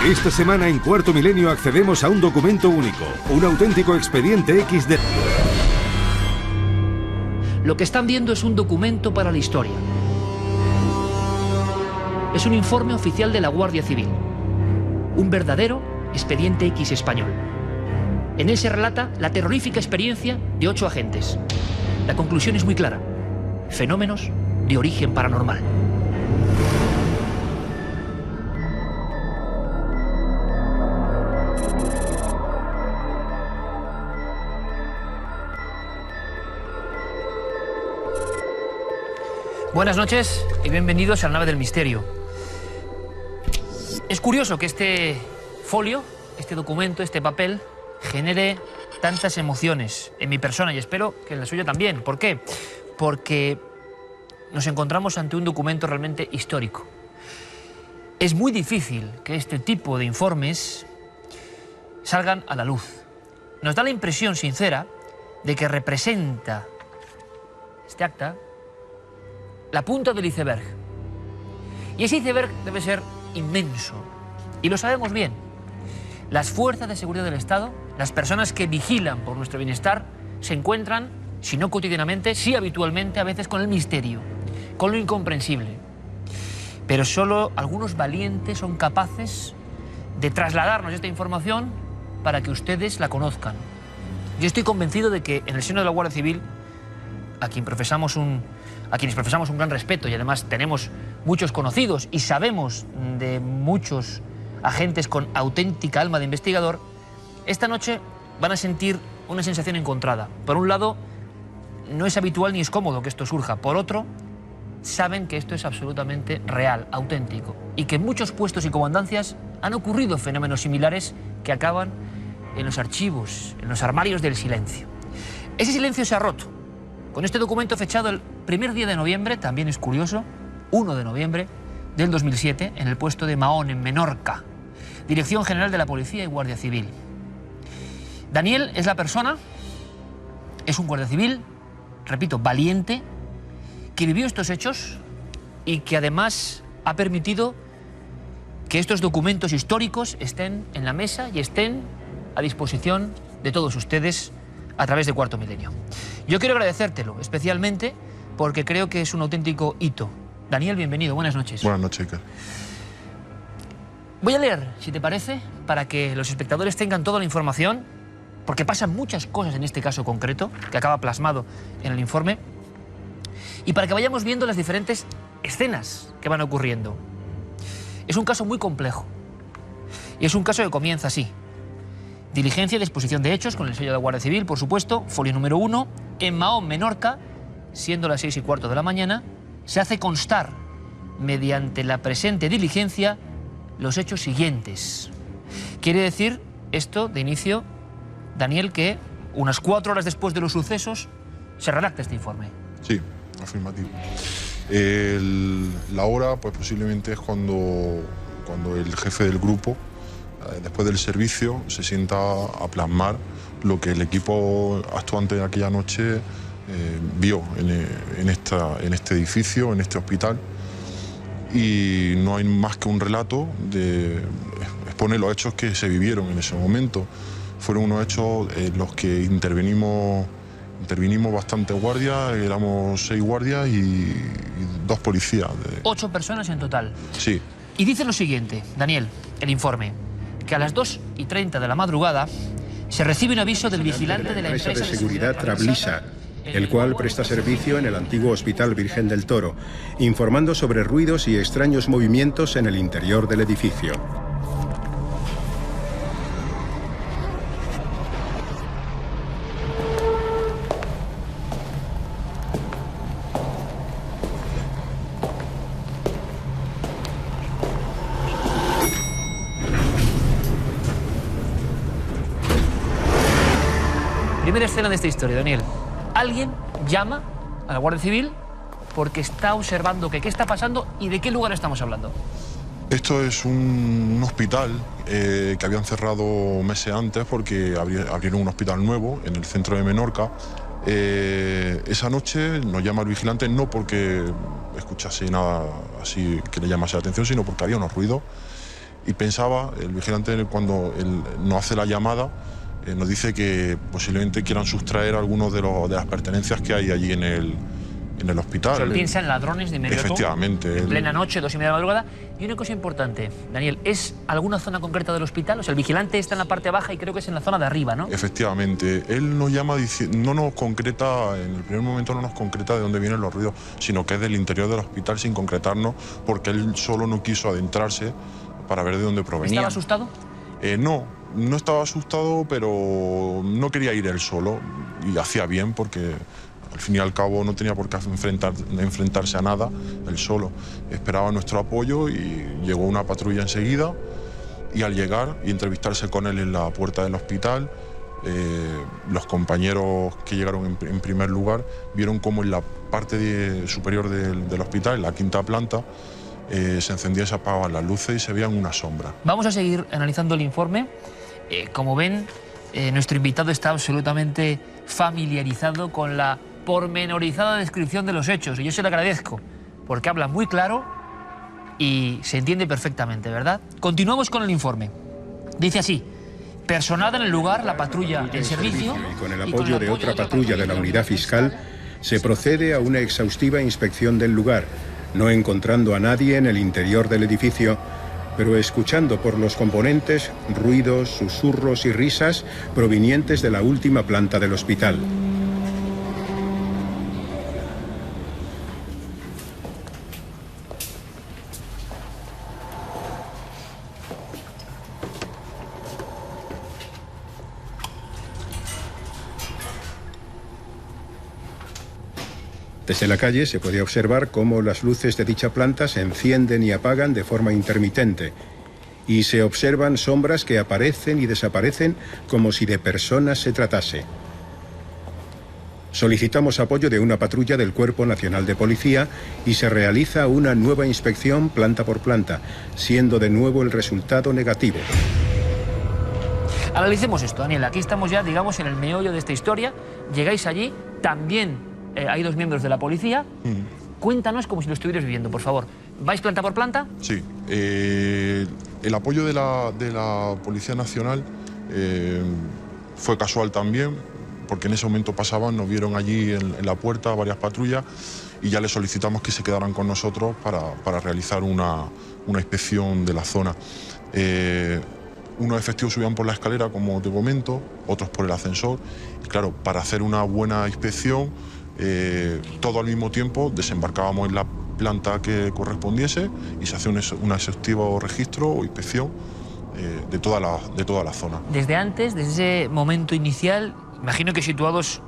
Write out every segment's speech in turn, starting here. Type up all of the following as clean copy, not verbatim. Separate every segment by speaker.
Speaker 1: Esta semana en Cuarto Milenio accedemos a un documento único, un auténtico expediente X de...
Speaker 2: Lo que están viendo es un documento para la historia. Es un informe oficial de la Guardia Civil. Un verdadero expediente X español. En él se relata la terrorífica experiencia de 8 agentes. La conclusión es muy clara. Fenómenos de origen paranormal. Buenas noches y bienvenidos a la nave del misterio. Es curioso que este folio, este documento, este papel, genere tantas emociones en mi persona y espero que en la suya también. ¿Por qué? Porque nos encontramos ante un documento realmente histórico. Es muy difícil que este tipo de informes salgan a la luz. Nos da la impresión sincera de que representa este acta la punta del iceberg. Y ese iceberg debe ser inmenso. Y lo sabemos bien. Las fuerzas de seguridad del Estado, las personas que vigilan por nuestro bienestar, se encuentran, si no cotidianamente, sí habitualmente, a veces con el misterio, con lo incomprensible. Pero solo algunos valientes son capaces de trasladarnos esta información para que ustedes la conozcan. Yo estoy convencido de que en el seno de la Guardia Civil, a quienes profesamos un gran respeto y además tenemos muchos conocidos y sabemos de muchos agentes con auténtica alma de investigador, esta noche van a sentir una sensación encontrada. Por un lado, no es habitual ni es cómodo que esto surja. Por otro, saben que esto es absolutamente real, auténtico, y que en muchos puestos y comandancias han ocurrido fenómenos similares que acaban en los archivos, en los armarios del silencio. Ese silencio se ha roto con este documento fechado el primer día de noviembre, también es curioso, 1 de noviembre del 2007, en el puesto de Mahón, en Menorca, Dirección General de la Policía y Guardia Civil. Daniel es la persona, es un guardia civil, repito, valiente, que vivió estos hechos y que además ha permitido que estos documentos históricos estén en la mesa y estén a disposición de todos ustedes a través de Cuarto Milenio. Yo quiero agradecértelo especialmente porque creo que es un auténtico hito. Daniel, bienvenido, buenas noches.
Speaker 3: Buenas noches, Iker.
Speaker 2: Voy a leer, si te parece, para que los espectadores tengan toda la información, porque pasan muchas cosas en este caso concreto, que acaba plasmado en el informe, y para que vayamos viendo las diferentes escenas que van ocurriendo. Es un caso muy complejo, y es un caso que comienza así. Diligencia de exposición de hechos con el sello de la Guardia Civil, por supuesto, folio número 1, en Mahón, Menorca, siendo las 6:15 de la mañana, se hace constar, mediante la presente diligencia, los hechos siguientes. Quiere decir esto, de inicio, Daniel, que unas 4 horas después de los sucesos se redacta este informe.
Speaker 3: Sí, afirmativo. La hora, pues posiblemente es cuando el jefe del grupo, después del servicio, se sienta a plasmar lo que el equipo actuante de aquella noche vio en este edificio, en este hospital. Y no hay más que un relato expone los hechos que se vivieron en ese momento. Fueron unos hechos en los que intervinimos bastantes guardias, éramos 6 guardias y 2 policías.
Speaker 2: 8 personas en total.
Speaker 3: Sí.
Speaker 2: Y dice lo siguiente, Daniel, el informe, que a las 2:30 de la madrugada se recibe un aviso del vigilante de la empresa
Speaker 4: de seguridad Trablisa, el cual presta servicio en el antiguo Hospital Virgen del Toro, informando sobre ruidos y extraños movimientos en el interior del edificio.
Speaker 2: Primera escena de esta historia, Daniel. Alguien llama a la Guardia Civil porque está observando qué está pasando y de qué lugar estamos hablando.
Speaker 3: Esto es un hospital que habían cerrado meses antes porque abrieron un hospital nuevo en el centro de Menorca. Esa noche nos llama el vigilante no porque escuchase nada así que le llamase la atención, sino porque había unos ruidos Y pensaba, el vigilante cuando él nos hace la llamada, nos dice que posiblemente quieran sustraer algunos de las pertenencias que hay allí en el hospital.
Speaker 2: O sea, piensan ladrones de inmediato.
Speaker 3: Efectivamente.
Speaker 2: En plena noche, 2:30 de la madrugada. Y una cosa importante, Daniel, ¿es alguna zona concreta del hospital? O sea, el vigilante está en la parte baja y creo que es en la zona de arriba, ¿no?
Speaker 3: Efectivamente. Él nos llama, no nos concreta, en el primer momento no nos concreta de dónde vienen los ruidos, sino que es del interior del hospital sin concretarnos, porque él solo no quiso adentrarse para ver de dónde provenía.
Speaker 2: ¿Estaba asustado?
Speaker 3: No estaba asustado, pero no quería ir él solo, y hacía bien porque al fin y al cabo no tenía por qué enfrentarse a nada él solo. Esperaba nuestro apoyo y llegó una patrulla enseguida, y al llegar y entrevistarse con él en la puerta del hospital, los compañeros que llegaron en primer lugar vieron cómo en la parte superior del hospital, en la quinta planta, se encendían y se apagaban las luces y se veían una sombra.
Speaker 2: Vamos a seguir analizando el informe. Como ven, nuestro invitado está absolutamente familiarizado con la pormenorizada descripción de los hechos, y yo se lo agradezco, porque habla muy claro y se entiende perfectamente, ¿verdad? Continuamos con el informe. Dice así: personada en el lugar, la patrulla en servicio...
Speaker 4: Y con el apoyo de otra patrulla de la unidad fiscal, se procede a una exhaustiva inspección del lugar, no encontrando a nadie en el interior del edificio, pero escuchando por los componentes ruidos, susurros y risas provenientes de la última planta del hospital. Desde la calle se puede observar cómo las luces de dicha planta se encienden y apagan de forma intermitente, y se observan sombras que aparecen y desaparecen como si de personas se tratase. Solicitamos apoyo de una patrulla del Cuerpo Nacional de Policía y se realiza una nueva inspección planta por planta, siendo de nuevo el resultado negativo.
Speaker 2: Analicemos esto, Daniel. Aquí estamos ya, digamos, en el meollo de esta historia. Llegáis allí, también hay dos miembros de la policía. Cuéntanos como si lo estuvieras viviendo, por favor. ¿Vais planta por planta?
Speaker 3: Sí. El apoyo de la Policía Nacional fue casual también, porque en ese momento pasaban, nos vieron allí en la puerta varias patrullas, y ya les solicitamos que se quedaran con nosotros para realizar una inspección de la zona. Unos efectivos subían por la escalera, como te comento, otros por el ascensor. Y claro, para hacer una buena inspección, todo al mismo tiempo, desembarcábamos en la planta que correspondiese y se hacía un exhaustivo registro o inspección de toda la zona.
Speaker 2: Desde antes, desde ese momento inicial, imagino que situados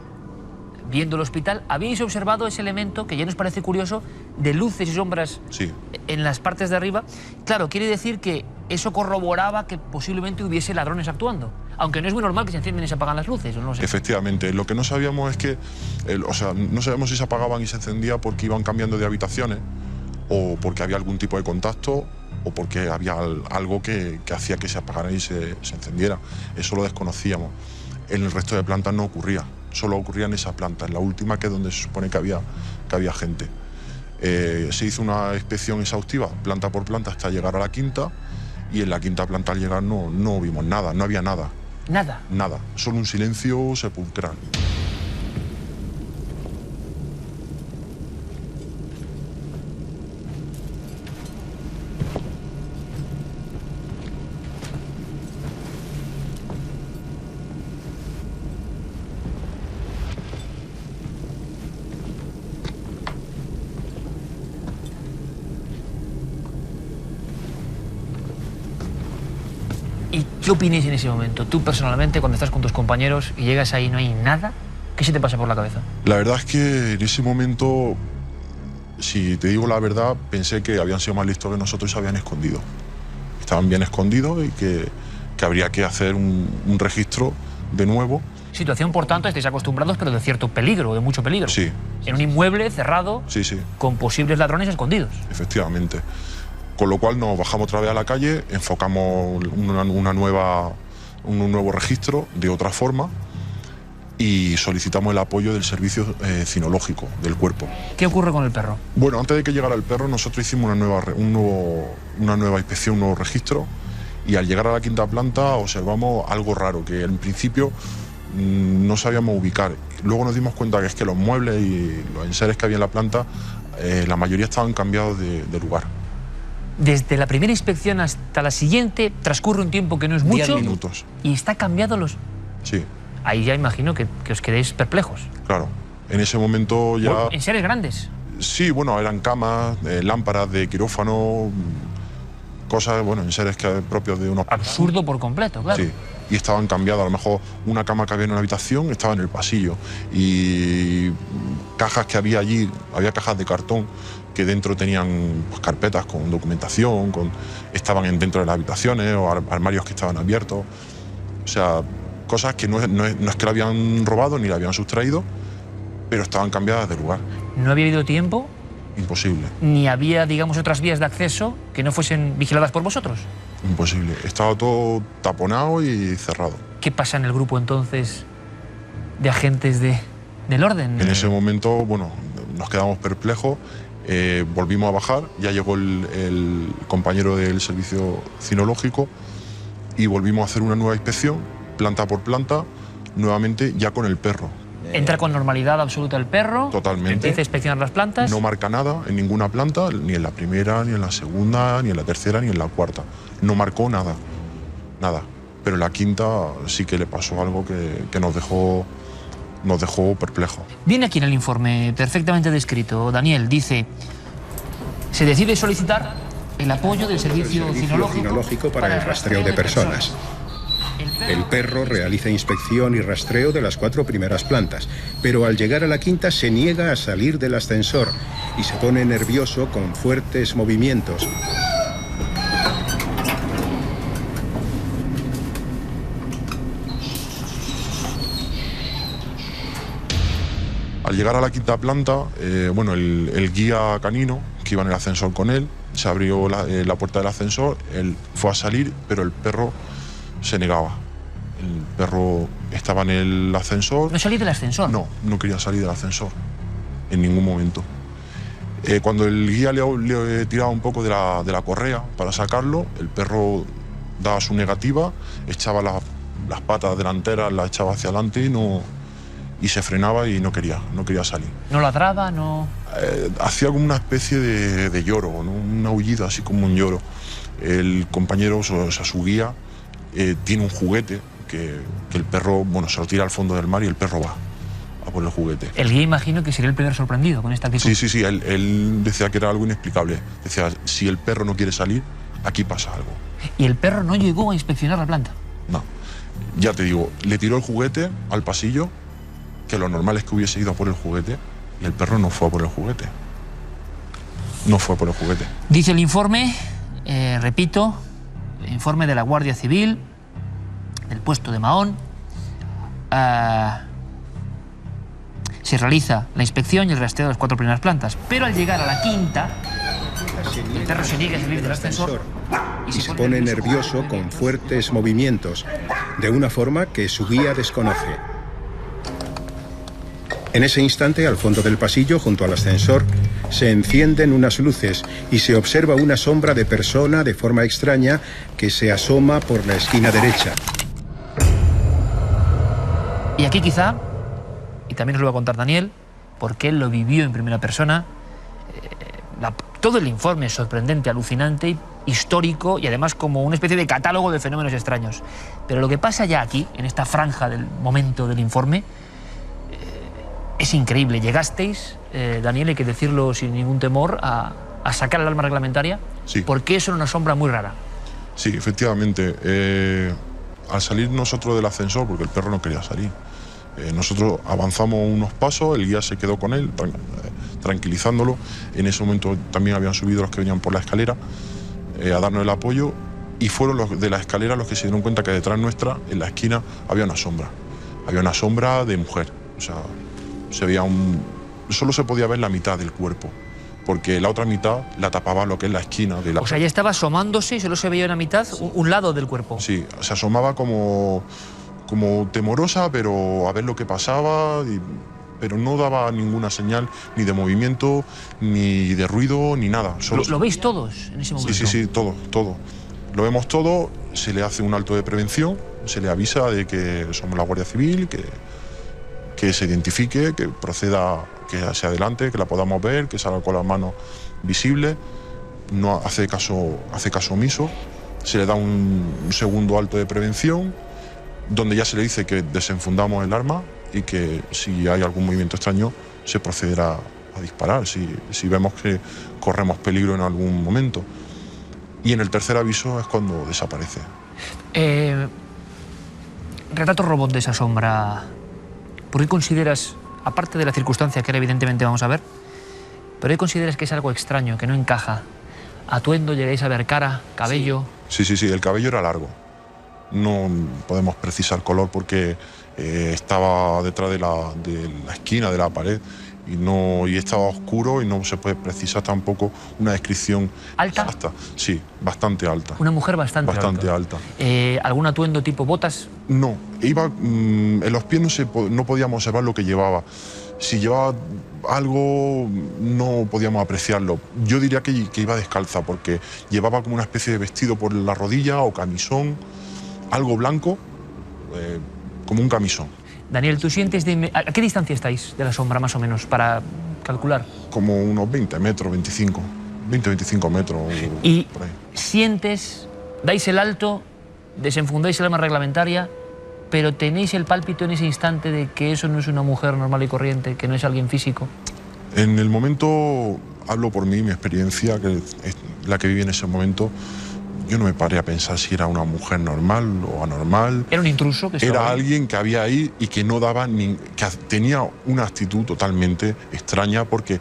Speaker 2: viendo el hospital, ¿habéis observado ese elemento que ya nos parece curioso de luces y sombras
Speaker 3: sí.
Speaker 2: en las partes de arriba? Claro, quiere decir que eso corroboraba que posiblemente hubiese ladrones actuando, aunque no es muy normal que se encienden y se apagan las luces, ¿o no sé?
Speaker 3: Efectivamente, lo que no sabíamos es que, no sabemos si se apagaban y se encendía porque iban cambiando de habitaciones, o porque había algún tipo de contacto, o porque había algo que hacía que se apagara y se encendiera. Eso lo desconocíamos. En el resto de plantas no ocurría, solo ocurría en esa planta, en la última, que es donde se supone que había gente. Se hizo una inspección exhaustiva, planta por planta, hasta llegar a la quinta, y en la quinta planta al llegar no vimos nada, no había nada.
Speaker 2: ¿Nada?
Speaker 3: Nada, solo un silencio sepulcral.
Speaker 2: ¿Y qué opinas en ese momento? Tú personalmente, cuando estás con tus compañeros y llegas ahí y no hay nada, ¿qué se te pasa por la cabeza?
Speaker 3: La verdad es que en ese momento, si te digo la verdad, pensé que habían sido más listos que nosotros y se habían escondido. Estaban bien escondidos y que habría que hacer un registro de nuevo.
Speaker 2: Situación, por tanto, estáis acostumbrados, pero de cierto peligro, de mucho peligro.
Speaker 3: Sí.
Speaker 2: En un inmueble cerrado,
Speaker 3: sí.
Speaker 2: con posibles ladrones escondidos.
Speaker 3: Efectivamente. Con lo cual nos bajamos otra vez a la calle, enfocamos un nuevo registro de otra forma y solicitamos el apoyo del servicio cinológico del cuerpo.
Speaker 2: ¿Qué ocurre con el perro?
Speaker 3: Bueno, antes de que llegara el perro, nosotros hicimos una nueva inspección, un nuevo registro, Y al llegar a la quinta planta observamos algo raro, que en principio no sabíamos ubicar. Luego nos dimos cuenta que es que los muebles y los enseres que había en la planta, la mayoría estaban cambiados de lugar.
Speaker 2: Desde la primera inspección hasta la siguiente transcurre un tiempo que no es mucho.
Speaker 3: 10 minutos.
Speaker 2: Y está cambiado los...
Speaker 3: Sí.
Speaker 2: Ahí ya imagino que os quedéis perplejos.
Speaker 3: Claro. En ese momento ya...
Speaker 2: Bueno, enseres grandes.
Speaker 3: Sí, bueno, eran camas, lámparas de quirófano, cosas, bueno, enseres propios de unos...
Speaker 2: Absurdo por completo, claro.
Speaker 3: Sí, y estaban cambiadas. A lo mejor una cama que había en una habitación estaba en el pasillo. Y cajas que había allí, había cajas de cartón que dentro tenían pues, carpetas con documentación, estaban dentro de las habitaciones o armarios que estaban abiertos. O sea, cosas que no es que la habían robado ni la habían sustraído, pero estaban cambiadas de lugar.
Speaker 2: ¿No había habido tiempo?
Speaker 3: Imposible.
Speaker 2: ¿Ni había, digamos, otras vías de acceso que no fuesen vigiladas por vosotros?
Speaker 3: Imposible. Estaba todo taponado y cerrado.
Speaker 2: ¿Qué pasa en el grupo entonces de agentes del orden?
Speaker 3: En ese momento, bueno, nos quedamos perplejos, volvimos a bajar, ya llegó el compañero del servicio cinológico y volvimos a hacer una nueva inspección, planta por planta, nuevamente ya con el perro.
Speaker 2: Entra con normalidad absoluta el perro.
Speaker 3: Totalmente.
Speaker 2: Empieza a inspeccionar las plantas.
Speaker 3: No marca nada en ninguna planta, ni en la primera, ni en la segunda, ni en la tercera, ni en la cuarta. No marcó nada, nada. Pero en la quinta sí que le pasó algo que nos dejó perplejos.
Speaker 2: Viene aquí en el informe perfectamente descrito. Daniel dice, se decide solicitar el apoyo del servicio cinológico
Speaker 4: para el rastreo de personas. El perro realiza inspección y rastreo de las 4 primeras plantas, pero al llegar a la quinta se niega a salir del ascensor y se pone nervioso con fuertes movimientos.
Speaker 3: Al llegar a la quinta planta, bueno, el guía canino que iba en el ascensor con él, se abrió la puerta del ascensor, él fue a salir, pero el perro se negaba. El perro estaba en el ascensor.
Speaker 2: ¿No salí del ascensor?
Speaker 3: No quería salir del ascensor, en ningún momento. Cuando el guía le tiraba un poco de la correa para sacarlo, el perro daba su negativa, echaba las patas delanteras, las echaba hacia adelante y se frenaba y no quería salir.
Speaker 2: ¿No ladraba? No...
Speaker 3: hacía como una especie de lloro, ¿no? Un aullido, así como un lloro. El compañero, o sea, su guía, tiene un juguete que el perro, bueno, se lo tira al fondo del mar y el perro va a por el juguete.
Speaker 2: El guía imagino que sería el primer sorprendido con esta actitud.
Speaker 3: Sí, él decía que era algo inexplicable. Decía, si el perro no quiere salir, aquí pasa algo.
Speaker 2: ¿Y el perro no llegó a inspeccionar la planta?
Speaker 3: No, ya te digo, le tiró el juguete al pasillo, que lo normal es que hubiese ido a por el juguete, y el perro no fue a por el juguete. No fue a por el juguete.
Speaker 2: Dice el informe, repito, el informe de la Guardia Civil, del puesto de Mahón, se realiza la inspección y el rastreo de las 4 primeras plantas, pero al llegar a la quinta, el perro se niega a salir del ascensor
Speaker 4: y se pone nervioso con fuertes movimientos, de una forma que su guía desconoce. En ese instante, al fondo del pasillo, junto al ascensor, se encienden unas luces y se observa una sombra de persona de forma extraña que se asoma por la esquina derecha.
Speaker 2: Y aquí quizá, y también os lo va a contar Daniel, porque él lo vivió en primera persona, todo el informe es sorprendente, alucinante, histórico y además como una especie de catálogo de fenómenos extraños. Pero lo que pasa ya aquí, en esta franja del momento del informe, es increíble. Llegasteis, Daniel, hay que decirlo sin ningún temor, a sacar el arma reglamentaria,
Speaker 3: Sí.
Speaker 2: Porque eso era una sombra muy rara.
Speaker 3: Sí, efectivamente. Al salir nosotros del ascensor, porque el perro no quería salir, nosotros avanzamos unos pasos, el guía se quedó con él, tranquilizándolo. En ese momento también habían subido los que venían por la escalera a darnos el apoyo, y fueron los de la escalera los que se dieron cuenta que detrás nuestra, en la esquina, había una sombra. Había una sombra de mujer. O sea, solo se podía ver la mitad del cuerpo, porque la otra mitad la tapaba lo que es la esquina de la...
Speaker 2: O sea, ya estaba asomándose y solo se veía una mitad, un lado del cuerpo.
Speaker 3: Sí, se asomaba como temorosa, pero a ver lo que pasaba, pero no daba ninguna señal ni de movimiento, ni de ruido, ni nada. Solo...
Speaker 2: ¿Lo veis todos en ese momento?
Speaker 3: Sí, todo. Lo vemos todo, se le hace un alto de prevención, se le avisa de que somos la Guardia Civil, que se identifique, que proceda, que hacia adelante, que la podamos ver, que salga con las manos visibles. No hace caso omiso. Se le da un segundo alto de prevención, donde ya se le dice que desenfundamos el arma y que si hay algún movimiento extraño se procederá a disparar, si vemos que corremos peligro en algún momento. Y en el tercer aviso es cuando desaparece.
Speaker 2: Relato robot de esa sombra. ¿Por qué consideras, aparte de la circunstancia que ahora evidentemente vamos a ver, pero qué consideras que es algo extraño, que no encaja? ¿Atuendo, llegáis a ver cara, cabello?
Speaker 3: Sí, el cabello era largo. No podemos precisar color porque estaba detrás de la esquina de la pared y estaba oscuro y no se puede precisar tampoco una descripción
Speaker 2: ¿Alta?
Speaker 3: exacta. Sí, bastante alta.
Speaker 2: Una mujer bastante
Speaker 3: alta.
Speaker 2: ¿Algún atuendo tipo botas?
Speaker 3: No, en los pies no podíamos observar lo que llevaba. Si llevaba algo no podíamos apreciarlo. Yo diría que iba descalza porque llevaba como una especie de vestido por la rodilla o camisón, algo blanco, como un camisón.
Speaker 2: Daniel, ¿tú sientes a qué distancia estáis de la sombra más o menos para calcular?
Speaker 3: Como unos 20 metros, 25 metros.
Speaker 2: Y
Speaker 3: por ahí.
Speaker 2: sientes, dais el alto, desenfundáis el arma reglamentaria, pero tenéis el pálpito en ese instante de que eso no es una mujer normal y corriente, que no es alguien físico.
Speaker 3: En el momento, hablo por mí, mi experiencia, que es la que viví en ese momento, yo no me paré a pensar si era una mujer normal o anormal.
Speaker 2: ¿Era un intruso?
Speaker 3: Era alguien que había ahí y que no daba que tenía una actitud totalmente extraña porque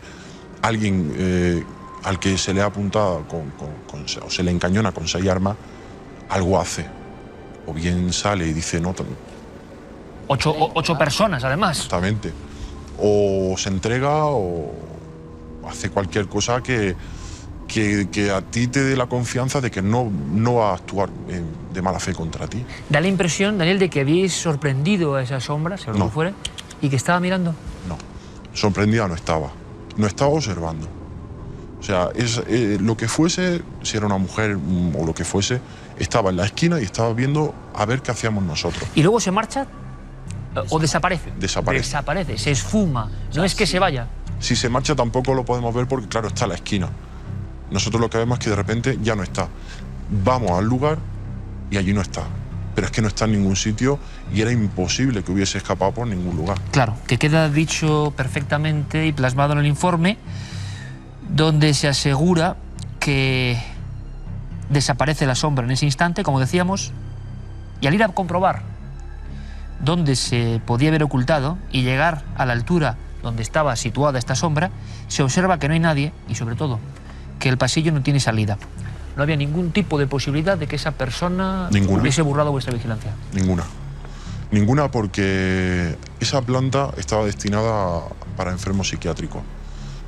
Speaker 3: alguien al que se le ha apuntado o se le encañona con 6 armas, algo hace. O bien sale y dice no.
Speaker 2: 8 personas, además.
Speaker 3: Exactamente. O se entrega o hace cualquier cosa que a ti te dé la confianza de que no va a actuar de mala fe contra ti.
Speaker 2: Da la impresión, Daniel, de que habíais sorprendido a esa sombra, sea lo que fuera, y que estaba mirando.
Speaker 3: No, sorprendida no estaba. No estaba observando. O sea, lo que fuese, si era una mujer o lo que fuese, estaba en la esquina y estaba viendo a ver qué hacíamos nosotros.
Speaker 2: ¿Y luego se marcha o desaparece?
Speaker 3: Desaparece,
Speaker 2: se esfuma. No es que se vaya.
Speaker 3: Si se marcha tampoco lo podemos ver porque, claro, está en la esquina. Nosotros lo que vemos es que de repente ya no está. Vamos al lugar y allí no está. Pero es que no está en ningún sitio y era imposible que hubiese escapado por ningún lugar.
Speaker 2: Claro, que queda dicho perfectamente y plasmado en el informe, donde se asegura que desaparece la sombra en ese instante, como decíamos, y al ir a comprobar dónde se podía haber ocultado y llegar a la altura donde estaba situada esta sombra, se observa que no hay nadie y, sobre todo, que el pasillo no tiene salida. No había ningún tipo de posibilidad de que esa persona hubiese burlado vuestra vigilancia.
Speaker 3: Ninguna porque esa planta estaba destinada para enfermos psiquiátricos.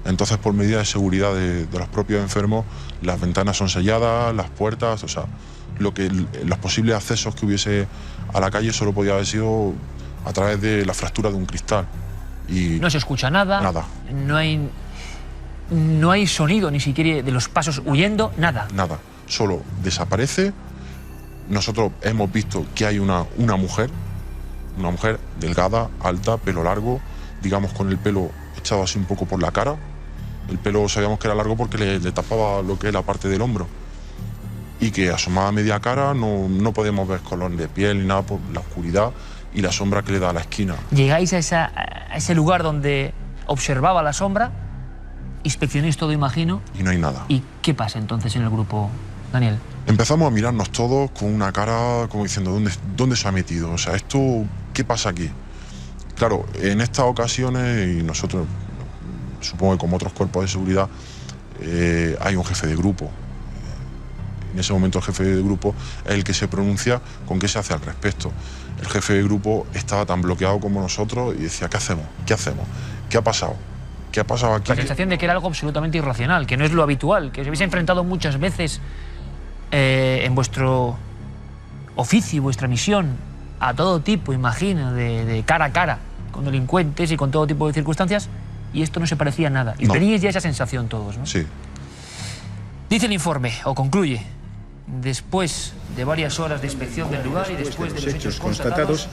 Speaker 3: Entonces, por medida de seguridad de los propios enfermos, las ventanas son selladas, las puertas, o sea, los posibles accesos que hubiese a la calle solo podía haber sido a través de la fractura de un cristal. Y
Speaker 2: no se escucha nada.
Speaker 3: Nada.
Speaker 2: No hay sonido ni siquiera de los pasos huyendo, nada.
Speaker 3: Nada, solo desaparece. Nosotros hemos visto que hay una mujer delgada, alta, pelo largo, digamos con el pelo echado así un poco por la cara. El pelo sabíamos que era largo porque le tapaba lo que es la parte del hombro. Y que asomaba media cara, no podemos ver color de piel ni nada por la oscuridad y la sombra que le da a la esquina.
Speaker 2: Llegáis a ese lugar donde observaba la sombra, inspeccionáis todo, imagino.
Speaker 3: Y no hay nada.
Speaker 2: ¿Y qué pasa entonces en el grupo, Daniel?
Speaker 3: Empezamos a mirarnos todos con una cara como diciendo, ¿dónde se ha metido? O sea, ¿qué pasa aquí? Claro, en estas ocasiones, y nosotros, supongo que como otros cuerpos de seguridad, hay un jefe de grupo. En ese momento el jefe de grupo es el que se pronuncia con qué se hace al respecto. El jefe de grupo estaba tan bloqueado como nosotros y decía, ¿qué hacemos? ¿Qué hacemos? ¿Qué ha pasado? ¿Qué ha pasado aquí?
Speaker 2: La sensación de que era algo absolutamente irracional, que no es lo habitual, que os habéis enfrentado muchas veces en vuestro oficio, vuestra misión, a todo tipo, imagino, de cara a cara, con delincuentes y con todo tipo de circunstancias, y esto no se parecía a nada. Y teníais ya esa sensación todos, ¿no?
Speaker 3: Sí.
Speaker 2: Dice el informe, o concluye, después de varias horas de inspección del lugar y después de los hechos
Speaker 4: constatados,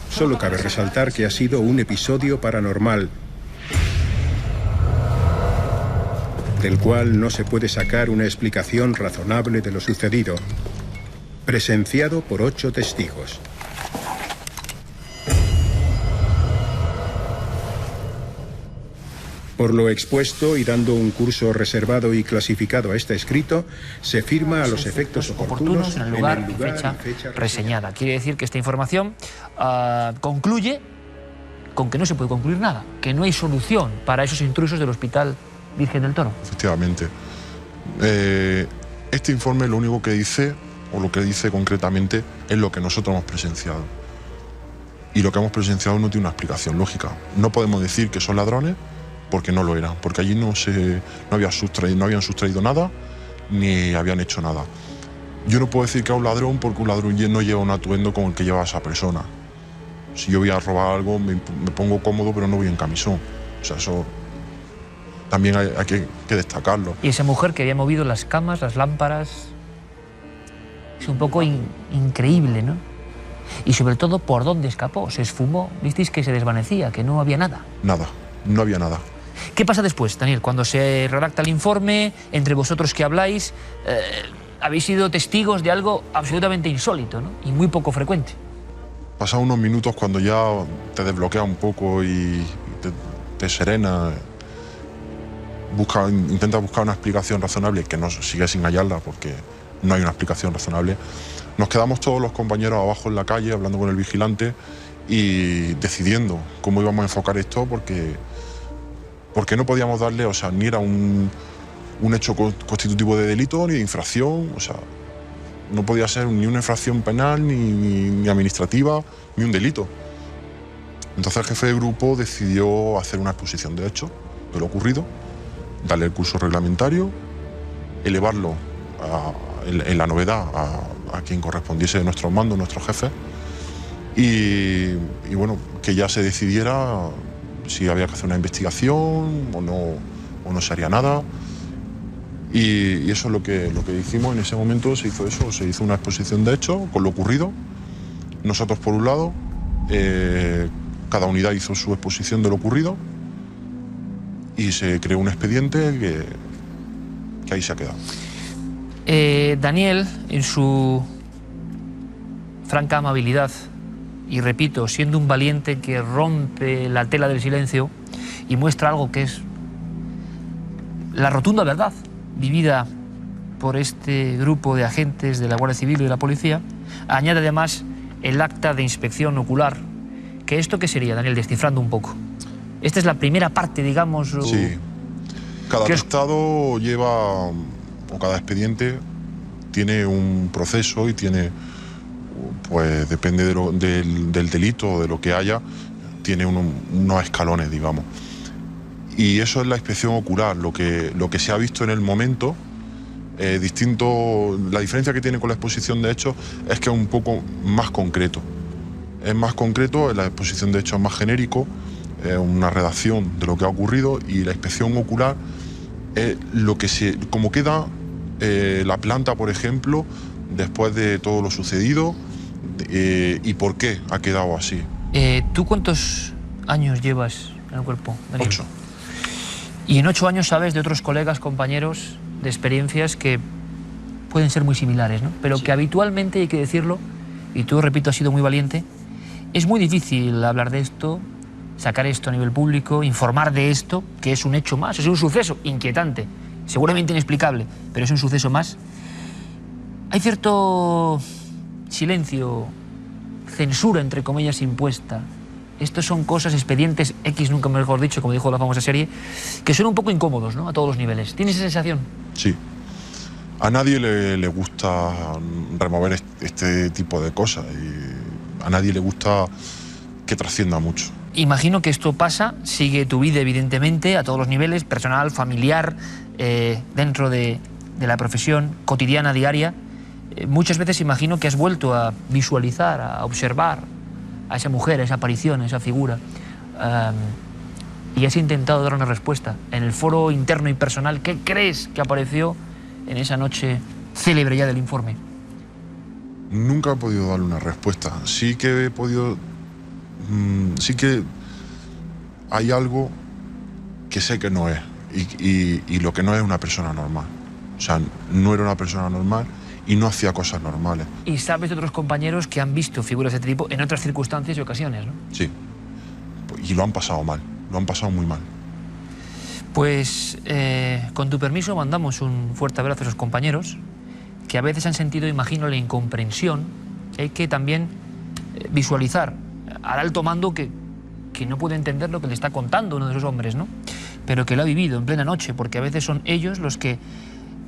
Speaker 4: solo cabe resaltar que ha sido un episodio paranormal del cual no se puede sacar una explicación razonable de lo sucedido, presenciado por 8 testigos. Por lo expuesto y dando un curso reservado y clasificado a este escrito, se firma a los efectos oportunos
Speaker 2: en el lugar y fecha reseñada. Quiere decir que esta información concluye con que no se puede concluir nada, que no hay solución para esos intrusos del Hospital Virgen del Toro.
Speaker 3: Efectivamente. Este informe lo único que dice, o lo que dice concretamente, es lo que nosotros hemos presenciado. Y lo que hemos presenciado no tiene una explicación lógica. No podemos decir que son ladrones porque no lo eran, porque allí no habían sustraído nada ni habían hecho nada. Yo no puedo decir que es un ladrón porque un ladrón no lleva un atuendo como el que lleva esa persona. Si yo voy a robar algo, me pongo cómodo, pero no voy en camisón. O sea, eso también hay que destacarlo.
Speaker 2: Y esa mujer que había movido las camas, las lámparas, es un poco increíble, ¿no? Y sobre todo, ¿por dónde escapó? Se esfumó, visteis que se desvanecía, que no había nada.
Speaker 3: Nada, no había nada.
Speaker 2: ¿Qué pasa después, Daniel? Cuando se redacta el informe, entre vosotros que habláis, habéis sido testigos de algo absolutamente insólito, ¿no? Y muy poco frecuente.
Speaker 3: Pasan unos minutos cuando ya te desbloquea un poco y te serena. Intenta buscar una explicación razonable, que no sigue sin hallarla porque no hay una explicación razonable. Nos quedamos todos los compañeros abajo en la calle hablando con el vigilante y decidiendo cómo íbamos a enfocar esto porque no podíamos darle, o sea, ni era un hecho constitutivo de delito ni de infracción, o sea, no podía ser ni una infracción penal, ni administrativa, ni un delito. Entonces el jefe de grupo decidió hacer una exposición de hechos de lo ocurrido, darle el curso reglamentario, elevarlo en la novedad a quien correspondiese de nuestros mandos, nuestros jefes, y bueno, que ya se decidiera si había que hacer una investigación o no se haría nada. Y eso es lo que hicimos en ese momento. Se hizo eso, se hizo una exposición de hechos con lo ocurrido. Nosotros por un lado, cada unidad hizo su exposición de lo ocurrido y se creó un expediente que ahí se ha quedado.
Speaker 2: Daniel, en su franca amabilidad, y repito, siendo un valiente que rompe la tela del silencio y muestra algo que es la rotunda verdad vivida por este grupo de agentes de la Guardia Civil y de la Policía, añade además el acta de inspección ocular, que esto ¿qué sería, Daniel? Descifrando un poco. Esta es la primera parte, digamos...
Speaker 3: Sí. Cada atestado lleva, o cada expediente tiene un proceso y tiene, pues depende del delito o de lo que haya, tiene unos escalones, digamos. Y eso es la inspección ocular, lo que se ha visto en el momento. Distinto, la diferencia que tiene con la exposición de hechos es que es un poco más concreto. Es más concreto, en la exposición de hechos es más genérico, una redacción de lo que ha ocurrido, y la inspección ocular es como queda la planta, por ejemplo, después de todo lo sucedido y por qué ha quedado así.
Speaker 2: ¿Tú cuántos años llevas en el cuerpo, Daniel?
Speaker 3: 8.
Speaker 2: Y en 8 años sabes de otros colegas, compañeros, de experiencias que pueden ser muy similares, ¿no? Pero sí, que habitualmente, hay que decirlo, y tú, repito, has sido muy valiente, es muy difícil hablar de esto, sacar esto a nivel público, informar de esto, que es un hecho más, es un suceso inquietante, seguramente inexplicable, pero es un suceso más. Hay cierto silencio, censura, entre comillas, impuesta. Estos son cosas, expedientes X, nunca mejor dicho, como dijo la famosa serie, que son un poco incómodos, ¿no? A todos los niveles. ¿Tienes esa sensación?
Speaker 3: Sí. A nadie le gusta remover este tipo de cosas y a nadie le gusta que trascienda mucho.
Speaker 2: Imagino que esto pasa, sigue tu vida evidentemente a todos los niveles, personal, familiar, dentro de la profesión cotidiana, diaria. Muchas veces imagino que has vuelto a visualizar, a observar a esa mujer, a esa aparición, a esa figura, y has intentado dar una respuesta. En el foro interno y personal, ¿qué crees que apareció en esa noche célebre ya del informe?
Speaker 3: Nunca he podido darle una respuesta. Sí que he podido... sí que hay algo que sé que no es. Y lo que no es una persona normal. O sea, no era una persona normal y no hacía cosas normales.
Speaker 2: Y sabes de otros compañeros que han visto figuras de este tipo en otras circunstancias y ocasiones, ¿no?
Speaker 3: Sí. Y lo han pasado mal. Lo han pasado muy mal.
Speaker 2: Pues, con tu permiso, mandamos un fuerte abrazo a esos compañeros que a veces han sentido, imagino, la incomprensión. Hay que también visualizar al alto mando que no puede entender lo que le está contando uno de esos hombres, ¿no? Pero que lo ha vivido en plena noche, porque a veces son ellos los que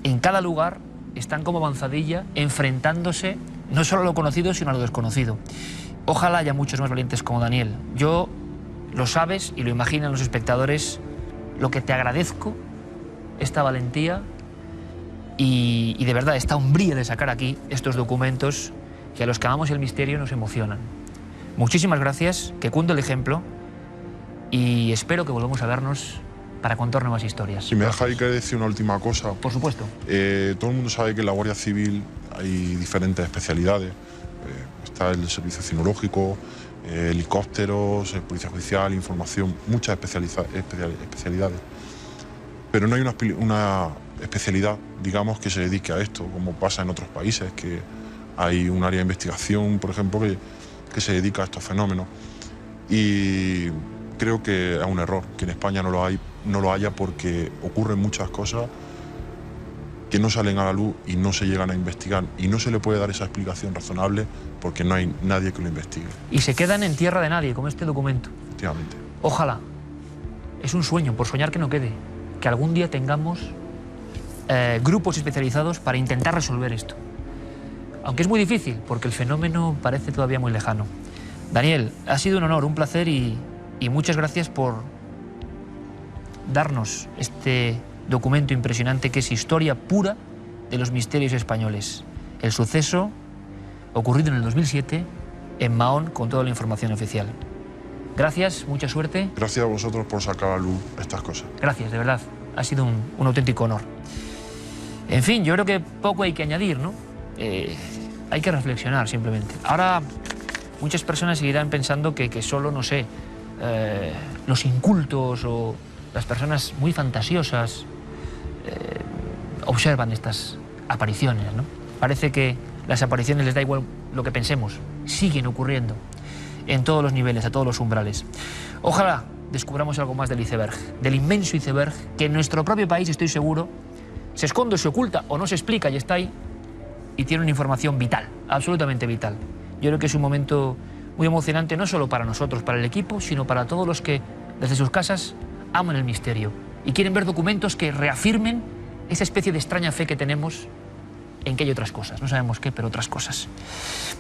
Speaker 2: en cada lugar están como avanzadilla enfrentándose no solo a lo conocido, sino a lo desconocido. Ojalá haya muchos más valientes como Daniel. Yo, lo sabes y lo imaginan los espectadores, lo que te agradezco, esta valentía y de verdad esta hombría de sacar aquí estos documentos que a los que amamos el misterio nos emocionan. Muchísimas gracias, que cunde el ejemplo y espero que volvamos a vernos para contar nuevas historias.
Speaker 3: Si me dejáis que decir una última cosa.
Speaker 2: Por supuesto.
Speaker 3: Todo el mundo sabe que en la Guardia Civil hay diferentes especialidades. Está el servicio cinológico, helicópteros, policía judicial, información, muchas especialidades. Pero no hay una especialidad, digamos, que se dedique a esto, como pasa en otros países, que hay un área de investigación, por ejemplo, que se dedica a estos fenómenos. Y creo que es un error que en España no lo haya porque ocurren muchas cosas que no salen a la luz y no se llegan a investigar y no se le puede dar esa explicación razonable porque no hay nadie que lo investigue.
Speaker 2: Y se quedan en tierra de nadie, como este documento.
Speaker 3: Efectivamente.
Speaker 2: Ojalá, es un sueño, por soñar que no quede, que algún día tengamos grupos especializados para intentar resolver esto. Aunque es muy difícil, porque el fenómeno parece todavía muy lejano. Daniel, ha sido un honor, un placer y muchas gracias por darnos este documento impresionante que es historia pura de los misterios españoles. El suceso ocurrido en el 2007 en Mahón con toda la información oficial. Gracias, mucha suerte.
Speaker 3: Gracias a vosotros por sacar a la luz estas cosas.
Speaker 2: Gracias, de verdad. Ha sido un auténtico honor. En fin, yo creo que poco hay que añadir, ¿no? Hay que reflexionar simplemente. Ahora muchas personas seguirán pensando que solo, no sé, los incultos o las personas muy fantasiosas observan estas apariciones, ¿no? Parece que las apariciones les da igual lo que pensemos. Siguen ocurriendo en todos los niveles, a todos los umbrales. Ojalá descubramos algo más del iceberg, del inmenso iceberg que en nuestro propio país, estoy seguro, se esconde, se oculta o no se explica y está ahí y tiene una información vital, absolutamente vital. Yo creo que es un momento muy emocionante no solo para nosotros, para el equipo, sino para todos los que desde sus casas aman el misterio y quieren ver documentos que reafirmen esa especie de extraña fe que tenemos en que hay otras cosas. No sabemos qué, pero otras cosas.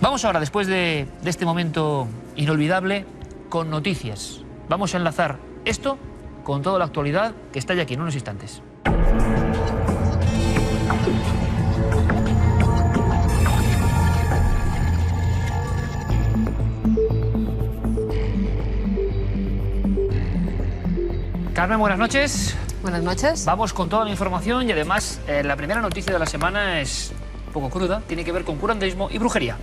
Speaker 2: Vamos ahora, después de este momento inolvidable, con noticias. Vamos a enlazar esto con toda la actualidad que está ya aquí en unos instantes. Carmen, buenas noches.
Speaker 5: Buenas noches.
Speaker 2: Vamos con toda la información y además la primera noticia de la semana es un poco cruda, tiene que ver con curanderismo y brujería.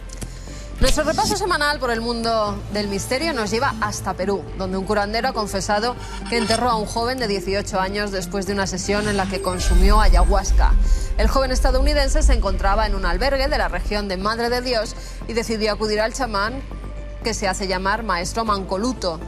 Speaker 5: Nuestro repaso semanal por el mundo del misterio nos lleva hasta Perú, donde un curandero ha confesado que enterró a un joven de 18 años después de una sesión en la que consumió ayahuasca. El joven estadounidense se encontraba en un albergue de la región de Madre de Dios y decidió acudir al chamán que se hace llamar Maestro Mancoluto.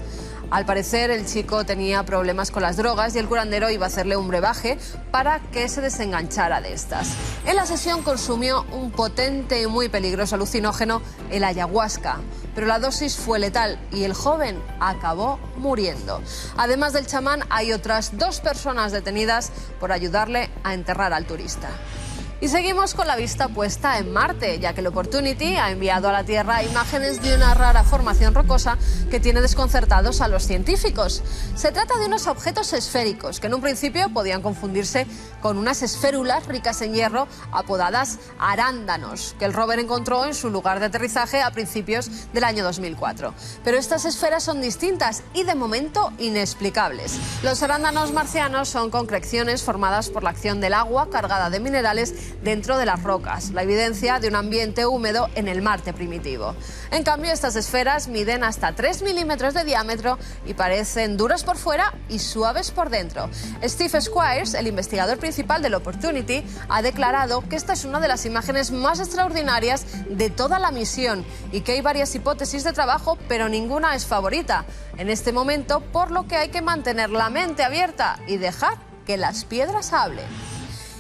Speaker 5: Al parecer, el chico tenía problemas con las drogas y el curandero iba a hacerle un brebaje para que se desenganchara de estas. En la sesión consumió un potente y muy peligroso alucinógeno, el ayahuasca, pero la dosis fue letal y el joven acabó muriendo. Además del chamán, hay otras 2 personas detenidas por ayudarle a enterrar al turista. Y seguimos con la vista puesta en Marte, ya que el Opportunity ha enviado a la Tierra imágenes de una rara formación rocosa que tiene desconcertados a los científicos. Se trata de unos objetos esféricos que en un principio podían confundirse con unas esférulas ricas en hierro apodadas arándanos, que el rover encontró en su lugar de aterrizaje a principios del año 2004. Pero estas esferas son distintas y de momento inexplicables. Los arándanos marcianos son concreciones formadas por la acción del agua cargada de minerales dentro de las rocas, la evidencia de un ambiente húmedo en el Marte primitivo. En cambio, estas esferas miden hasta 3 milímetros de diámetro y parecen duras por fuera y suaves por dentro. Steve Squires, el investigador principal del Opportunity, ha declarado que esta es una de las imágenes más extraordinarias de toda la misión y que hay varias hipótesis de trabajo, pero ninguna es favorita en este momento, por lo que hay que mantener la mente abierta y dejar que las piedras hablen.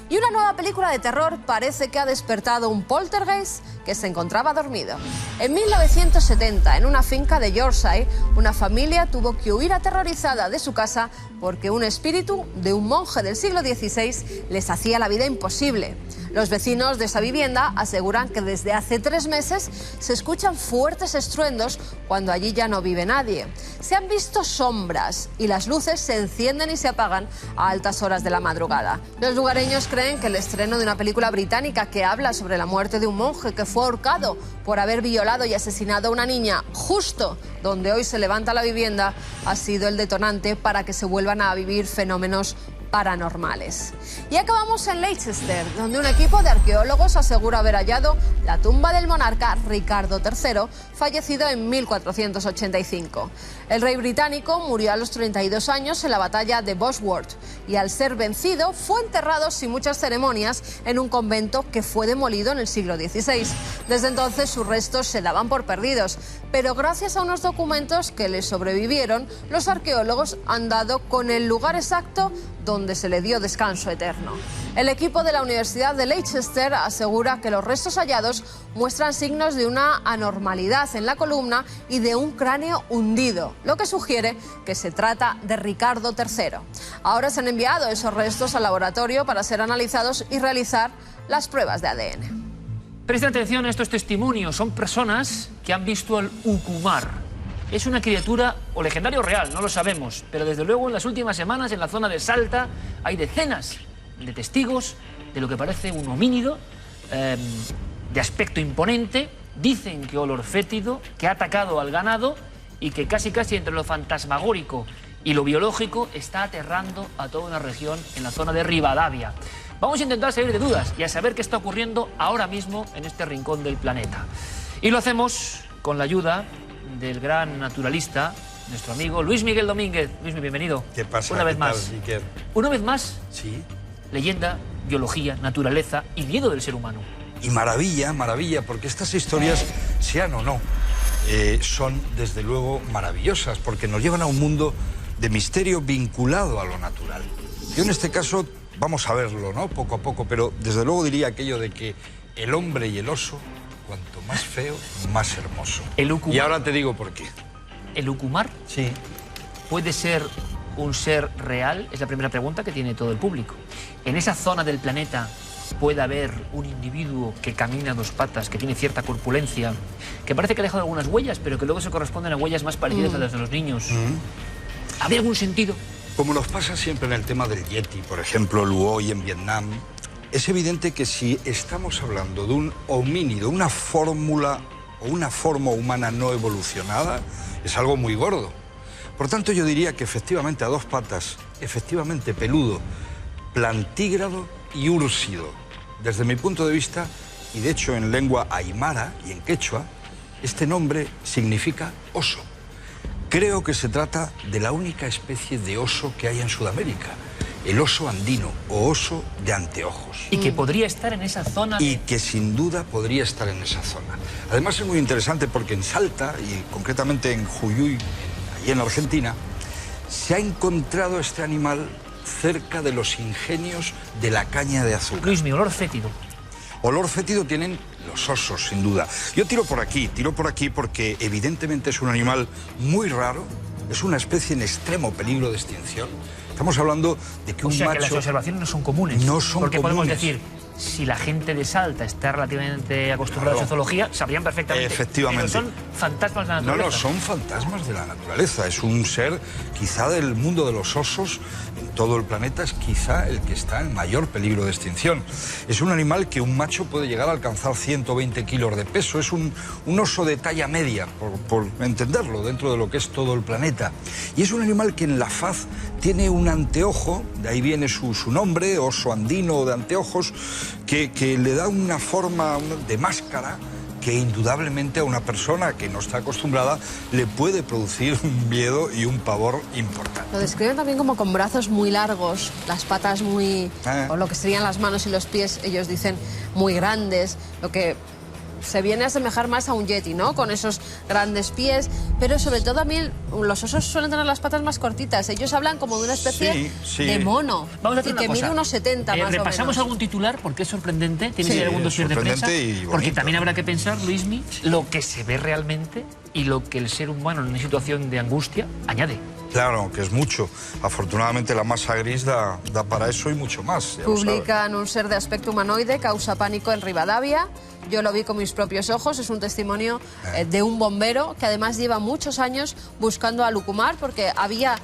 Speaker 5: Y una nueva película de terror parece que ha despertado un poltergeist que se encontraba dormido. En 1970, en una finca de Yorkshire, una familia tuvo que huir aterrorizada de su casa porque un espíritu de un monje del siglo XVI les hacía la vida imposible. Los vecinos de esa vivienda aseguran que desde hace 3 meses se escuchan fuertes estruendos cuando allí ya no vive nadie. Se han visto sombras y las luces se encienden y se apagan a altas horas de la madrugada. Los lugareños creen que el estreno de una película británica que habla sobre la muerte de un monje que fue ahorcado por haber violado y asesinado a una niña justo donde hoy se levanta la vivienda ha sido el detonante para que se vuelvan a vivir fenómenos paranormales. Y acabamos en Leicester, donde un equipo de arqueólogos asegura haber hallado la tumba del monarca Ricardo III, fallecido en 1485. El rey británico murió a los 32 años en la batalla de Bosworth y al ser vencido fue enterrado sin muchas ceremonias en un convento que fue demolido en el siglo XVI. Desde entonces sus restos se daban por perdidos, pero gracias a unos documentos que le sobrevivieron, los arqueólogos han dado con el lugar exacto donde se le dio descanso eterno. El equipo de la Universidad de Leicester asegura que los restos hallados muestran signos de una anormalidad en la columna y de un cráneo hundido, lo que sugiere que se trata de Ricardo III. Ahora se han enviado esos restos al laboratorio para ser analizados y realizar las pruebas de ADN.
Speaker 2: Presten atención a estos testimonios. Son personas que han visto al Ukumar. Es una criatura o legendario o real, no lo sabemos, pero desde luego en las últimas semanas en la zona de Salta hay decenas de testigos de lo que parece un homínido de aspecto imponente. Dicen que olor fétido, que ha atacado al ganado y que casi entre lo fantasmagórico y lo biológico está aterrando a toda una región en la zona de Rivadavia. Vamos a intentar salir de dudas y a saber qué está ocurriendo ahora mismo en este rincón del planeta. Y lo hacemos con la ayuda del gran naturalista, nuestro amigo Luis Miguel Domínguez. Luis, bienvenido.
Speaker 6: ¿Qué pasa?
Speaker 2: Una vez más.
Speaker 6: Iker?
Speaker 2: Una vez más.
Speaker 6: Sí.
Speaker 2: Leyenda, biología, naturaleza y miedo del ser humano.
Speaker 6: Y maravilla, porque estas historias, sean o no, son desde luego maravillosas, porque nos llevan a un mundo de misterio vinculado a lo natural. Yo en este caso, vamos a verlo, ¿no? Poco a poco, pero desde luego diría aquello de que el hombre y el oso, cuanto más feo, más hermoso.
Speaker 2: El Ukumar.
Speaker 6: Y ahora te digo por qué.
Speaker 2: ¿El Ukumar?
Speaker 6: Sí.
Speaker 2: ¿Puede ser un ser real? Es la primera pregunta que tiene todo el público. ¿En esa zona del planeta puede haber un individuo que camina a 2 patas, que tiene cierta corpulencia, que parece que ha dejado algunas huellas, pero que luego se corresponden a huellas más parecidas a las de los niños? ¿Habría algún sentido?
Speaker 6: Como nos pasa siempre en el tema del Yeti, por ejemplo, Luoy en Vietnam, es evidente que si estamos hablando de un homínido, una fórmula o una forma humana no evolucionada, es algo muy gordo. Por tanto, yo diría que efectivamente a 2 patas, efectivamente peludo, plantígrado y úrsido. Desde mi punto de vista, y de hecho en lengua aymara y en quechua, este nombre significa oso. Creo que se trata de la única especie de oso que hay en Sudamérica, el oso andino o oso de anteojos.
Speaker 2: Y que podría estar en esa zona.
Speaker 6: Y que sin duda podría estar en esa zona. Además es muy interesante porque en Salta, y concretamente en Jujuy, allí en Argentina, se ha encontrado este animal cerca de los ingenios de la caña de azúcar.
Speaker 2: Luis, mi olor fétido.
Speaker 6: Olor fétido tienen los osos, sin duda. Yo tiro por aquí porque evidentemente es un animal muy raro, es una especie en extremo peligro de extinción. Estamos hablando de que un macho...
Speaker 2: que las observaciones no son comunes.
Speaker 6: No son
Speaker 2: porque
Speaker 6: comunes.
Speaker 2: Podemos decir, si la gente de Salta está relativamente acostumbrada a la zoología, sabrían perfectamente.
Speaker 6: Efectivamente.
Speaker 2: Pero son fantasmas de la naturaleza.
Speaker 6: No, son fantasmas de la naturaleza. Es un ser, quizá del mundo de los osos, en todo el planeta, es quizá el que está en mayor peligro de extinción. Es un animal que un macho puede llegar a alcanzar 120 kilos de peso. Es un oso de talla media, por entenderlo, dentro de lo que es todo el planeta. Y es un animal que en la faz tiene un anteojo, de ahí viene su nombre, oso andino de anteojos, que le da una forma de máscara que indudablemente a una persona que no está acostumbrada le puede producir un miedo y un pavor importante.
Speaker 5: Lo describen también como con brazos muy largos, las patas muy... o lo que serían las manos y los pies, ellos dicen, muy grandes, lo que se viene a asemejar más a un yeti, ¿no? Con esos grandes pies, pero sobre todo a mí los osos suelen tener las patas más cortitas. Ellos hablan como de una especie de mono.
Speaker 2: Vamos a hacer
Speaker 5: y que mide unos 70 más o menos.
Speaker 2: ¿Repasamos algún titular? Porque es sorprendente. ¿Tienes algún dossier de prensa? Porque también habrá que pensar, Luismi, lo que se ve realmente y lo que el ser humano en una situación de angustia añade.
Speaker 6: Claro, que es mucho. Afortunadamente la masa gris da para eso y mucho más.
Speaker 5: Publican un ser de aspecto humanoide, causa pánico en Rivadavia. Yo lo vi con mis propios ojos, es un testimonio de un bombero que además lleva muchos años buscando a Lucumar porque había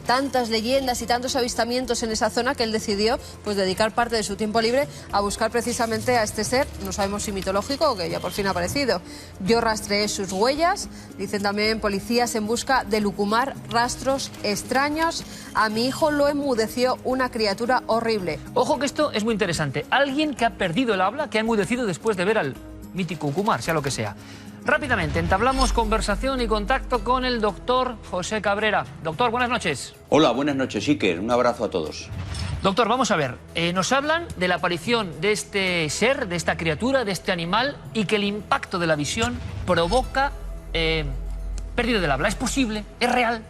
Speaker 5: tantas leyendas y tantos avistamientos en esa zona que él decidió pues dedicar parte de su tiempo libre a buscar precisamente a este ser, no sabemos si mitológico o que ya por fin ha aparecido. Yo rastreé sus huellas, dicen también policías en busca de Lucumar, rastros extraños. A mi hijo lo enmudeció una criatura horrible.
Speaker 2: Ojo que esto es muy interesante. Alguien que ha perdido el habla, que ha enmudecido después de ver al mítico Lucumar, sea lo que sea. Rápidamente, entablamos conversación y contacto con el doctor José Cabrera. Doctor, buenas noches.
Speaker 7: Hola, buenas noches, Iker. Un abrazo a todos.
Speaker 2: Doctor, vamos a ver. Nos hablan de la aparición de este ser, de esta criatura, de este animal, y que el impacto de la visión provoca pérdida del habla. ¿Es posible? ¿Es real?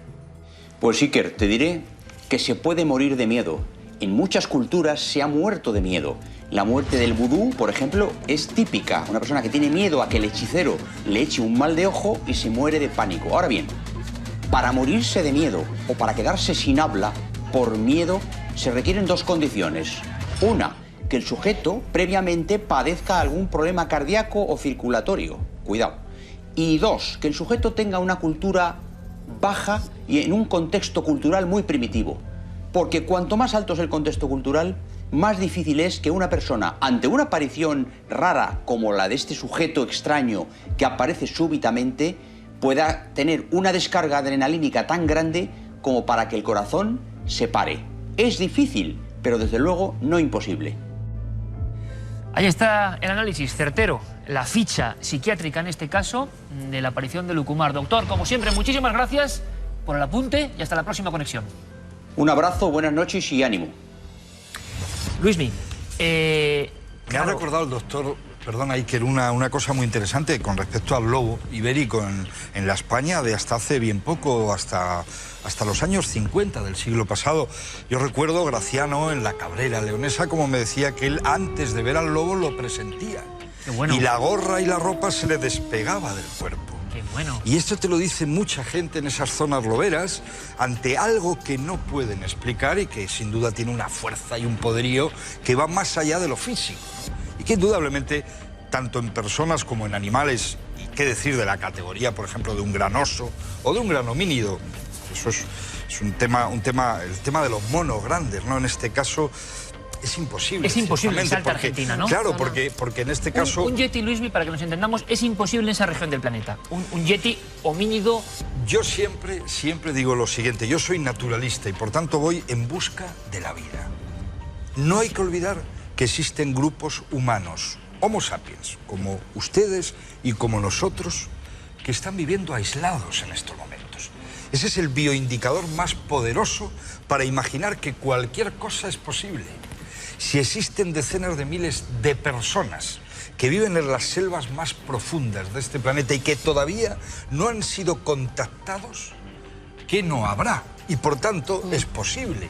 Speaker 7: Pues, Iker, te diré que se puede morir de miedo. En muchas culturas se ha muerto de miedo. La muerte del vudú, por ejemplo, es típica. Una persona que tiene miedo a que el hechicero le eche un mal de ojo y se muere de pánico. Ahora bien, para morirse de miedo o para quedarse sin habla por miedo se requieren dos condiciones. Una, que el sujeto previamente padezca algún problema cardíaco o circulatorio. Cuidado. Y dos, que el sujeto tenga una cultura baja y en un contexto cultural muy primitivo. Porque cuanto más alto es el contexto cultural, más difícil es que una persona, ante una aparición rara como la de este sujeto extraño que aparece súbitamente, pueda tener una descarga adrenalínica tan grande como para que el corazón se pare. Es difícil, pero desde luego no imposible.
Speaker 2: Ahí está el análisis certero, la ficha psiquiátrica en este caso de la aparición de Lucumar. Doctor, como siempre, muchísimas gracias por el apunte y hasta la próxima conexión.
Speaker 7: Un abrazo, buenas noches y ánimo.
Speaker 2: Luismi,
Speaker 6: me ha recordado el doctor, perdona, Iker, una cosa muy interesante con respecto al lobo ibérico en la España de hasta hace bien poco, hasta los años 50 del siglo pasado. Yo recuerdo Graciano en La Cabrera leonesa como me decía que él antes de ver al lobo lo presentía.
Speaker 2: Qué bueno.
Speaker 6: Y la gorra y la ropa se le despegaba del cuerpo.
Speaker 2: Qué bueno.
Speaker 6: Y esto te lo dice mucha gente en esas zonas loberas ante algo que no pueden explicar y que sin duda tiene una fuerza y un poderío que va más allá de lo físico. Y que indudablemente, tanto en personas como en animales, y qué decir de la categoría, por ejemplo, de un gran oso o de un gran homínido, eso es el tema de los monos grandes, ¿no? En este caso es imposible.
Speaker 2: Es imposible en Salta, Argentina, ¿no?
Speaker 6: Claro, porque en este caso...
Speaker 2: Un yeti, Luismi, para que nos entendamos, es imposible en esa región del planeta. Un yeti homínido...
Speaker 6: Yo siempre digo lo siguiente, yo soy naturalista y por tanto voy en busca de la vida. No hay que olvidar que existen grupos humanos, Homo sapiens, como ustedes y como nosotros, que están viviendo aislados en estos momentos. Ese es el bioindicador más poderoso para imaginar que cualquier cosa es posible. Si existen decenas de miles de personas que viven en las selvas más profundas de este planeta y que todavía no han sido contactados, ¿qué no habrá? Y por tanto es posible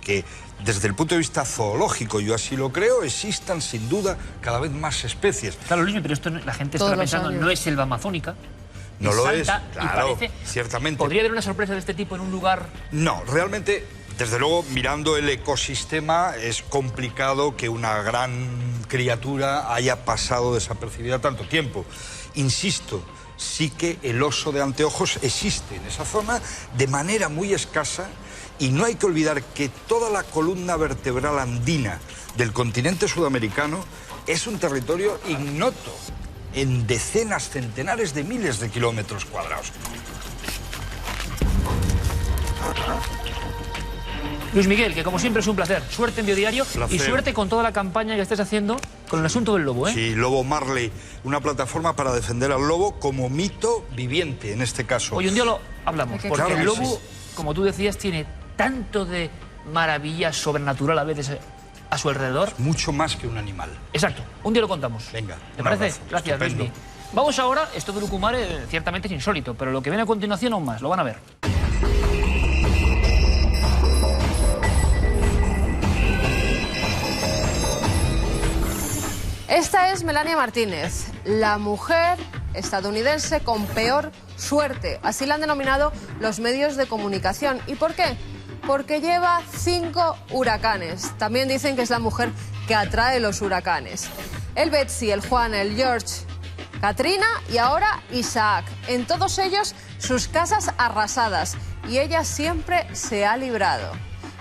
Speaker 6: que desde el punto de vista zoológico, yo así lo creo, existan sin duda cada vez más especies.
Speaker 2: Claro, Luismi, pero esto la gente está pensando, no es selva amazónica.
Speaker 6: No lo es,
Speaker 2: Salta,
Speaker 6: claro,
Speaker 2: y parece,
Speaker 6: ciertamente.
Speaker 2: ¿Podría haber una sorpresa de este tipo en un lugar...?
Speaker 6: No, realmente, desde luego, mirando el ecosistema, es complicado que una gran criatura haya pasado desapercibida tanto tiempo. Insisto, sí que el oso de anteojos existe en esa zona de manera muy escasa y no hay que olvidar que toda la columna vertebral andina del continente sudamericano es un territorio ignoto en decenas, centenares de miles de kilómetros cuadrados.
Speaker 2: Luis Miguel, que como siempre es un placer. Suerte en Biodiario y suerte con toda la campaña que estés haciendo con el asunto del lobo, ¿eh?
Speaker 6: Sí, Lobo Marley, una plataforma para defender al lobo como mito viviente, en este caso.
Speaker 2: Hoy un día lo hablamos, porque
Speaker 6: claro
Speaker 2: el
Speaker 6: que
Speaker 2: lobo,
Speaker 6: sí,
Speaker 2: como tú decías, tiene tanto de maravilla sobrenatural a veces a su alrededor.
Speaker 6: Mucho más que un animal.
Speaker 2: Exacto, un día lo contamos.
Speaker 6: Venga,
Speaker 2: ¿te parece?
Speaker 6: abrazo.
Speaker 2: Gracias,
Speaker 6: Estupendo.
Speaker 2: Luismi. Vamos ahora, esto de Lucumare ciertamente es insólito, pero lo que viene a continuación aún más, lo van a ver.
Speaker 5: Esta es Melania Martínez, la mujer estadounidense con peor suerte. Así la han denominado los medios de comunicación. ¿Y por qué? Porque lleva 5 huracanes. También dicen que es la mujer que atrae los huracanes. El Betsy, el Juan, el George, Katrina y ahora Isaac. En todos ellos sus casas arrasadas. Y ella siempre se ha librado.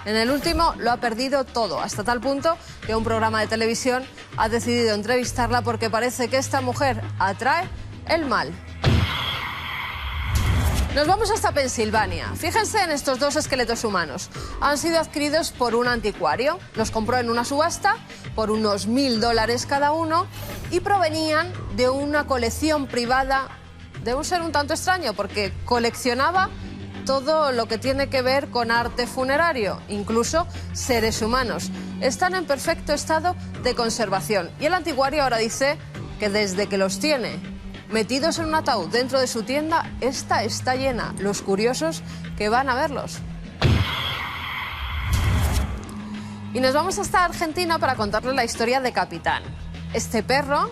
Speaker 5: En el último lo ha perdido todo, hasta tal punto que un programa de televisión ha decidido entrevistarla porque parece que esta mujer atrae el mal. Nos vamos hasta Pensilvania. Fíjense en estos 2 esqueletos humanos. Han sido adquiridos por un anticuario. Los compró en una subasta por unos $1000 cada uno y provenían de una colección privada de un ser un tanto extraño porque coleccionaba todo lo que tiene que ver con arte funerario, incluso seres humanos. Están en perfecto estado de conservación. Y el anticuario ahora dice que desde que los tiene metidos en un ataúd dentro de su tienda, esta está llena. Los curiosos que van a verlos. Y nos vamos hasta Argentina para contarles la historia de Capitán. Este perro,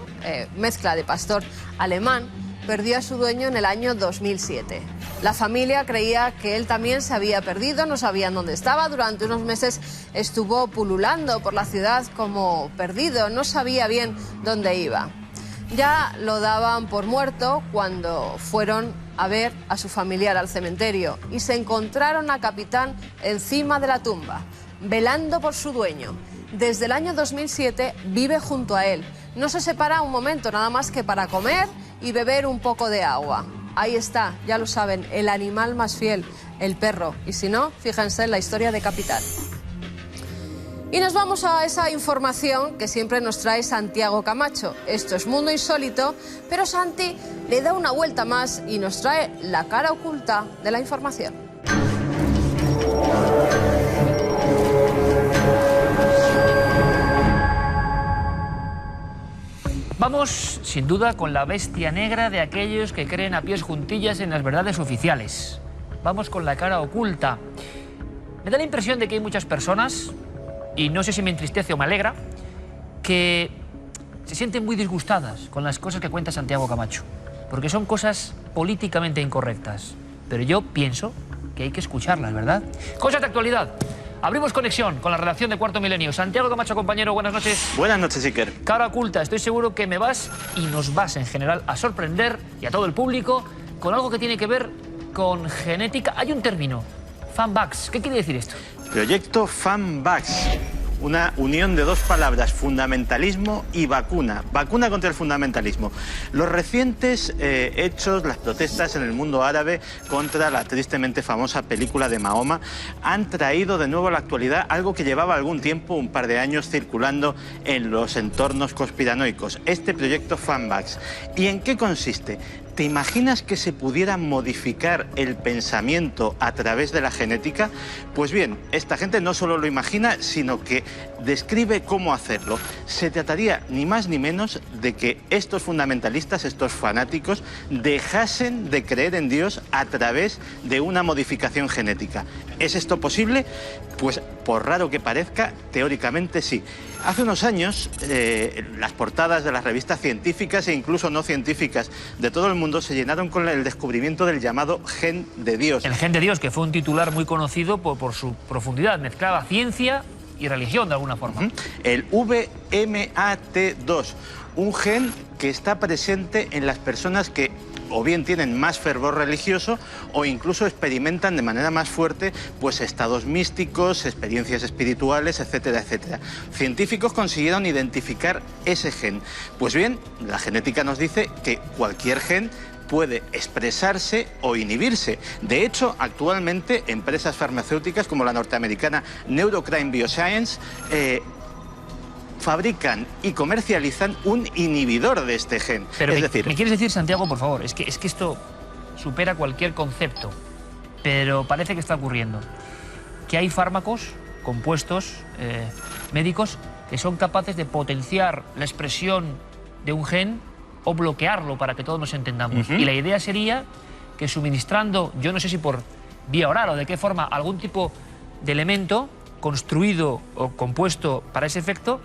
Speaker 5: mezcla de pastor alemán, perdió a su dueño en el año 2007. La familia creía que él también se había perdido, no sabían dónde estaba. Durante unos meses estuvo pululando por la ciudad como perdido, no sabía bien dónde iba. Ya lo daban por muerto cuando fueron a ver a su familiar al cementerio y se encontraron a Capitán encima de la tumba, velando por su dueño. Desde el año 2007 vive junto a él. No se separa un momento, nada más que para comer y beber un poco de agua. Ahí está, ya lo saben, el animal más fiel, el perro. Y si no, fíjense en la historia de Capitán. Y nos vamos a esa información que siempre nos trae Santiago Camacho. Esto es Mundo Insólito, pero Santi le da una vuelta más y nos trae la cara oculta de la información.
Speaker 2: Vamos, sin duda, con la bestia negra de aquellos que creen a pies juntillas en las verdades oficiales. Vamos con la cara oculta. Me da la impresión de que hay muchas personas, y no sé si me entristece o me alegra, que se sienten muy disgustadas con las cosas que cuenta Santiago Camacho, porque son cosas políticamente incorrectas. Pero yo pienso que hay que escucharlas, ¿verdad? Cosas de actualidad. Abrimos conexión con la redacción de Cuarto Milenio. Santiago Camacho, compañero, buenas noches.
Speaker 8: Buenas noches, Iker.
Speaker 2: Cara oculta, estoy seguro que me vas y nos vas en general a sorprender y a todo el público con algo que tiene que ver con genética. Hay un término, FANVAX. ¿Qué quiere decir esto?
Speaker 8: Proyecto FANVAX. Una unión de 2 palabras, fundamentalismo y vacuna. Vacuna contra el fundamentalismo. Los recientes hechos, las protestas en el mundo árabe contra la tristemente famosa película de Mahoma han traído de nuevo a la actualidad algo que llevaba algún tiempo, un par de años, circulando en los entornos conspiranoicos. Este proyecto FANVAX. ¿Y en qué consiste? ¿Te imaginas que se pudiera modificar el pensamiento a través de la genética? Pues bien, esta gente no solo lo imagina, sino que describe cómo hacerlo. Se trataría ni más ni menos de que estos fundamentalistas, estos fanáticos, dejasen de creer en Dios a través de una modificación genética. ¿Es esto posible? Pues por raro que parezca, teóricamente sí. Hace unos años, las portadas de las revistas científicas e incluso no científicas de todo el mundo se llenaron con el descubrimiento del llamado gen de Dios.
Speaker 2: El gen de Dios, que fue un titular muy conocido por su profundidad. Mezclaba ciencia y religión de alguna forma.
Speaker 8: El VMAT2, un gen que está presente en las personas que o bien tienen más fervor religioso o incluso experimentan de manera más fuerte pues estados místicos, experiencias espirituales, etcétera, etcétera. Científicos consiguieron identificar ese gen. Pues bien, la genética nos dice que cualquier gen puede expresarse o inhibirse. De hecho, actualmente empresas farmacéuticas como la norteamericana Neurocrine Bioscience fabrican y comercializan un inhibidor de este gen.
Speaker 2: Pero
Speaker 8: es decir,
Speaker 2: ¿me quieres decir, Santiago, por favor? Es que esto supera cualquier concepto, pero parece que está ocurriendo. Que hay fármacos, compuestos médicos, que son capaces de potenciar la expresión de un gen o bloquearlo, para que todos nos entendamos. Y la idea sería que suministrando, yo no sé si por vía oral o de qué forma, algún tipo de elemento construido o compuesto para ese efecto,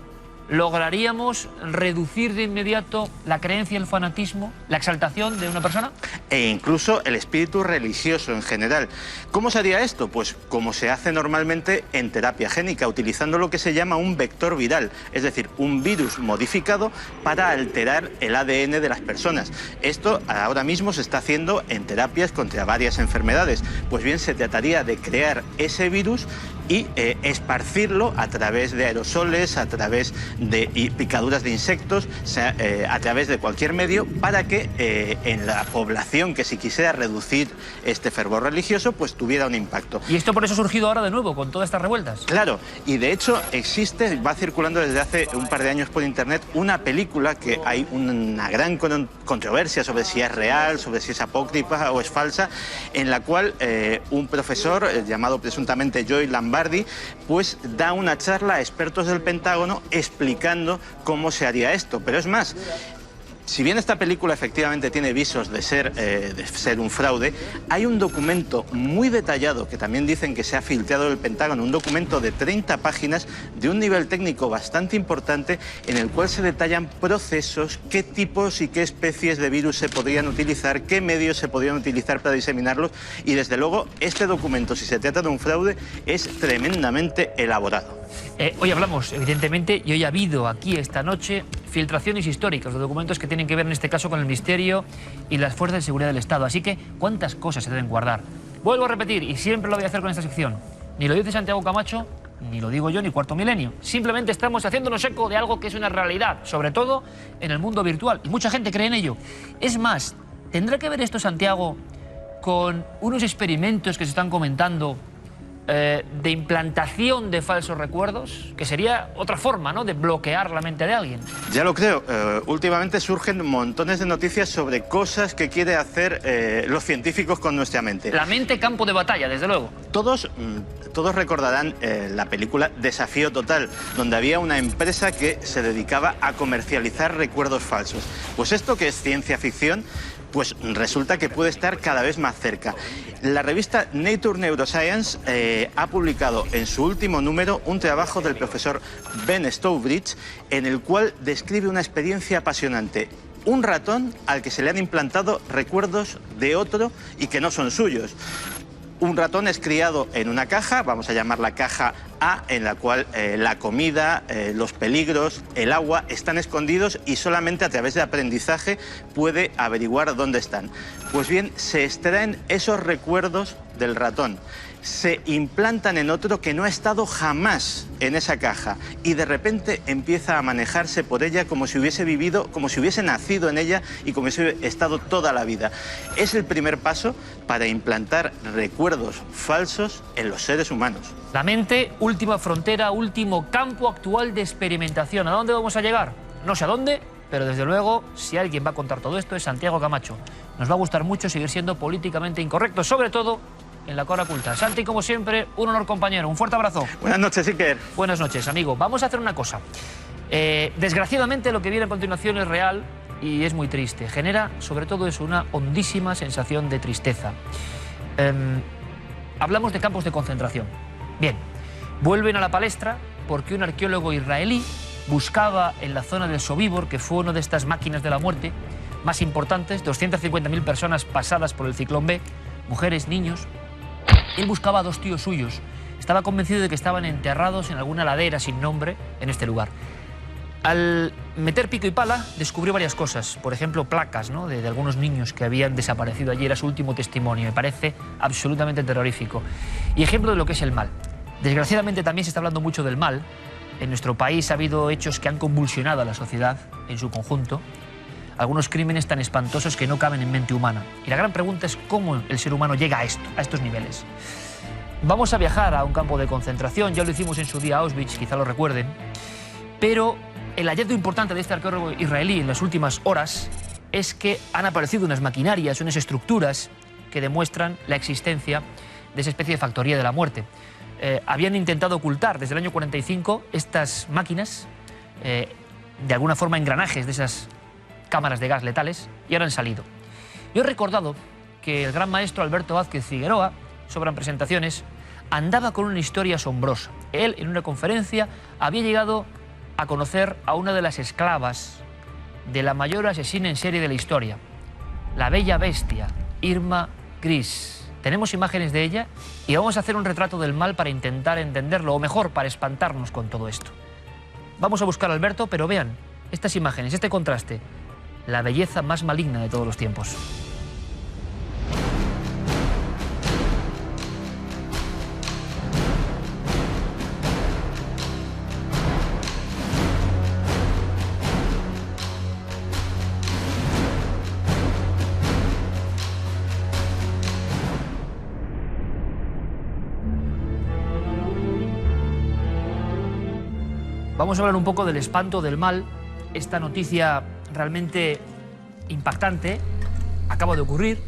Speaker 2: ¿lograríamos reducir de inmediato la creencia, el fanatismo, la exaltación de una persona?
Speaker 8: E incluso el espíritu religioso en general. ¿Cómo se haría esto? Pues como se hace normalmente en terapia génica, utilizando lo que se llama un vector viral, es decir, un virus modificado para alterar el ADN de las personas. Esto ahora mismo se está haciendo en terapias contra varias enfermedades. Pues bien, se trataría de crear ese virus y esparcirlo a través de aerosoles, a través de picaduras de insectos, a través de cualquier medio, para que en la población que si quisiera reducir este fervor religioso, pues tuviera un impacto.
Speaker 2: ¿Y esto por eso ha surgido ahora de nuevo, con todas estas revueltas?
Speaker 8: Claro, y de hecho existe, va circulando desde hace un par de años por internet, una película que hay una gran controversia sobre si es real, sobre si es apócrifa o es falsa, en la cual un profesor llamado presuntamente Joy Lambardi, pues da una charla a expertos del Pentágono explicando cómo se haría esto. Pero es más, si bien esta película efectivamente tiene visos de ser un fraude, hay un documento muy detallado que también dicen que se ha filtrado del Pentágono, un documento de 30 páginas de un nivel técnico bastante importante, en el cual se detallan procesos, qué tipos y qué especies de virus se podrían utilizar, qué medios se podrían utilizar para diseminarlos, y desde luego este documento, si se trata de un fraude, es tremendamente elaborado.
Speaker 2: Hoy hablamos, evidentemente, y hoy ha habido aquí esta noche filtraciones históricas de documentos que tienen que ver en este caso con el Ministerio y las fuerzas de seguridad del Estado. Así que, ¿cuántas cosas se deben guardar? Vuelvo a repetir, y siempre lo voy a hacer con esta sección, ni lo dice Santiago Camacho, ni lo digo yo, ni Cuarto Milenio. Simplemente estamos haciéndonos eco de algo que es una realidad, sobre todo en el mundo virtual, y mucha gente cree en ello. Es más, ¿tendrá que ver esto, Santiago, con unos experimentos que se están comentando de implantación de falsos recuerdos, que sería otra forma, ¿no?, de bloquear la mente de alguien?
Speaker 8: Ya lo creo. Últimamente surgen montones de noticias sobre cosas que quiere hacer los científicos con nuestra mente.
Speaker 2: La mente, campo de batalla, desde luego.
Speaker 8: Todos recordarán la película Desafío Total, donde había una empresa que se dedicaba a comercializar recuerdos falsos. Pues esto, que es ciencia ficción, pues resulta que puede estar cada vez más cerca. La revista Nature Neuroscience ha publicado en su último número un trabajo del profesor Ben Stowbridge, en el cual describe una experiencia apasionante. Un ratón al que se le han implantado recuerdos de otro y que no son suyos. Un ratón es criado en una caja, vamos a llamarla caja A, en la cual la comida, los peligros, el agua están escondidos y solamente a través de aprendizaje puede averiguar dónde están. Pues bien, se extraen esos recuerdos del ratón, se implantan en otro que no ha estado jamás en esa caja y de repente empieza a manejarse por ella como si hubiese vivido, como si hubiese nacido en ella y como si hubiese estado toda la vida. Es el primer paso para implantar recuerdos falsos en los seres humanos.
Speaker 2: La mente, última frontera, último campo actual de experimentación. ¿A dónde vamos a llegar? No sé a dónde, pero desde luego, si alguien va a contar todo esto, es Santiago Camacho. Nos va a gustar mucho seguir siendo políticamente incorrectos, sobre todo en la cara oculta. Santi, como siempre, un honor, compañero. Un fuerte abrazo.
Speaker 8: Buenas noches, Iker.
Speaker 2: Buenas noches, amigo. Vamos a hacer una cosa. Desgraciadamente, lo que viene a continuación es real y es muy triste. Genera, sobre todo eso, una hondísima sensación de tristeza. Hablamos de campos de concentración. Bien, vuelven a la palestra porque un arqueólogo israelí buscaba en la zona del Sobibor, que fue una de estas máquinas de la muerte más importantes, 250.000 personas pasadas por el ciclón B, mujeres, niños. Él buscaba a dos tíos suyos. Estaba convencido de que estaban enterrados en alguna ladera sin nombre en este lugar. Al meter pico y pala, descubrió varias cosas. Por ejemplo, placas, ¿no?, de algunos niños que habían desaparecido allí. Era su último testimonio. Me parece absolutamente terrorífico. Y ejemplo de lo que es el mal. Desgraciadamente también se está hablando mucho del mal. En nuestro país ha habido hechos que han convulsionado a la sociedad en su conjunto. algunos crímenes tan espantosos que no caben en mente humana. Y la gran pregunta es cómo el ser humano llega a esto, a estos niveles. Vamos a viajar a un campo de concentración, ya lo hicimos en su día a Auschwitz, quizá lo recuerden, pero el hallazgo importante de este arqueólogo israelí en las últimas horas es que han aparecido unas maquinarias, unas estructuras que demuestran la existencia de esa especie de factoría de la muerte. Habían intentado ocultar desde el año 45 estas máquinas, de alguna forma engranajes de esas cámaras de gas letales, y ahora han salido. Yo he recordado que el gran maestro Alberto Vázquez Figueroa, sobran presentaciones, andaba con una historia asombrosa. Él, en una conferencia, había llegado a conocer a una de las esclavas de la mayor asesina en serie de la historia, la bella bestia, Irma Gris. Tenemos imágenes de ella y vamos a hacer un retrato del mal para intentar entenderlo, o mejor, para espantarnos con todo esto. Vamos a buscar a Alberto, pero vean estas imágenes, este contraste, la belleza más maligna de todos los tiempos. Vamos a hablar un poco del espanto, del mal. Esta noticia realmente impactante acaba de ocurrir.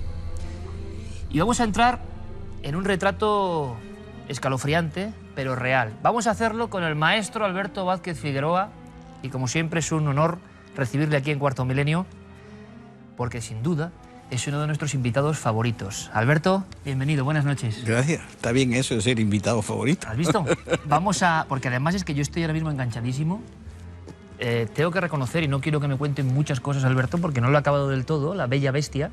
Speaker 2: Y vamos a entrar en un retrato escalofriante, pero real. Vamos a hacerlo con el maestro Alberto Vázquez Figueroa. Y como siempre es un honor recibirle aquí en Cuarto Milenio, porque sin duda es uno de nuestros invitados favoritos. Alberto, bienvenido, buenas noches.
Speaker 6: Gracias, está bien eso de ser invitado favorito.
Speaker 2: ¿Has visto? Vamos a... Porque además es que yo estoy ahora mismo enganchadísimo. Tengo que reconocer, y no quiero que me cuenten muchas cosas, Alberto, porque no lo he acabado del todo, la bella bestia.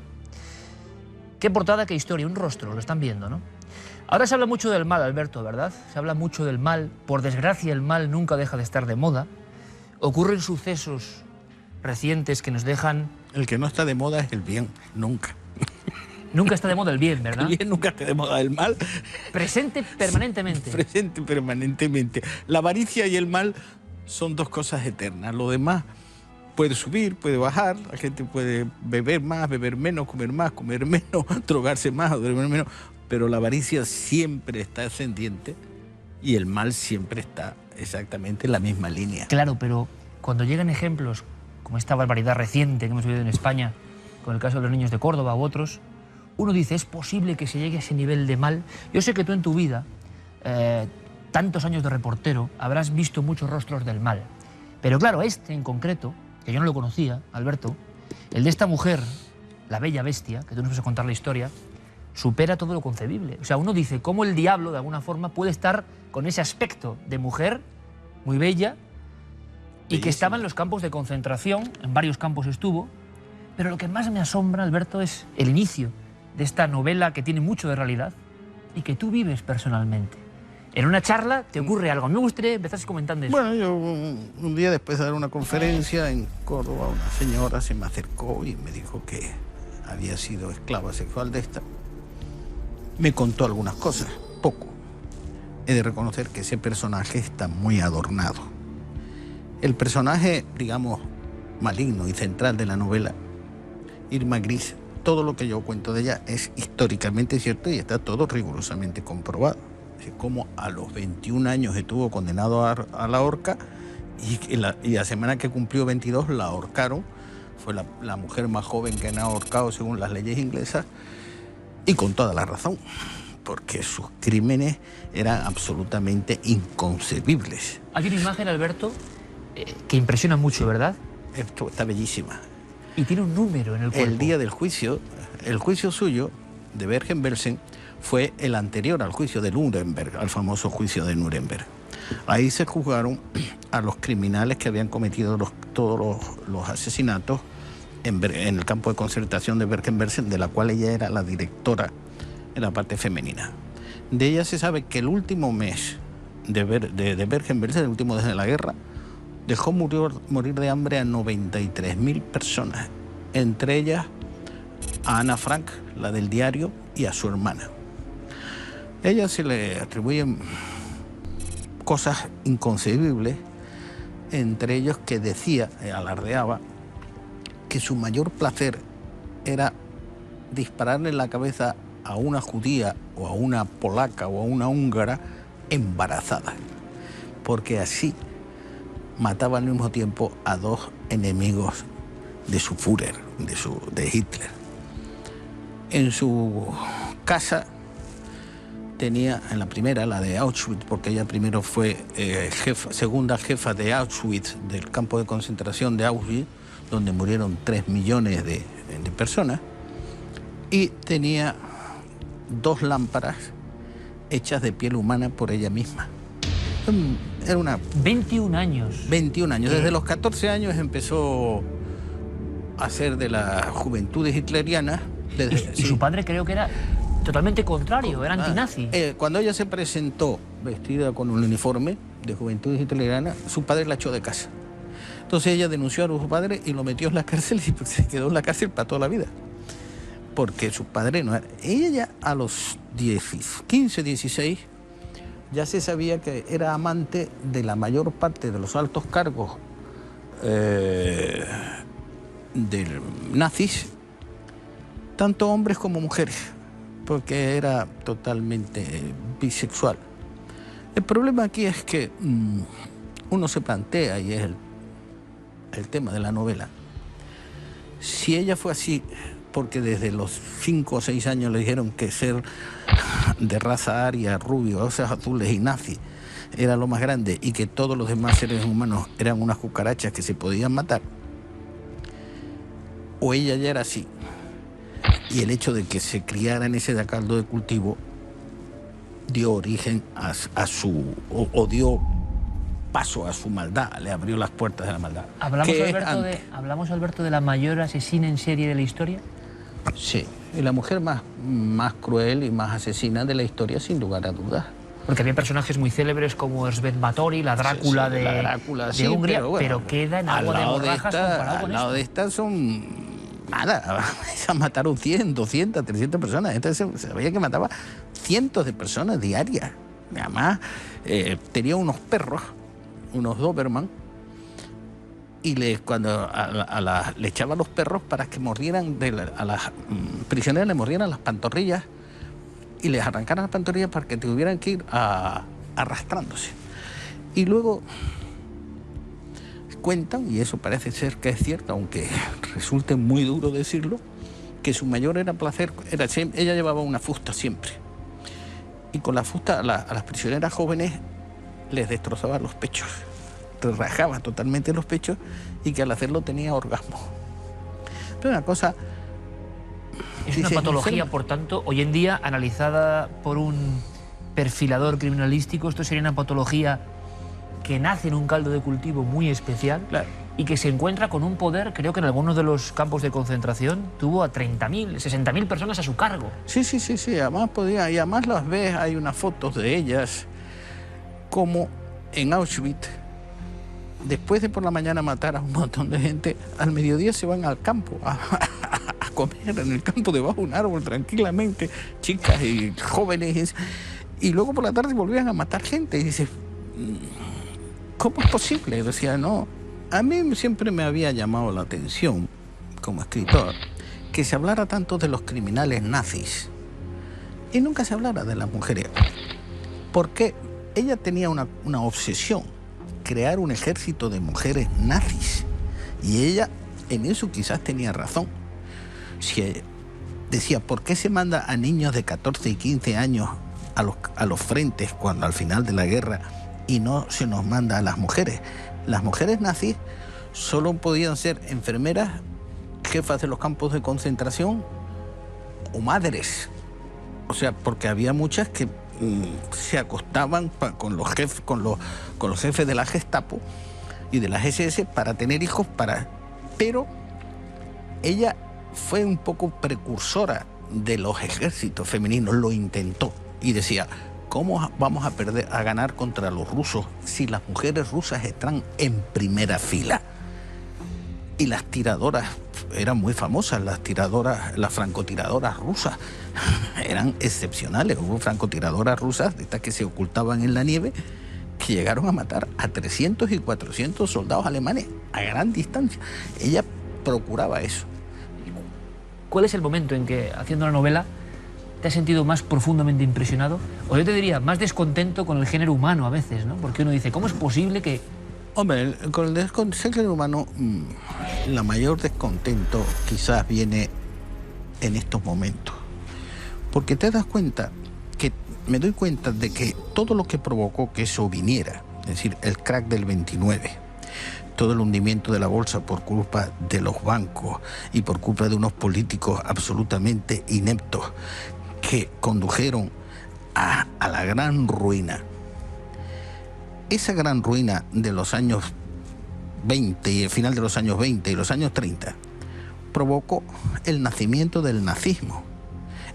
Speaker 2: Qué portada, qué historia, un rostro, lo están viendo, ¿no? Ahora se habla mucho del mal, Alberto, ¿verdad? Se habla mucho del mal. Por desgracia, el mal nunca deja de estar de moda. Ocurren sucesos recientes que nos dejan...
Speaker 9: El que no está de moda es el bien, nunca.
Speaker 2: Nunca está de moda el bien, ¿verdad?
Speaker 9: El bien nunca está de moda, el mal...
Speaker 2: Presente permanentemente.
Speaker 9: Presente permanentemente. La avaricia y el mal son dos cosas eternas. Lo demás puede subir, puede bajar, la gente puede beber más, beber menos, comer menos, drogarse más, dormir menos, pero la avaricia siempre está ascendiente y el mal siempre está exactamente en la misma línea.
Speaker 2: Claro, pero cuando llegan ejemplos como esta barbaridad reciente que hemos vivido en España, con el caso de los niños de Córdoba u otros, uno dice, ¿es posible que se llegue a ese nivel de mal? Yo sé que tú en tu vida, tantos años de reportero, habrás visto muchos rostros del mal. Pero claro, este en concreto, que yo no lo conocía, Alberto, el de esta mujer, la bella bestia, que tú nos vas a contar la historia, supera todo lo concebible. O sea, uno dice, ¿cómo el diablo, de alguna forma, puede estar con ese aspecto de mujer muy bella y que estaba en los campos de concentración, en varios campos estuvo? Pero lo que más me asombra, Alberto, es el inicio de esta novela que tiene mucho de realidad y que tú vives personalmente. En una charla te ocurre algo. Me gustaría empezar comentando eso.
Speaker 9: Bueno, yo un día después de dar una conferencia en Córdoba, una señora se me acercó y me dijo que había sido esclava sexual de esta. Me contó algunas cosas, poco. He de reconocer que ese personaje está muy adornado. El personaje, digamos, maligno y central de la novela, Irma Gris, todo lo que yo cuento de ella es históricamente cierto y está todo rigurosamente comprobado. Como a los 21 años estuvo condenado a la horca y la semana que cumplió 22 la ahorcaron. Fue la mujer más joven que han ahorcado según las leyes inglesas y con toda la razón, porque sus crímenes eran absolutamente inconcebibles.
Speaker 2: Hay una imagen, Alberto, que impresiona mucho, ¿verdad?
Speaker 9: Esto está bellísima.
Speaker 2: Y tiene un número en el cuerpo.
Speaker 9: El día del juicio, el juicio suyo de Bergen-Belsen fue el anterior al juicio de Nuremberg, al famoso juicio de Nuremberg. Ahí se juzgaron a los criminales que habían cometido todos los asesinatos en el campo de concentración de Bergen-Belsen, de la cual ella era la directora en la parte femenina. De ella se sabe que el último mes de Bergen-Belsen, el último desde la guerra, dejó morir de hambre a 93.000 personas, entre ellas a Ana Frank, la del diario, y a su hermana. A ella se le atribuyen cosas inconcebibles, entre ellos que decía, alardeaba, que su mayor placer era dispararle en la cabeza a una judía o a una polaca o a una húngara embarazada, porque así mataba al mismo tiempo a dos enemigos de su Führer, de Hitler. En su casa tenía, en la primera, la de Auschwitz, porque ella primero fue segunda jefa de Auschwitz, del campo de concentración de Auschwitz, donde murieron 3 millones de personas, y tenía 2 lámparas hechas de piel humana por ella misma. Era una...
Speaker 2: 21 años.
Speaker 9: 21 años. Desde los 14 años empezó a ser de la juventud hitleriana.
Speaker 2: Y su padre creo que era totalmente contrario, era antinazi.
Speaker 9: Cuando ella se presentó vestida con un uniforme de juventud hitleriana, su padre la echó de casa. Entonces ella denunció a su padre y lo metió en la cárcel y se quedó en la cárcel para toda la vida. Porque su padre no era... Ella ya a los 15, 16, ya se sabía que era amante de la mayor parte de los altos cargos de nazis, tanto hombres como mujeres, porque era totalmente bisexual. El problema aquí es que uno se plantea, y es el tema de la novela, si ella fue así porque desde los 5 o 6 años le dijeron que ser de raza aria, rubio, ojos azules y nazi era lo más grande y que todos los demás seres humanos eran unas cucarachas que se podían matar, o ella ya era así, y el hecho de que se criara en ese caldo de cultivo dio origen a su... o dio paso a su maldad, le abrió las puertas de la maldad.
Speaker 2: ¿Hablamos, Alberto, de la mayor asesina en serie de la historia?
Speaker 9: Sí, y la mujer más cruel y más asesina de la historia, sin lugar a dudas.
Speaker 2: Porque había personajes muy célebres como Erzsébet Báthory, la Drácula,
Speaker 9: sí, la Drácula
Speaker 2: de
Speaker 9: sí,
Speaker 2: Hungría, pero queda en agua de borrajas comparado con
Speaker 9: al lado
Speaker 2: esto.
Speaker 9: de estas son... nada, esas mataron 100, 200, 300 personas. Entonces se sabía que mataba cientos de personas diarias. Además, tenía unos perros, unos Doberman, y cuando le echaba a los perros para que mordieran, a las prisioneras le mordieran las pantorrillas y les arrancaran las pantorrillas para que tuvieran que ir arrastrándose. Y luego cuentan, y eso parece ser que es cierto, aunque resulte muy duro decirlo, que su mayor placer era ella llevaba una fusta siempre, y con la fusta a las prisioneras jóvenes les destrozaba los pechos, rajaba totalmente los pechos, y que al hacerlo tenía orgasmo. Pero una cosa...
Speaker 2: Es una patología, por tanto, hoy en día analizada por un perfilador criminalístico. Esto sería una patología que nace en un caldo de cultivo muy especial, claro, y que se encuentra con un poder, creo que en algunos de los campos de concentración tuvo a 30.000, 60.000 personas a su cargo.
Speaker 9: Sí, además podía, y además las ves, hay unas fotos de ellas, como en Auschwitz, después de por la mañana matar a un montón de gente, al mediodía se van al campo a comer en el campo debajo de un árbol tranquilamente, chicas y jóvenes, y luego por la tarde volvían a matar gente. Y dices, ¿cómo es posible? Decía, no. A mí siempre me había llamado la atención, como escritor, que se hablara tanto de los criminales nazis y nunca se hablara de las mujeres. Porque ella tenía una obsesión, crear un ejército de mujeres nazis. Y ella en eso quizás tenía razón. Si decía, ¿por qué se manda a niños de 14 y 15 años a los frentes cuando al final de la guerra y no se nos manda a las mujeres? Las mujeres nazis solo podían ser enfermeras, jefas de los campos de concentración o madres. O sea, porque había muchas que se acostaban con los jefes de la Gestapo y de las SS para tener hijos, pero ella fue un poco precursora de los ejércitos femeninos, lo intentó y decía, ¿cómo vamos a ganar contra los rusos si las mujeres rusas están en primera fila? Y las tiradoras eran muy famosas, las francotiradoras rusas eran excepcionales. Hubo francotiradoras rusas, de estas que se ocultaban en la nieve, que llegaron a matar a 300 y 400 soldados alemanes a gran distancia. Ella procuraba eso.
Speaker 2: ¿Cuál es el momento en que, haciendo la novela, te has sentido más profundamente impresionado? O yo te diría, más descontento con el género humano a veces, ¿no? Porque uno dice, ¿cómo es posible que...?
Speaker 9: Hombre, con el género humano, la mayor descontento quizás viene en estos momentos. Porque te das cuenta, me doy cuenta de que todo lo que provocó que eso viniera, es decir, el crack del 29, todo el hundimiento de la bolsa por culpa de los bancos y por culpa de unos políticos absolutamente ineptos que condujeron a la gran ruina. Esa gran ruina de los años 20 y el final de los años 20 y los años 30 provocó el nacimiento del nazismo,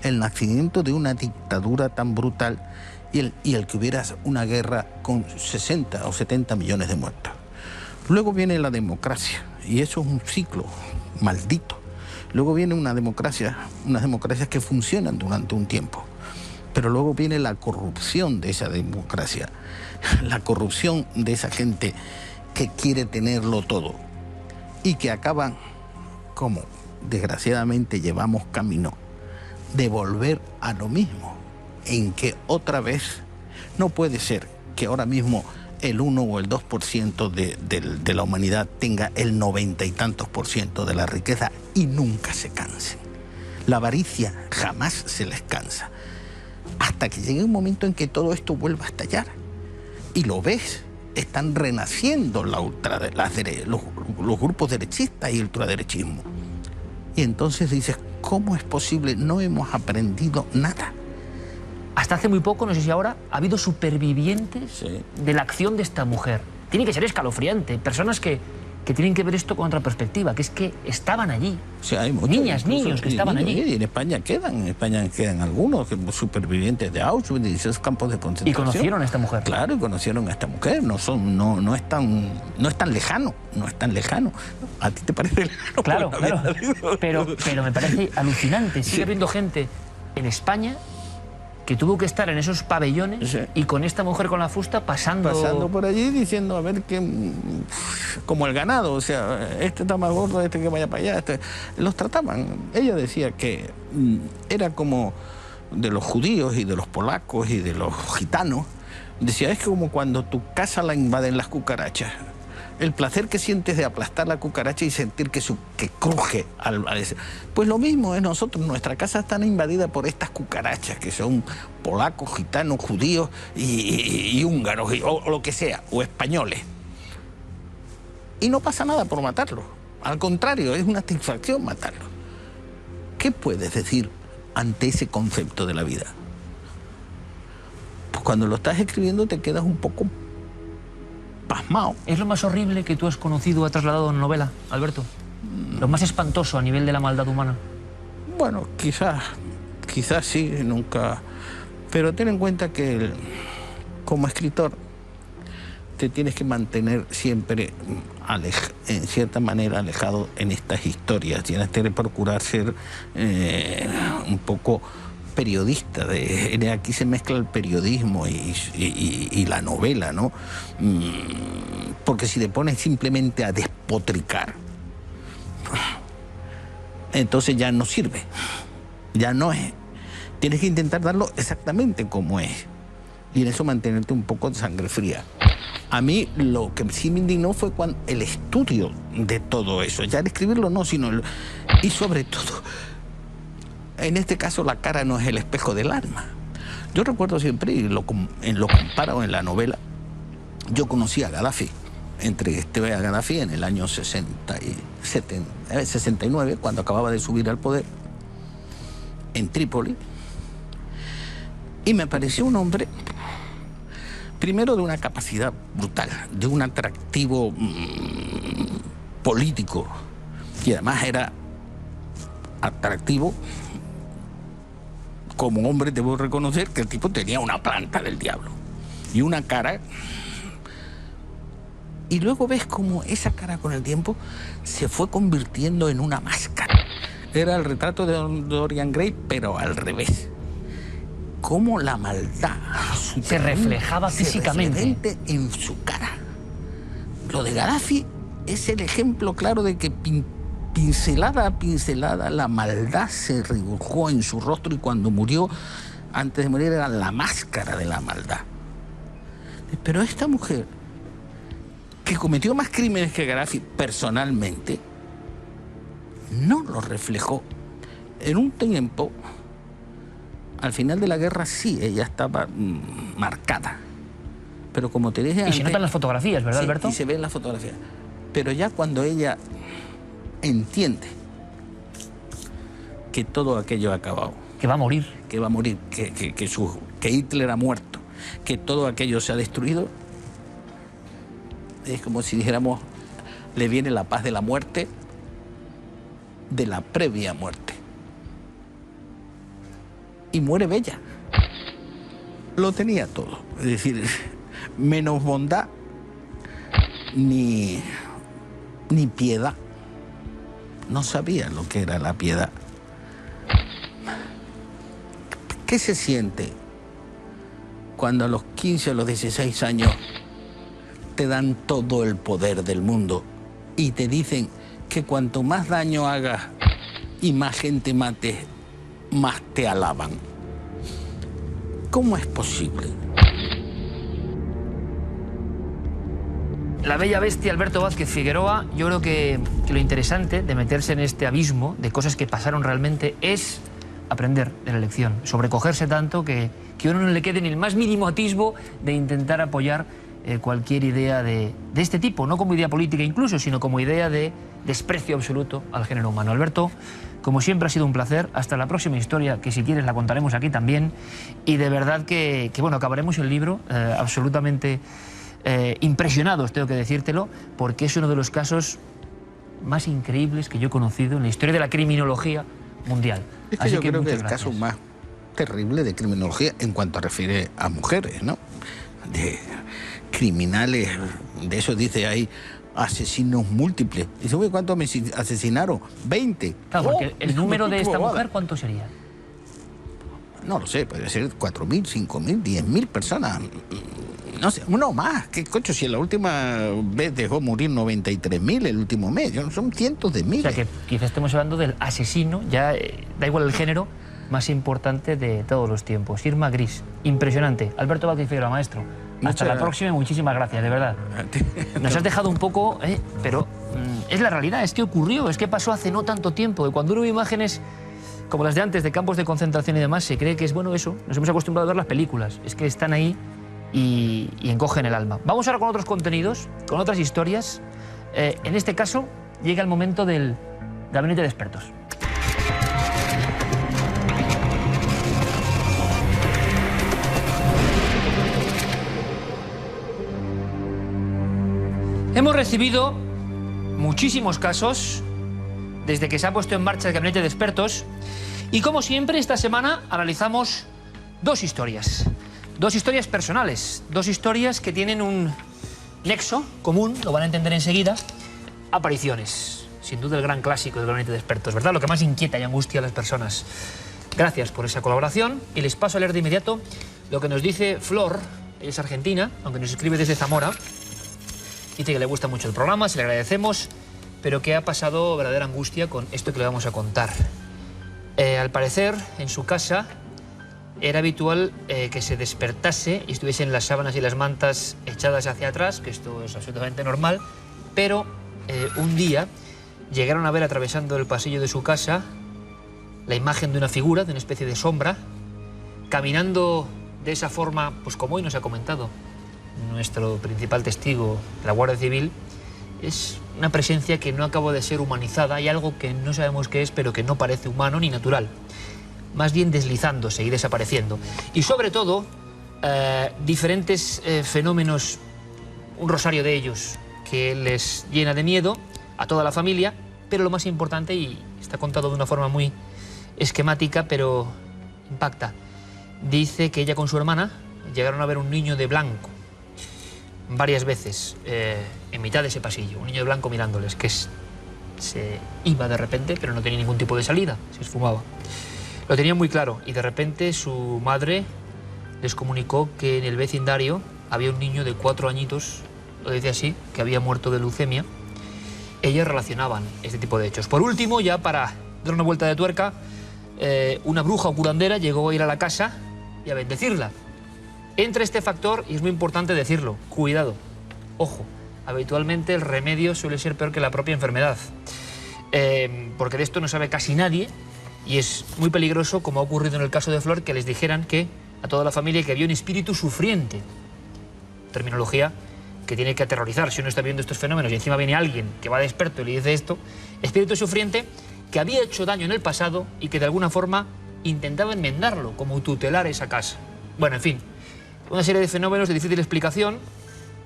Speaker 9: el nacimiento de una dictadura tan brutal y el que hubiera una guerra con 60 o 70 millones de muertos. Luego viene la democracia, y eso es un ciclo maldito. Luego viene unas democracias que funcionan durante un tiempo. Pero luego viene la corrupción de esa democracia, la corrupción de esa gente que quiere tenerlo todo y que acaban, como desgraciadamente llevamos camino, de volver a lo mismo, en que otra vez no puede ser que ahora mismo el 1 o el 2% de la humanidad tenga el 90 y tantos % de la riqueza y nunca se cansen. La avaricia jamás se les cansa. Hasta que llegue un momento en que todo esto vuelva a estallar. Y lo ves, están renaciendo los grupos derechistas y el ultraderechismo. Y entonces dices, ¿cómo es posible? No hemos aprendido nada.
Speaker 2: Hasta hace muy poco, no sé si ahora, ha habido supervivientes de la acción de esta mujer. Tiene que ser escalofriante. Personas que tienen que ver esto con otra perspectiva, que es que estaban allí.
Speaker 9: O sea, hay muchos,
Speaker 2: niñas, niños que estaban allí.
Speaker 9: Y en España quedan algunos supervivientes de Auschwitz y esos campos de concentración.
Speaker 2: Y conocieron a esta mujer.
Speaker 9: Claro, y conocieron a esta mujer. No es tan lejano. ¿A ti te parece lejano?
Speaker 2: Claro. Pero me parece alucinante. Sigue habiendo gente en España que tuvo que estar en esos pabellones y con esta mujer con la fusta pasando
Speaker 9: por allí diciendo a ver qué, como el ganado, o sea, este está más gordo, este que vaya para allá, los trataban. Ella decía que era como de los judíos y de los polacos y de los gitanos. Decía, es como cuando tu casa la invaden las cucarachas. El placer que sientes de aplastar la cucaracha y sentir que cruje. Pues lo mismo es nosotros. Nuestra casa está invadida por estas cucarachas, que son polacos, gitanos, judíos y húngaros, o lo que sea, o españoles. Y no pasa nada por matarlos. Al contrario, es una satisfacción matarlos. ¿Qué puedes decir ante ese concepto de la vida? Pues cuando lo estás escribiendo te quedas un poco pasmado.
Speaker 2: ¿Es lo más horrible que tú has conocido o has trasladado en novela, Alberto? Lo más espantoso a nivel de la maldad humana.
Speaker 9: Bueno, quizás sí, nunca. Pero ten en cuenta que como escritor te tienes que mantener siempre en cierta manera alejado en estas historias. Tienes que procurar ser un poco periodista. Aquí se mezcla el periodismo y la novela, ¿no? Porque si te pones simplemente a despotricar, entonces ya no sirve, ya no es. Tienes que intentar darlo exactamente como es y en eso mantenerte un poco de sangre fría. A mí lo que sí me indignó fue el estudio de todo eso, ya el escribirlo no, sino y sobre todo, en este caso la cara no es el espejo del alma. Yo recuerdo siempre, y lo comparo en la novela, yo conocí a Gaddafi, entrevisté a Gaddafi en el año 69, cuando acababa de subir al poder, en Trípoli, y me pareció un hombre, primero de una capacidad brutal, de un atractivo político, y además era atractivo. Como hombre debo reconocer que el tipo tenía una planta del diablo y una cara. Y luego ves cómo esa cara con el tiempo se fue convirtiendo en una máscara. Era el retrato de Dorian Gray, pero al revés. Cómo la maldad
Speaker 2: se reflejaba físicamente
Speaker 9: en su cara. Lo de Gaddafi es el ejemplo claro de que pincelada a pincelada, la maldad se dibujó en su rostro y cuando murió, antes de morir, era la máscara de la maldad. Pero esta mujer, que cometió más crímenes que Gaddafi personalmente, no lo reflejó. En un tiempo, al final de la guerra, sí, ella estaba marcada. Pero como te dije antes...
Speaker 2: Y se notan las fotografías, ¿verdad,
Speaker 9: sí,
Speaker 2: Alberto?
Speaker 9: Y se ven las fotografías. Pero ya cuando ella entiende que todo aquello ha acabado.
Speaker 2: Que va a morir.
Speaker 9: Que va a morir, que Hitler ha muerto, que todo aquello se ha destruido. Es como si dijéramos, le viene la paz de la muerte, de la previa muerte. Y muere bella. Lo tenía todo. Es decir, menos bondad, ni piedad. No sabía lo que era la piedad. ¿Qué se siente cuando a los 15 o los 16 años te dan todo el poder del mundo y te dicen que cuanto más daño hagas y más gente mates, más te alaban? ¿Cómo es posible?
Speaker 2: La bella bestia Alberto Vázquez Figueroa, yo creo que lo interesante de meterse en este abismo de cosas que pasaron realmente es aprender de la lección, sobrecogerse tanto que a uno no le quede ni el más mínimo atisbo de intentar apoyar cualquier idea de este tipo, no como idea política incluso, sino como idea de desprecio absoluto al género humano. Alberto, como siempre ha sido un placer. Hasta la próxima historia, que si quieres la contaremos aquí también. Y de verdad que bueno, acabaremos el libro absolutamente impresionados, tengo que decírtelo, porque es uno de los casos más increíbles que yo he conocido en la historia de la criminología mundial.
Speaker 9: Es que yo creo que es el caso más terrible de criminología en cuanto refiere a mujeres, ¿no? De criminales, de eso dice ahí, asesinos múltiples. Dice, oye, ¿cuántos me asesinaron? 20.
Speaker 2: Claro, porque el número de esta mujer, ¿cuánto sería?
Speaker 9: No lo sé, podría ser 4.000, 5.000, 10.000 personas. No sé, uno más. ¿Qué cocho? Si la última vez dejó morir 93.000 el último mes. Son cientos de miles.
Speaker 2: O sea que quizás estemos hablando del asesino, ya da igual el género, más importante de todos los tiempos. Irma Gris. Impresionante. Alberto Vázquez Figueroa, maestro. Hasta la próxima y muchísimas gracias, de verdad. Nos has dejado un poco, pero es la realidad, es que ocurrió, es que pasó hace no tanto tiempo. Y cuando uno ve imágenes como las de antes, de campos de concentración y demás, se cree que es bueno eso. Nos hemos acostumbrado a ver las películas. Es que están ahí y encogen el alma. Vamos ahora con otros contenidos, con otras historias. En este caso, llega el momento del gabinete de expertos. Hemos recibido muchísimos casos desde que se ha puesto en marcha el gabinete de expertos y, como siempre, esta semana analizamos dos historias personales, dos historias que tienen un nexo común, lo van a entender enseguida: apariciones. Sin duda el gran clásico del gabinete de expertos, ¿verdad? Lo que más inquieta y angustia a las personas. Gracias por esa colaboración y les paso a leer de inmediato lo que nos dice Flor. Ella es argentina, aunque nos escribe desde Zamora. Dice que le gusta mucho el programa, se le agradecemos, pero que ha pasado verdadera angustia con esto que le vamos a contar. Al parecer, en su casa era habitual que se despertase y estuviesen las sábanas y las mantas echadas hacia atrás, que esto es absolutamente normal, pero un día llegaron a ver, atravesando el pasillo de su casa, la imagen de una figura, de una especie de sombra, caminando de esa forma, pues como hoy nos ha comentado nuestro principal testigo, la Guardia Civil. Es una presencia que no acaba de ser humanizada. Hay algo que no sabemos qué es, pero que no parece humano ni natural. Más bien deslizándose y desapareciendo. Y sobre todo, diferentes fenómenos, un rosario de ellos, que les llena de miedo a toda la familia. Pero lo más importante, y está contado de una forma muy esquemática, pero impacta. Dice que ella con su hermana llegaron a ver un niño de blanco varias veces en mitad de ese pasillo, un niño de blanco mirándoles, que se iba de repente, pero no tenía ningún tipo de salida, se esfumaba. Lo tenían muy claro y de repente su madre les comunicó que en el vecindario había un niño de 4 añitos, lo dice así, que había muerto de leucemia. ellas relacionaban este tipo de hechos. Por último, ya para dar una vuelta de tuerca, una bruja o curandera llegó a ir a la casa y a bendecirla. Entra este factor, y es muy importante decirlo, cuidado, ojo, habitualmente el remedio suele ser peor que la propia enfermedad, porque de esto no sabe casi nadie, y es muy peligroso, como ha ocurrido en el caso de Flor, que les dijeran que a toda la familia que había un espíritu sufriente, terminología que tiene que aterrorizar si uno está viendo estos fenómenos y encima viene alguien que va de experto y le dice esto, espíritu sufriente que había hecho daño en el pasado y que de alguna forma intentaba enmendarlo, como tutelar esa casa. Bueno, en fin, una serie de fenómenos de difícil explicación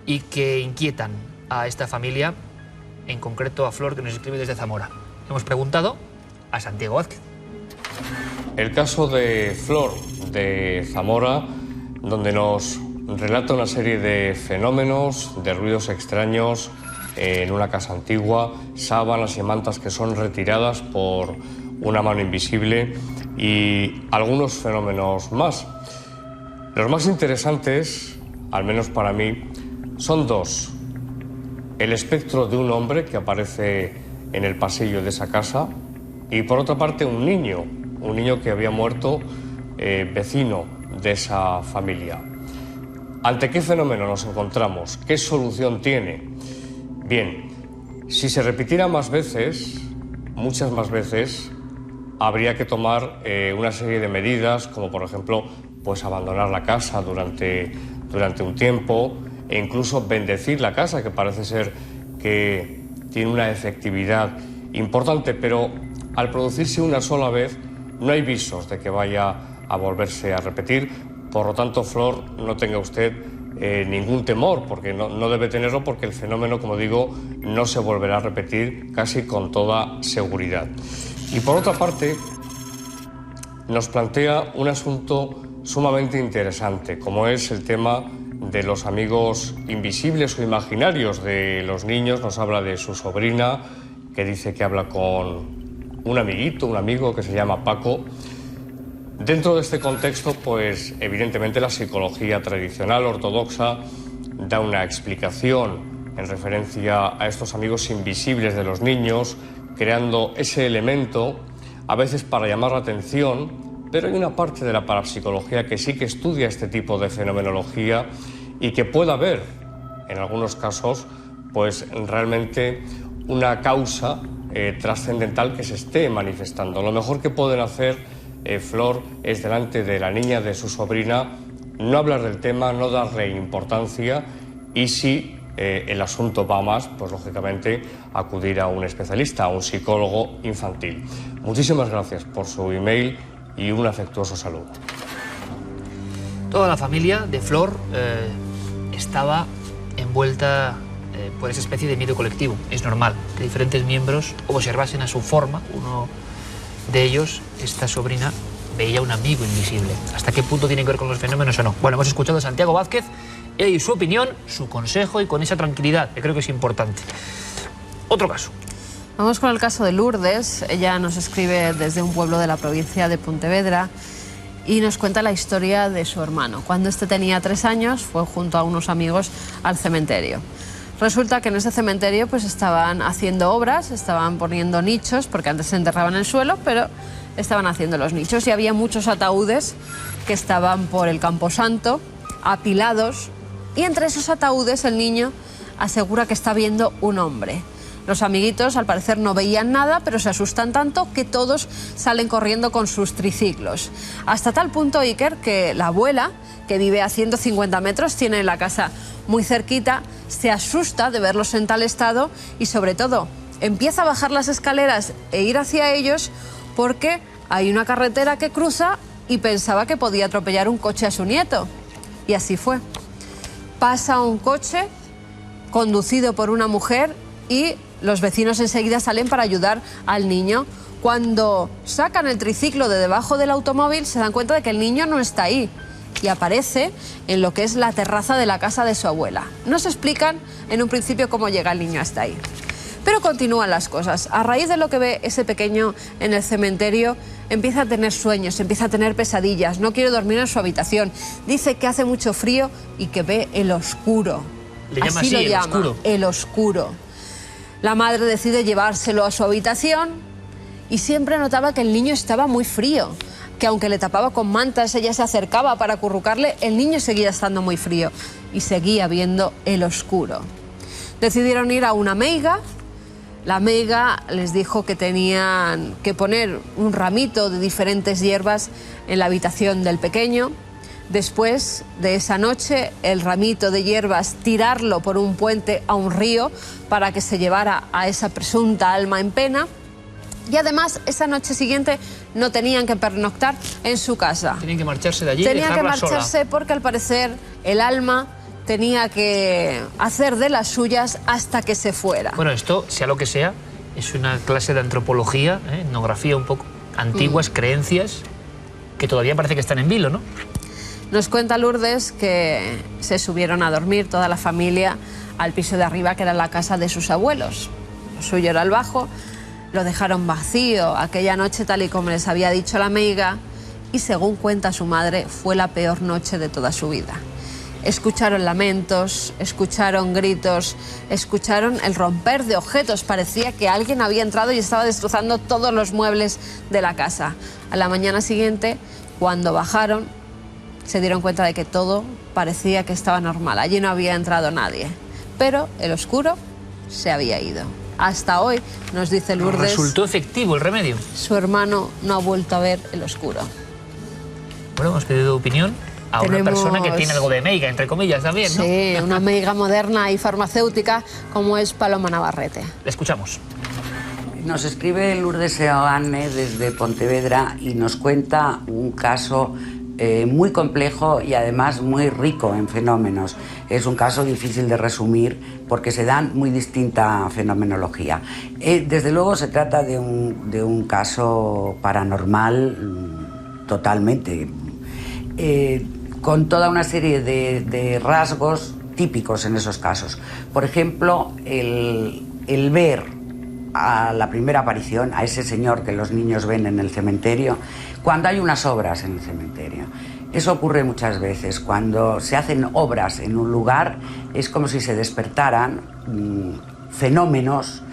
Speaker 2: y que inquietan a esta familia, en concreto a Flor, que nos escribe desde Zamora. Hemos preguntado a Santiago Vázquez.
Speaker 10: El caso de Flor de Zamora, donde nos relata una serie de fenómenos, de ruidos extraños en una casa antigua, sábanas y mantas que son retiradas por una mano invisible y algunos fenómenos más. Los más interesantes, al menos para mí, son dos. El espectro de un hombre que aparece en el pasillo de esa casa y, por otra parte, un niño que había muerto vecino de esa familia. ¿Ante qué fenómeno nos encontramos? ¿Qué solución tiene? Bien, si se repitiera más veces, muchas más veces, habría que tomar una serie de medidas, como por ejemplo, pues abandonar la casa durante un tiempo e incluso bendecir la casa, que parece ser que tiene una efectividad importante, pero al producirse una sola vez no hay visos de que vaya a volverse a repetir. Por lo tanto, Flor, no tenga usted ningún temor, porque no debe tenerlo, porque el fenómeno, como digo, no se volverá a repetir casi con toda seguridad. Y por otra parte, nos plantea un asunto sumamente interesante, como es el tema de los amigos invisibles o imaginarios de los niños. Nos habla de su sobrina, que dice que habla con un amiguito, un amigo que se llama Paco. Dentro de este contexto, pues evidentemente la psicología tradicional ortodoxa da una explicación en referencia a estos amigos invisibles de los niños, creando ese elemento, a veces para llamar la atención, pero hay una parte de la parapsicología que sí que estudia este tipo de fenomenología y que pueda ver, en algunos casos, pues realmente una causa trascendental que se esté manifestando. Lo mejor que pueden hacer Flor es, delante de la niña, de su sobrina, no hablar del tema, no darle importancia, y si el asunto va más, pues lógicamente acudir a un especialista, a un psicólogo infantil. Muchísimas gracias por su email y un afectuoso saludo.
Speaker 2: Toda la familia de Flor estaba envuelta por esa especie de miedo colectivo. Es normal que diferentes miembros observasen a su forma. Uno de ellos, esta sobrina, veía un amigo invisible. ¿Hasta qué punto tiene que ver con los fenómenos o no? Bueno, hemos escuchado a Santiago Vázquez y su opinión, su consejo, y con esa tranquilidad, que creo que es importante. Otro caso.
Speaker 5: Vamos con el caso de Lourdes. Ella nos escribe desde un pueblo de la provincia de Pontevedra y nos cuenta la historia de su hermano. Cuando este tenía 3 años, fue junto a unos amigos al cementerio. Resulta que en ese cementerio pues estaban haciendo obras, estaban poniendo nichos, porque antes se enterraban en el suelo, pero estaban haciendo los nichos y había muchos ataúdes que estaban por el camposanto, apilados, y entre esos ataúdes el niño asegura que está viendo un hombre. Los amiguitos al parecer no veían nada, pero se asustan tanto que todos salen corriendo con sus triciclos. Hasta tal punto, Iker, que la abuela, que vive a 150 metros, tiene la casa muy cerquita, se asusta de verlos en tal estado y, sobre todo, empieza a bajar las escaleras e ir hacia ellos porque hay una carretera que cruza y pensaba que podía atropellar un coche a su nieto. Y así fue. Pasa un coche conducido por una mujer y los vecinos enseguida salen para ayudar al niño. Cuando sacan el triciclo de debajo del automóvil se dan cuenta de que el niño no está ahí y aparece en lo que es la terraza de la casa de su abuela. No se explican en un principio cómo llega el niño hasta ahí. Pero continúan las cosas. A raíz de lo que ve ese pequeño en el cementerio, empieza a tener sueños, empieza a tener pesadillas, no quiere dormir en su habitación. Dice que hace mucho frío y que ve el oscuro.
Speaker 2: Le llama
Speaker 5: así lo
Speaker 2: el
Speaker 5: llama,
Speaker 2: oscuro.
Speaker 5: el oscuro. La madre decide llevárselo a su habitación y siempre notaba que el niño estaba muy frío, que aunque le tapaba con mantas, ella se acercaba para acurrucarle, el niño seguía estando muy frío y seguía viendo el oscuro. Decidieron ir a una meiga. La meiga les dijo que tenían que poner un ramito de diferentes hierbas en la habitación del pequeño. Después de esa noche, el ramito de hierbas, tirarlo por un puente a un río para que se llevara a esa presunta alma en pena. Y además, esa noche siguiente no tenían que pernoctar en su casa.
Speaker 2: Tenían que marcharse de allí y
Speaker 5: Tenían que
Speaker 2: dejarla
Speaker 5: marcharse
Speaker 2: sola.
Speaker 5: porque al parecer el alma tenía que hacer de las suyas hasta que se fuera.
Speaker 2: Bueno, esto, sea lo que sea, es una clase de antropología, etnografía un poco, antiguas creencias que todavía parece que están en vilo, ¿no?
Speaker 5: Nos cuenta Lourdes que se subieron a dormir toda la familia al piso de arriba, que era la casa de sus abuelos. Lo suyo era el bajo, lo dejaron vacío aquella noche tal y como les había dicho la meiga, y según cuenta su madre, fue la peor noche de toda su vida. Escucharon lamentos, escucharon gritos, escucharon el romper de objetos. Parecía que alguien había entrado y estaba destrozando todos los muebles de la casa. A la mañana siguiente, cuando bajaron, se dieron cuenta de que todo parecía que estaba normal. Allí no había entrado nadie, pero el oscuro se había ido. Hasta hoy, nos dice Lourdes,
Speaker 2: resultó efectivo el remedio.
Speaker 5: Su hermano no ha vuelto a ver el oscuro.
Speaker 2: Bueno, hemos pedido opinión a una persona que tiene algo de meiga, entre comillas, también, ¿no?
Speaker 5: Sí, una meiga moderna y farmacéutica como es Paloma Navarrete.
Speaker 2: Le escuchamos.
Speaker 11: Nos escribe Lourdes Seoane desde Pontevedra y nos cuenta un caso muy complejo y además muy rico en fenómenos. Es un caso difícil de resumir porque se dan muy distinta fenomenología. Desde luego se trata de un caso paranormal totalmente, con toda una serie de rasgos típicos en esos casos. Por ejemplo, el ver a la primera aparición, a ese señor que los niños ven en el cementerio, cuando hay unas obras en el cementerio. Eso ocurre muchas veces. Cuando se hacen obras en un lugar, es como si se despertaran fenómenos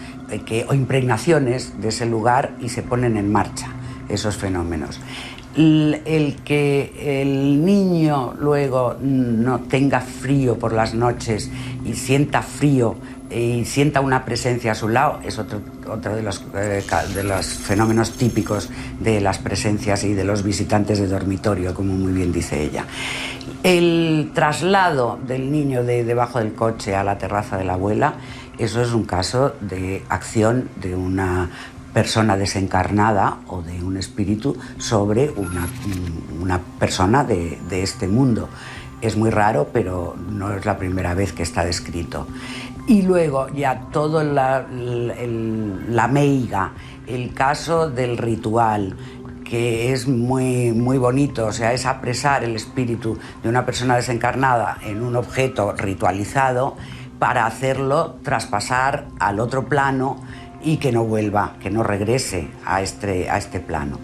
Speaker 11: o impregnaciones de ese lugar y se ponen en marcha esos fenómenos. El que el niño luego no tenga frío por las noches y sienta frío y sienta una presencia a su lado es otro de los fenómenos típicos de las presencias y de los visitantes de dormitorio, como muy bien dice ella. El traslado del niño de debajo del coche a la terraza de la abuela, eso es un caso de acción de una persona desencarnada o de un espíritu sobre una persona de este mundo. Es muy raro, pero no es la primera vez que está descrito. Y luego ya todo la meiga, el caso del ritual, que es muy, muy bonito, o sea, es apresar el espíritu de una persona desencarnada en un objeto ritualizado para hacerlo traspasar al otro plano y que no vuelva, que no regrese a este plano.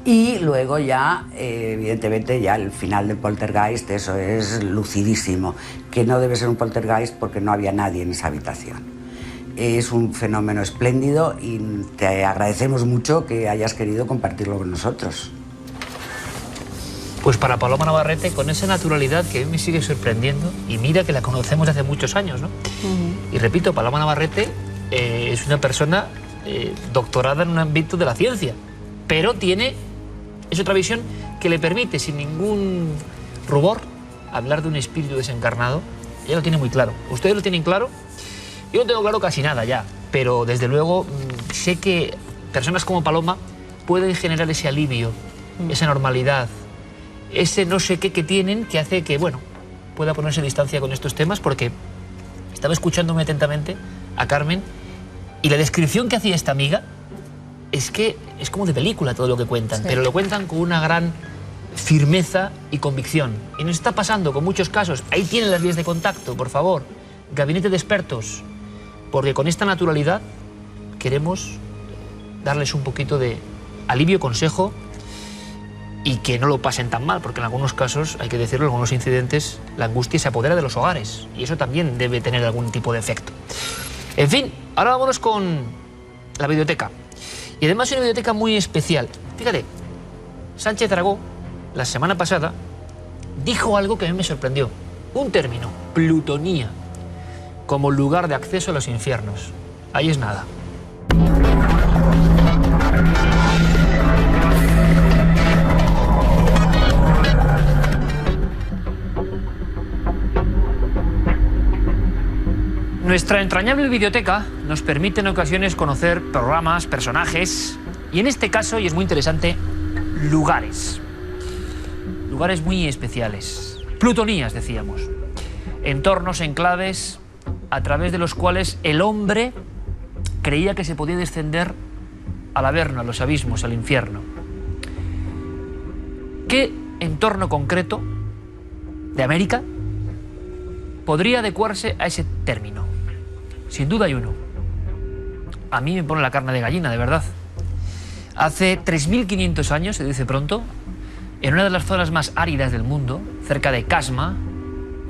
Speaker 11: Y luego ya, evidentemente, ya el final del poltergeist, eso es lucidísimo, que no debe ser un poltergeist porque no había nadie en esa habitación. Es un fenómeno espléndido y te agradecemos mucho que hayas querido compartirlo con nosotros.
Speaker 2: Pues para Paloma Navarrete, con esa naturalidad que a mí me sigue sorprendiendo, y mira que la conocemos hace muchos años, ¿no? Y repito, Paloma Navarrete es una persona doctorada en un ámbito de la ciencia, pero es otra visión que le permite, sin ningún rubor, hablar de un espíritu desencarnado. Ella lo tiene muy claro. ¿Ustedes lo tienen claro? Yo no tengo claro casi nada ya, pero desde luego sé que personas como Paloma pueden generar ese alivio, esa normalidad, ese no sé qué que tienen que hace que, bueno, pueda ponerse a distancia con estos temas, porque estaba escuchándome atentamente a Carmen y la descripción que hacía esta amiga es que es como de película todo lo que cuentan, sí, pero lo cuentan con una gran firmeza y convicción. Y nos está pasando con muchos casos. Ahí tienen las vías de contacto, por favor. Gabinete de expertos. Porque con esta naturalidad queremos darles un poquito de alivio, consejo y que no lo pasen tan mal, porque en algunos casos, hay que decirlo, en algunos incidentes, la angustia se apodera de los hogares y eso también debe tener algún tipo de efecto. En fin, ahora vámonos con la biblioteca. Y además una biblioteca muy especial. Fíjate, Sánchez Dragó, la semana pasada, dijo algo que a mí me sorprendió. Un término, plutonía, como lugar de acceso a los infiernos. Ahí es nada. Nuestra entrañable biblioteca nos permite en ocasiones conocer programas, personajes y en este caso, y es muy interesante, lugares. Lugares muy especiales. Plutonías, decíamos. Entornos, enclaves, a través de los cuales el hombre creía que se podía descender al averno, a los abismos, al infierno. ¿Qué entorno concreto de América podría adecuarse a ese término? Sin duda hay uno. A mí me pone la carne de gallina, de verdad. Hace 3.500 años, se dice pronto, en una de las zonas más áridas del mundo, cerca de Casma,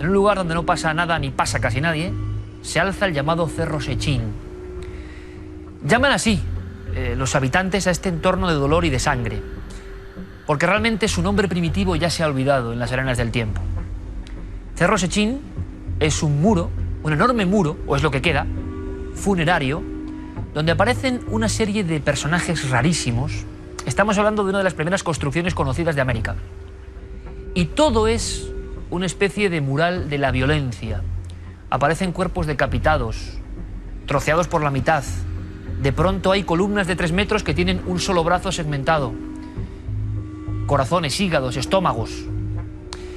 Speaker 2: en un lugar donde no pasa nada ni pasa casi nadie, se alza el llamado Cerro Sechín. Llaman así los habitantes a este entorno de dolor y de sangre, porque realmente su nombre primitivo ya se ha olvidado en las arenas del tiempo. Cerro Sechín es un muro, un enorme muro, o es lo que queda, funerario, donde aparecen una serie de personajes rarísimos. Estamos hablando de una de las primeras construcciones conocidas de América. Y todo es una especie de mural de la violencia. Aparecen cuerpos decapitados, troceados por la mitad. De pronto hay columnas de 3 metros que tienen un solo brazo segmentado. Corazones, hígados, estómagos.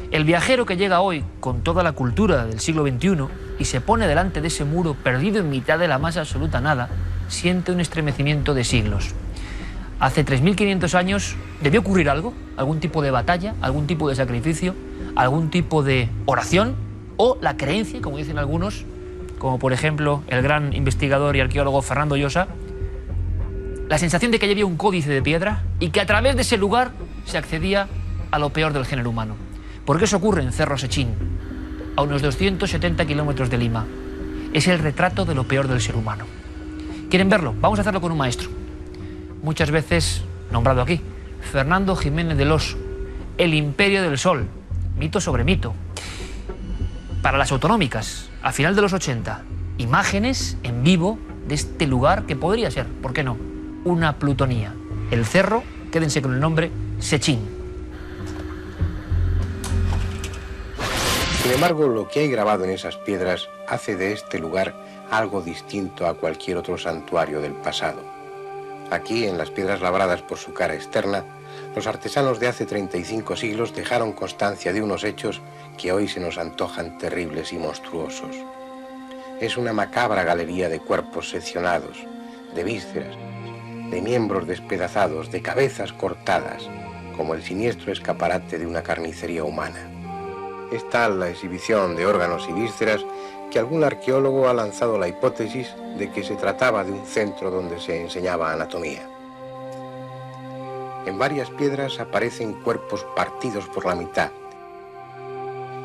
Speaker 2: El viajero que llega hoy con toda la cultura del siglo XXI y se pone delante de ese muro perdido en mitad de la más absoluta nada, siente un estremecimiento de siglos. Hace 3.500 años debió ocurrir algo, algún tipo de batalla, algún tipo de sacrificio, algún tipo de oración o la creencia, como dicen algunos, como por ejemplo el gran investigador y arqueólogo Fernando Llosa, la sensación de que allí había un códice de piedra y que a través de ese lugar se accedía a lo peor del género humano. Porque eso ocurre en Cerro Sechín, a unos 270 kilómetros de Lima. Es el retrato de lo peor del ser humano. ¿Quieren verlo? Vamos a hacerlo con un maestro. Muchas veces nombrado aquí, Fernando Jiménez del Oso, El Imperio del Sol, mito sobre mito. Para las autonómicas, a final de los 80, imágenes en vivo de este lugar que podría ser, ¿por qué no?, una plutonía. El cerro, quédense con el nombre, Sechín.
Speaker 12: Sin embargo, lo que hay grabado en esas piedras hace de este lugar algo distinto a cualquier otro santuario del pasado. Aquí, en las piedras labradas por su cara externa, los artesanos de hace 35 siglos dejaron constancia de unos hechos que hoy se nos antojan terribles y monstruosos. Es una macabra galería de cuerpos seccionados, de vísceras, de miembros despedazados, de cabezas cortadas, como el siniestro escaparate de una carnicería humana. Es tal la exhibición de órganos y vísceras que algún arqueólogo ha lanzado la hipótesis de que se trataba de un centro donde se enseñaba anatomía. En varias piedras aparecen cuerpos partidos por la mitad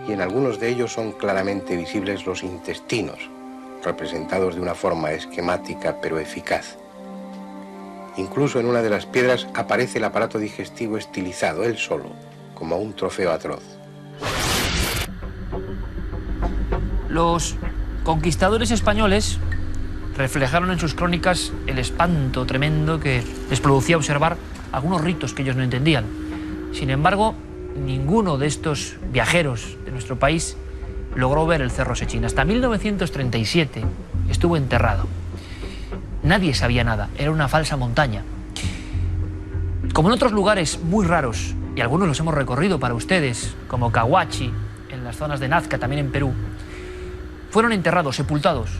Speaker 12: y en algunos de ellos son claramente visibles los intestinos, representados de una forma esquemática pero eficaz. Incluso en una de las piedras aparece el aparato digestivo estilizado, él solo, como un trofeo atroz.
Speaker 2: Los conquistadores españoles reflejaron en sus crónicas el espanto tremendo que les producía observar algunos ritos que ellos no entendían. Sin embargo, ninguno de estos viajeros de nuestro país logró ver el Cerro Sechín. Hasta 1937 estuvo enterrado. Nadie sabía nada, era una falsa montaña. Como en otros lugares muy raros, y algunos los hemos recorrido para ustedes, como Cahuachi, en las zonas de Nazca, también en Perú, fueron enterrados, sepultados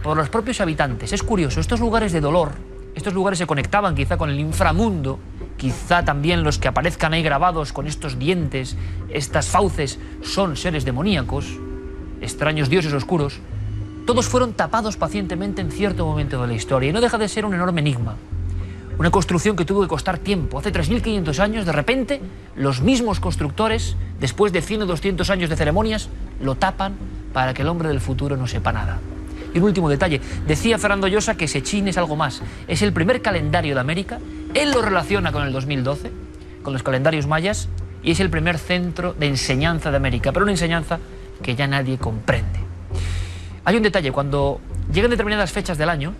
Speaker 2: por los propios habitantes. Es curioso, estos lugares de dolor, estos lugares se conectaban quizá con el inframundo, quizá también los que aparezcan ahí grabados con estos dientes, estas fauces, son seres demoníacos, extraños dioses oscuros. Todos fueron tapados pacientemente en cierto momento de la historia y no deja de ser un enorme enigma. Una construcción que tuvo que costar tiempo. Hace 3.500 años, de repente, los mismos constructores, después de 100 o 200 años de ceremonias, lo tapan para que el hombre del futuro no sepa nada. Y un último detalle, decía Fernando Llosa que Sechín es algo más, es el primer calendario de América, él lo relaciona con el 2012, con los calendarios mayas, y es el primer centro de enseñanza de América, pero una enseñanza que ya nadie comprende. Hay un detalle, cuando llegan determinadas fechas del año,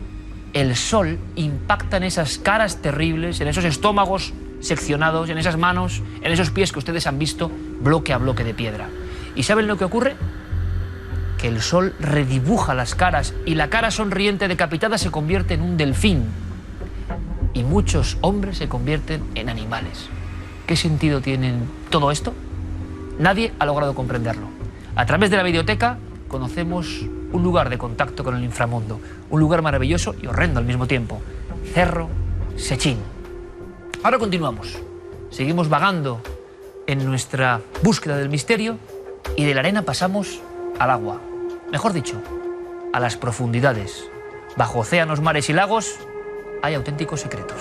Speaker 2: el sol impacta en esas caras terribles, en esos estómagos seccionados, en esas manos, en esos pies que ustedes han visto bloque a bloque de piedra. ¿Y saben lo que ocurre? Que el sol redibuja las caras y la cara sonriente decapitada se convierte en un delfín. Y muchos hombres se convierten en animales. ¿Qué sentido tiene todo esto? Nadie ha logrado comprenderlo. A través de la videoteca conocemos un lugar de contacto con el inframundo, un lugar maravilloso y horrendo al mismo tiempo, Cerro Sechín. Ahora continuamos, seguimos vagando en nuestra búsqueda del misterio y de la arena pasamos al agua, mejor dicho, a las profundidades. Bajo océanos, mares y lagos hay auténticos secretos.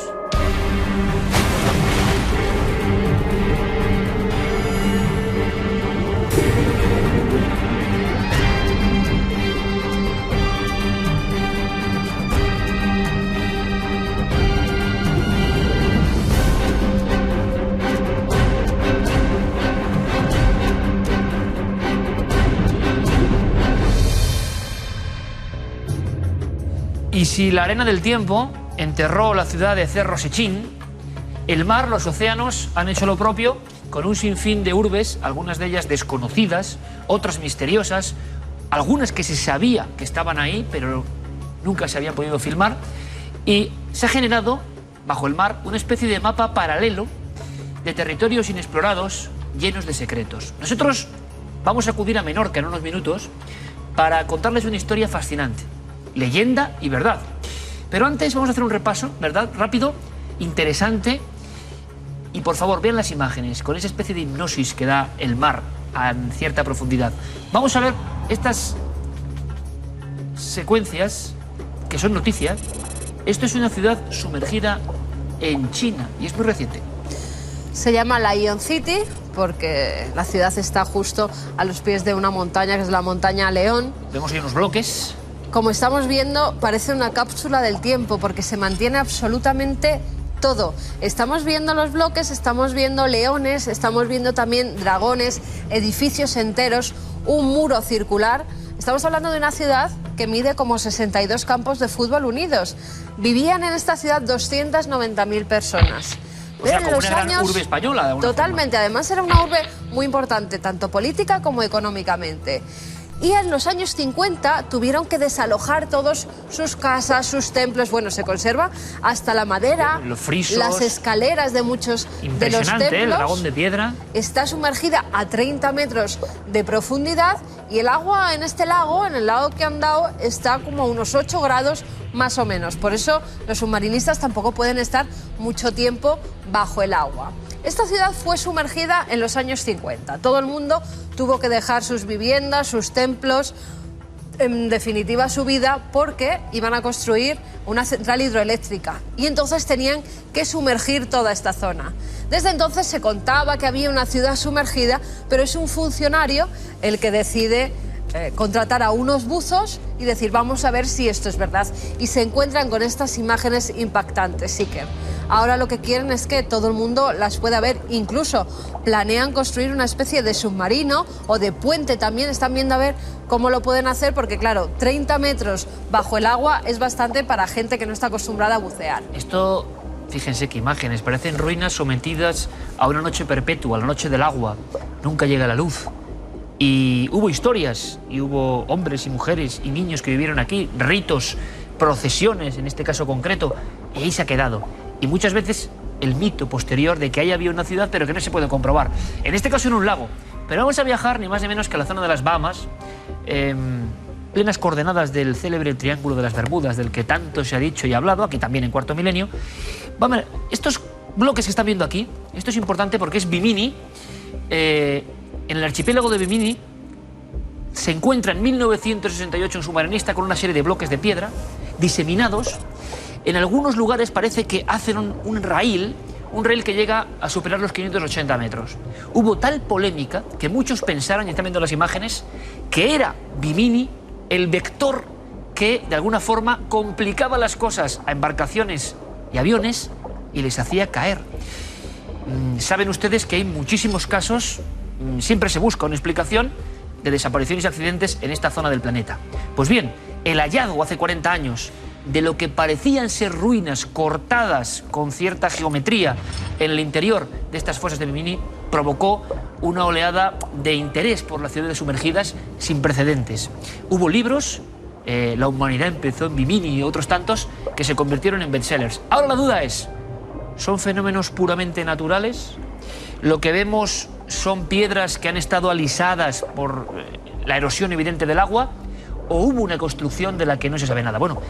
Speaker 2: Y si la arena del tiempo enterró la ciudad de Cerro Sechín, el mar, los océanos han hecho lo propio con un sinfín de urbes, algunas de ellas desconocidas, otras misteriosas, algunas que se sabía que estaban ahí, pero nunca se habían podido filmar, y se ha generado, bajo el mar, una especie de mapa paralelo de territorios inexplorados llenos de secretos. Nosotros vamos a acudir a Menorca en unos minutos para contarles una historia fascinante. Leyenda y verdad. Pero antes vamos a hacer un repaso, ¿verdad? Rápido, interesante. Y por favor, vean las imágenes, con esa especie de hipnosis que da el mar a cierta profundidad. Vamos a ver estas secuencias que son noticias. Esto es una ciudad sumergida en China y es muy reciente.
Speaker 5: Se llama Lion City porque la ciudad está justo a los pies de una montaña que es la montaña León.
Speaker 2: Vemos ahí unos bloques.
Speaker 5: Como estamos viendo, parece una cápsula del tiempo porque se mantiene absolutamente todo. Estamos viendo los bloques, estamos viendo leones, estamos viendo también dragones, edificios enteros, un muro circular. Estamos hablando de una ciudad que mide como 62 campos de fútbol unidos. Vivían en esta ciudad 290.000 personas.
Speaker 2: O sea, como una gran urbe española. De alguna
Speaker 5: totalmente,
Speaker 2: forma.
Speaker 5: Además era una urbe muy importante, tanto política como económicamente. Y en los años 50 tuvieron que desalojar todos sus casas, sus templos. Bueno, se conserva hasta la madera,
Speaker 2: los frisos,
Speaker 5: las escaleras de muchos de los templos.
Speaker 2: El dragón de piedra.
Speaker 5: Está sumergida a 30 metros de profundidad y el agua en este lago, en el lago que han dado, está como a unos 8 grados más o menos. Por eso los submarinistas tampoco pueden estar mucho tiempo bajo el agua. Esta ciudad fue sumergida en los años 50. Todo el mundo tuvo que dejar sus viviendas, sus templos, en definitiva su vida, porque iban a construir una central hidroeléctrica y entonces tenían que sumergir toda esta zona. Desde entonces se contaba que había una ciudad sumergida, pero es un funcionario el que decide contratar a unos buzos y decir vamos a ver si esto es verdad. Y se encuentran con estas imágenes impactantes, Iker. Ahora lo que quieren es que todo el mundo las pueda ver. Incluso planean construir una especie de submarino o de puente también. Están viendo a ver cómo lo pueden hacer porque, claro, 30 metros bajo el agua es bastante para gente que no está acostumbrada a bucear.
Speaker 2: Esto, fíjense qué imágenes. Parecen ruinas sometidas a una noche perpetua, la noche del agua. Nunca llega la luz. Y hubo historias, y hubo hombres y mujeres y niños que vivieron aquí, ritos, procesiones, en este caso concreto, y ahí se ha quedado. Y muchas veces el mito posterior de que ahí había una ciudad pero que no se puede comprobar. En este caso en un lago. Pero vamos a viajar ni más ni menos que a la zona de las Bahamas, plenas coordenadas del célebre Triángulo de las Bermudas, del que tanto se ha dicho y hablado, aquí también en Cuarto Milenio. Vamos a ver, estos bloques que están viendo aquí, esto es importante porque es Bimini. En el archipiélago de Bimini se encuentra en 1968 un submarinista con una serie de bloques de piedra diseminados. En algunos lugares parece que hacen un raíl que llega a superar los 580 metros. Hubo tal polémica que muchos pensaron, y están viendo las imágenes, que era Bimini el vector que de alguna forma complicaba las cosas a embarcaciones y aviones y les hacía caer. Saben ustedes que hay muchísimos casos, siempre se busca una explicación de desapariciones y accidentes en esta zona del planeta. Pues bien, el hallazgo hace 40 años de lo que parecían ser ruinas cortadas con cierta geometría en el interior de estas fosas de Bimini provocó una oleada de interés por las ciudades sumergidas sin precedentes. Hubo libros, La humanidad empezó en Bimini y otros tantos que se convirtieron en bestsellers. Ahora la duda es, ¿son fenómenos puramente naturales? Lo que vemos son piedras que han estado alisadas por la erosión evidente del agua, ¿o hubo una construcción de la que no se sabe nada? Bueno,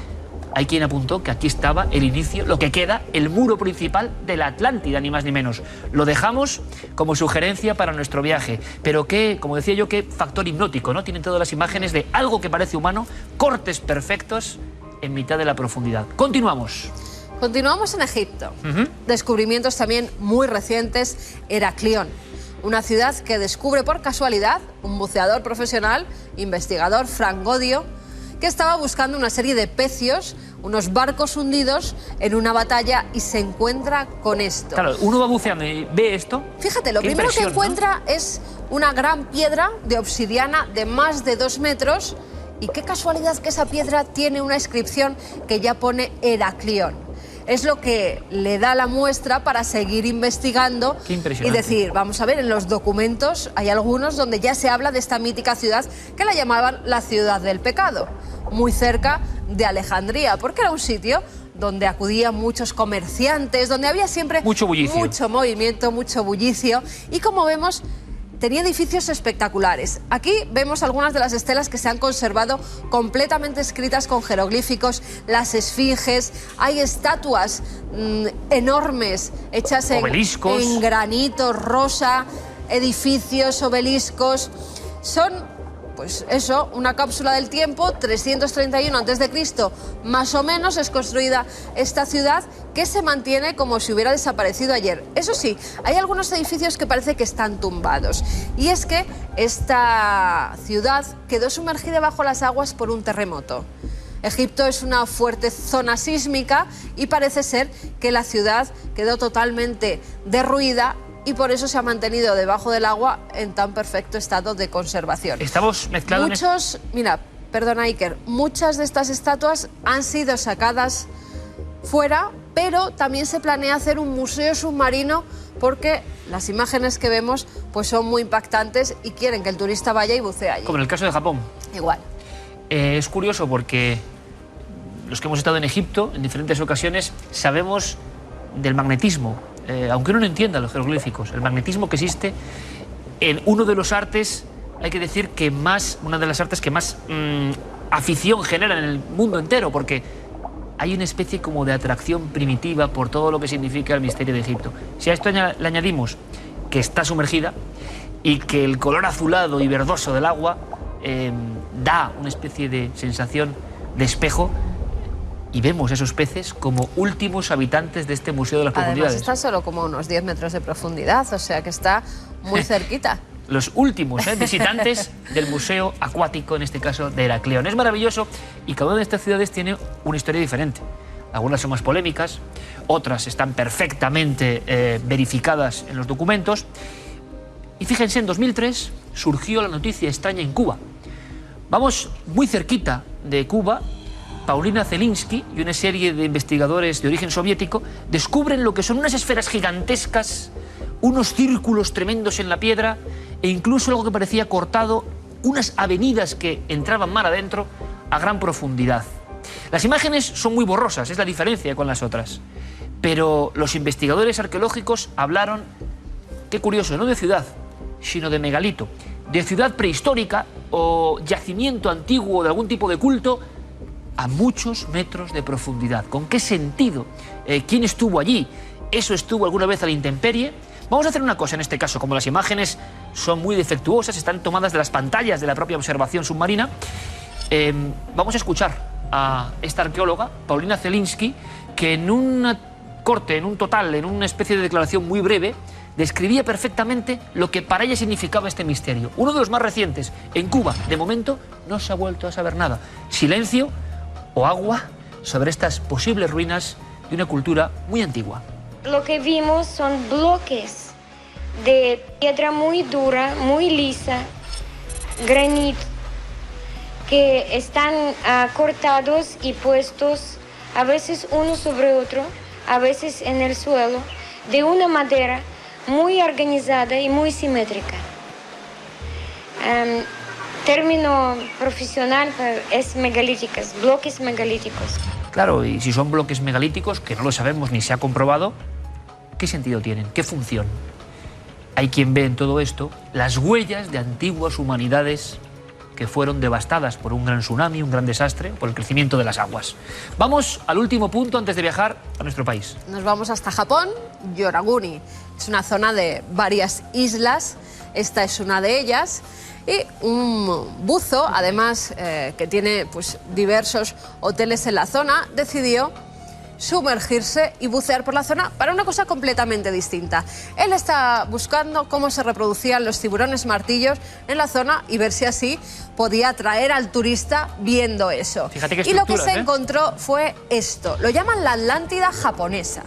Speaker 2: hay quien apuntó que aquí estaba el inicio, lo que queda, el muro principal de la Atlántida, ni más ni menos. Lo dejamos como sugerencia para nuestro viaje. Pero qué, como decía yo, qué factor hipnótico, ¿no? Tienen todas las imágenes de algo que parece humano, cortes perfectos en mitad de la profundidad. Continuamos.
Speaker 5: Continuamos en Egipto. Descubrimientos también muy recientes, Heraclión. Una ciudad que descubre por casualidad un buceador profesional, investigador, Frank Godio, que estaba buscando una serie de pecios, unos barcos hundidos en una batalla y se encuentra con esto.
Speaker 2: Claro, uno va buceando y ve esto.
Speaker 5: Fíjate, lo primero que encuentra, ¿no?, es una gran piedra de obsidiana de más de 2 metros y qué casualidad que esa piedra tiene una inscripción que ya pone Heraclión. Es lo que le da la muestra para seguir investigando y decir, vamos a ver, en los documentos hay algunos donde ya se habla de esta mítica ciudad que la llamaban la ciudad del pecado, muy cerca de Alejandría, porque era un sitio donde acudían muchos comerciantes, donde había siempre mucho movimiento, mucho bullicio y como vemos tenía edificios espectaculares. Aquí vemos algunas de las estelas que se han conservado completamente escritas con jeroglíficos, las esfinges, hay estatuas enormes hechas en granito rosa, edificios, obeliscos. Son, pues eso, una cápsula del tiempo, 331 a.C., más o menos, es construida esta ciudad que se mantiene como si hubiera desaparecido ayer. Eso sí, hay algunos edificios que parece que están tumbados. Y es que esta ciudad quedó sumergida bajo las aguas por un terremoto. Egipto es una fuerte zona sísmica y parece ser que la ciudad quedó totalmente derruida y por eso se ha mantenido debajo del agua en tan perfecto estado de conservación.
Speaker 2: Estamos mezclando...
Speaker 5: Mira, perdona Iker, muchas de estas estatuas han sido sacadas fuera, pero también se planea hacer un museo submarino porque las imágenes que vemos pues son muy impactantes y quieren que el turista vaya y bucee allí.
Speaker 2: Como en el caso de Japón.
Speaker 5: Igual.
Speaker 2: Es curioso porque los que hemos estado en Egipto en diferentes ocasiones sabemos del magnetismo. Aunque uno no entienda los jeroglíficos, el magnetismo que existe en uno de los artes, hay que decir que una de las artes que más afición genera en el mundo entero, porque hay una especie como de atracción primitiva por todo lo que significa el misterio de Egipto. Si a esto le añadimos que está sumergida y que el color azulado y verdoso del agua da una especie de sensación de espejo, y vemos esos peces como últimos habitantes de este Museo de las Profundidades.
Speaker 5: Además está solo como unos 10 metros de profundidad, o sea que está muy cerquita.
Speaker 2: Los últimos visitantes del Museo Acuático, en este caso de Heraclión. Es maravilloso y cada una de estas ciudades tiene una historia diferente. Algunas son más polémicas, otras están perfectamente verificadas en los documentos. Y fíjense, en 2003 surgió la noticia extraña en Cuba. Vamos muy cerquita de Cuba. Paulina Zelinsky y una serie de investigadores de origen soviético descubren lo que son unas esferas gigantescas, unos círculos tremendos en la piedra e incluso algo que parecía cortado, unas avenidas que entraban mar adentro a gran profundidad. Las imágenes son muy borrosas, es la diferencia con las otras. Pero los investigadores arqueológicos hablaron, qué curioso, no de ciudad, sino de megalito, de ciudad prehistórica o yacimiento antiguo de algún tipo de culto a muchos metros de profundidad. ¿Con qué sentido? ¿Quién estuvo allí? ¿Eso estuvo alguna vez a la intemperie? Vamos a hacer una cosa en este caso, como las imágenes son muy defectuosas, están tomadas de las pantallas de la propia observación submarina, vamos a escuchar a esta arqueóloga, Paulina Zelinsky, que en un corte, en un total, en una especie de declaración muy breve, describía perfectamente lo que para ella significaba este misterio. Uno de los más recientes, en Cuba, de momento no se ha vuelto a saber nada. Silencio, o agua sobre estas posibles ruinas de una cultura muy antigua.
Speaker 13: Lo que vimos son bloques de piedra muy dura, muy lisa, granito, que están cortados y puestos a veces uno sobre otro, a veces en el suelo, de una madera muy organizada y muy simétrica. Término profesional es megalíticas, bloques megalíticos.
Speaker 2: Claro, y si son bloques megalíticos, que no lo sabemos ni se ha comprobado, ¿qué sentido tienen? ¿Qué función? Hay quien ve en todo esto las huellas de antiguas humanidades que fueron devastadas por un gran tsunami, un gran desastre, por el crecimiento de las aguas. Vamos al último punto antes de viajar a nuestro país.
Speaker 5: Nos vamos hasta Japón, Yoraguni. Es una zona de varias islas, esta es una de ellas. Y un buzo, además, que tiene pues, diversos hoteles en la zona, decidió sumergirse y bucear por la zona para una cosa completamente distinta. Él está buscando cómo se reproducían los tiburones martillos en la zona y ver si así podía atraer al turista viendo eso.
Speaker 2: Fíjate qué
Speaker 5: y lo que se
Speaker 2: estructuras,
Speaker 5: encontró fue esto. Lo llaman la Atlántida japonesa.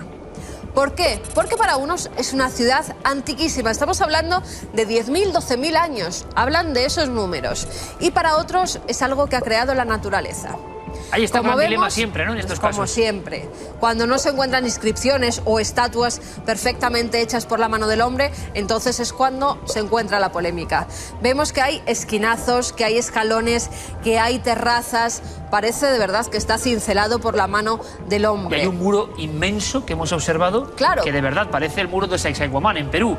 Speaker 5: ¿Por qué? Porque para unos es una ciudad antiquísima. Estamos hablando de 10.000, 12.000 años. Hablan de esos números. Y para otros es algo que ha creado la naturaleza.
Speaker 2: Ahí está
Speaker 5: Como
Speaker 2: un gran dilema
Speaker 5: vemos,
Speaker 2: siempre, ¿no? En estos
Speaker 5: como
Speaker 2: casos.
Speaker 5: siempre, cuando no se encuentran inscripciones o estatuas perfectamente hechas por la mano del hombre, entonces es cuando se encuentra la polémica. Vemos que hay esquinazos, que hay escalones, que hay terrazas. Parece de verdad que está cincelado por la mano del hombre.
Speaker 2: Y hay un muro inmenso que hemos observado,
Speaker 5: claro,
Speaker 2: que de verdad parece el muro de Sacsayhuamán en Perú.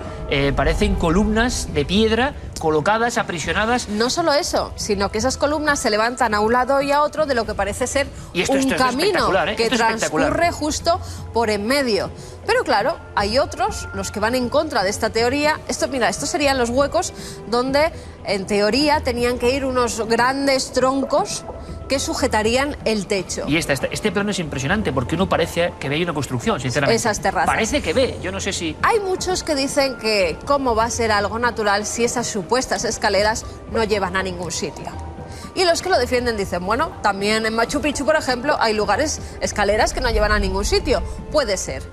Speaker 2: Parecen columnas de piedra colocadas, aprisionadas.
Speaker 5: No solo eso, sino que esas columnas se levantan a un lado y a otro de lo que parece ser un camino que transcurre justo por en medio. Pero claro, hay otros, los que van en contra de esta teoría. Estos serían los huecos donde, en teoría, tenían que ir unos grandes troncos que sujetarían el techo.
Speaker 2: Y este plano es impresionante porque uno parece que ve ahí una construcción, sinceramente.
Speaker 5: Esas terrazas.
Speaker 2: Parece que ve, yo no sé si...
Speaker 5: Hay muchos que dicen que cómo va a ser algo natural si esas supuestas escaleras no llevan a ningún sitio. Y los que lo defienden dicen, bueno, también en Machu Picchu, por ejemplo, hay lugares, escaleras que no llevan a ningún sitio. Puede ser.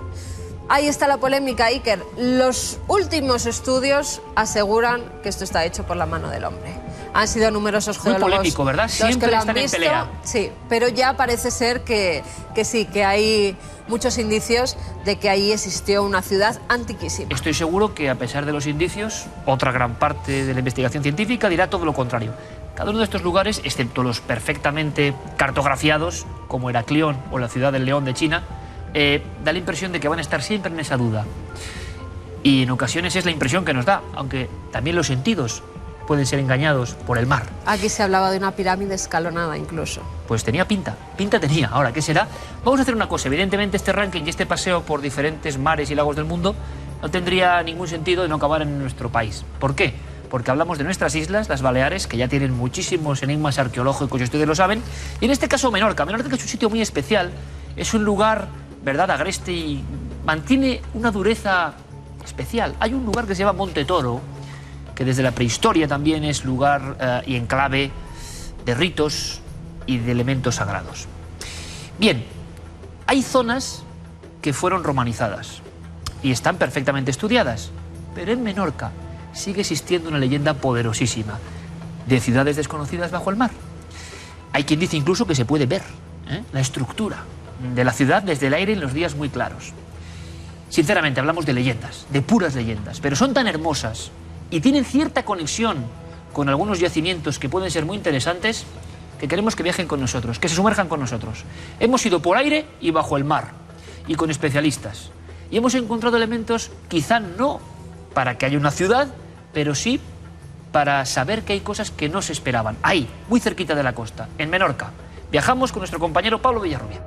Speaker 5: Ahí está la polémica, Iker. Los últimos estudios aseguran que esto está hecho por la mano del hombre. Han sido numerosos geólogos.
Speaker 2: Muy polémico, ¿verdad? Siempre están en pelea.
Speaker 5: Sí, pero ya parece ser que sí, que hay muchos indicios de que ahí existió una ciudad antiquísima.
Speaker 2: Estoy seguro que, a pesar de los indicios, otra gran parte de la investigación científica dirá todo lo contrario. Cada uno de estos lugares, excepto los perfectamente cartografiados, como Heraclión o la ciudad del León de China, da la impresión de que van a estar siempre en esa duda. Y en ocasiones es la impresión que nos da, aunque también los sentidos pueden ser engañados por el mar.
Speaker 5: Aquí se hablaba de una pirámide escalonada incluso.
Speaker 2: Pues tenía pinta tenía. Ahora, ¿qué será? Vamos a hacer una cosa. Evidentemente este ranking y este paseo por diferentes mares y lagos del mundo no tendría ningún sentido de no acabar en nuestro país. ¿Por qué? Porque hablamos de nuestras islas, las Baleares, que ya tienen muchísimos enigmas arqueológicos y ustedes lo saben. Y en este caso Menorca. Menorca, que es un sitio muy especial, es un lugar, ¿verdad?, agreste y mantiene una dureza especial. Hay un lugar que se llama Monte Toro, que desde la prehistoria también es lugar y enclave de ritos y de elementos sagrados. Bien, hay zonas que fueron romanizadas y están perfectamente estudiadas, pero en Menorca sigue existiendo una leyenda poderosísima de ciudades desconocidas bajo el mar. Hay quien dice incluso que se puede ver la estructura de la ciudad desde el aire en los días muy claros. Sinceramente, hablamos de leyendas, de puras leyendas, pero son tan hermosas y tienen cierta conexión con algunos yacimientos que pueden ser muy interesantes, que queremos que viajen con nosotros, que se sumerjan con nosotros. Hemos ido por aire y bajo el mar, y con especialistas. Y hemos encontrado elementos, quizá no para que haya una ciudad, pero sí para saber que hay cosas que no se esperaban. Ahí, muy cerquita de la costa, en Menorca. Viajamos con nuestro compañero Pablo Villarrubia.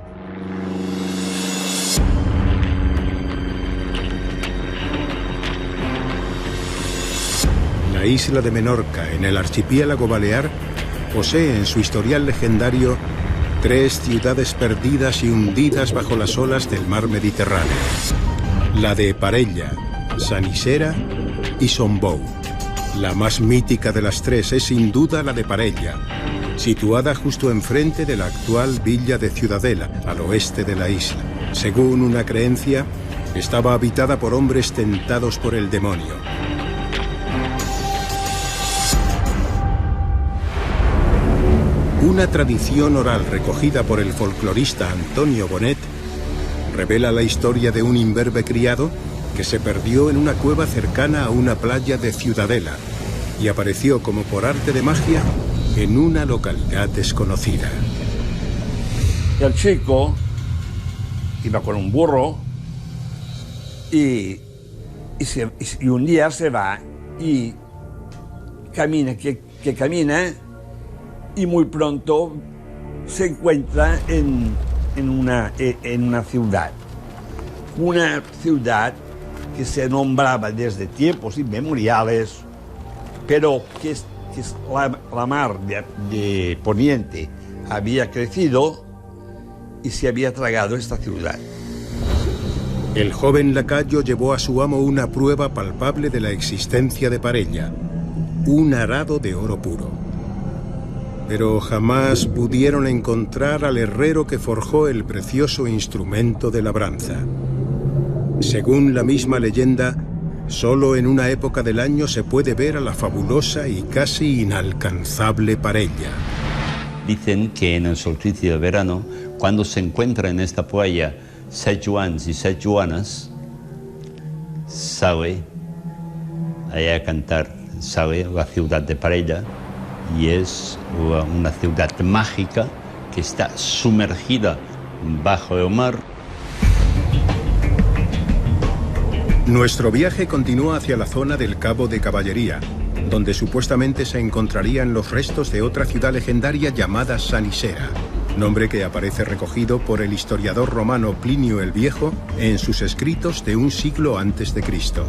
Speaker 4: La isla de Menorca, en el archipiélago balear, posee en su historial legendario 3 ciudades perdidas y hundidas bajo las olas del mar Mediterráneo. La de Parella, Sant Isera y Son Bou. La más mítica de las 3 es sin duda la de Parella, situada justo enfrente de la actual villa de Ciudadela, al oeste de la isla. Según una creencia, estaba habitada por hombres tentados por el demonio. Una tradición oral recogida por el folclorista Antonio Bonet revela la historia de un imberbe criado que se perdió en una cueva cercana a una playa de Ciudadela y apareció como por arte de magia en una localidad desconocida.
Speaker 14: El chico iba con un burro y un día se va y camina, que camina, y muy pronto se encuentra en una ciudad. Una ciudad que se nombraba desde tiempos inmemoriales, pero que la mar de Poniente había crecido y se había tragado esta ciudad.
Speaker 4: El joven lacayo llevó a su amo una prueba palpable de la existencia de Parella, un arado de oro puro. Pero jamás pudieron encontrar al herrero que forjó el precioso instrumento de labranza. Según la misma leyenda, solo en una época del año se puede ver a la fabulosa y casi inalcanzable Parella.
Speaker 15: Dicen que en el solsticio de verano, cuando se encuentra en esta playa sejuans y sejuanas, sale allá a cantar, sale la ciudad de Parella, y es una ciudad mágica que está sumergida bajo el mar.
Speaker 4: Nuestro viaje continúa hacia la zona del Cabo de Caballería, donde supuestamente se encontrarían los restos de otra ciudad legendaria llamada Sanisera, nombre que aparece recogido por el historiador romano Plinio el Viejo en sus escritos de un siglo antes de Cristo.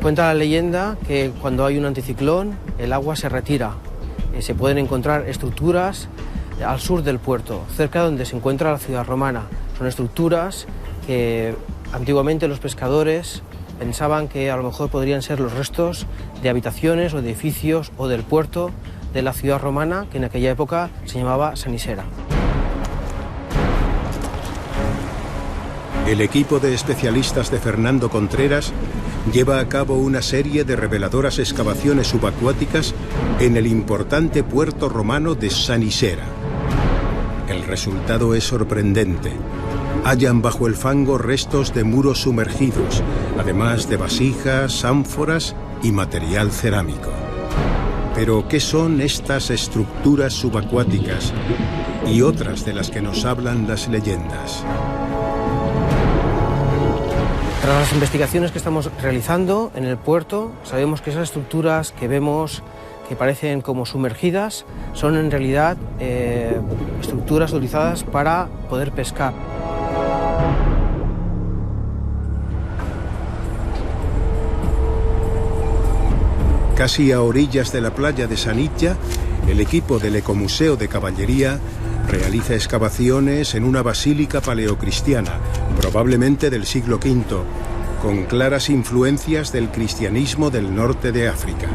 Speaker 16: Cuenta la leyenda que cuando hay un anticiclón, el agua se retira. Se pueden encontrar estructuras al sur del puerto, cerca de donde se encuentra la ciudad romana. Son estructuras que antiguamente los pescadores pensaban que a lo mejor podrían ser los restos de habitaciones o de edificios o del puerto de la ciudad romana, que en aquella época se llamaba Sanisera.
Speaker 4: El equipo de especialistas de Fernando Contreras lleva a cabo una serie de reveladoras excavaciones subacuáticas en el importante puerto romano de Sanisera. El resultado es sorprendente. Hallan bajo el fango restos de muros sumergidos, además de vasijas, ánforas y material cerámico. Pero, ¿qué son estas estructuras subacuáticas y otras de las que nos hablan las leyendas?
Speaker 16: Tras las investigaciones que estamos realizando en el puerto, sabemos que esas estructuras que vemos que parecen como sumergidas son en realidad estructuras utilizadas para poder pescar.
Speaker 4: Casi a orillas de la playa de Sanitja, el equipo del Ecomuseo de Caballería realiza excavaciones en una basílica paleocristiana, probablemente del siglo V, con claras influencias del cristianismo del norte de África.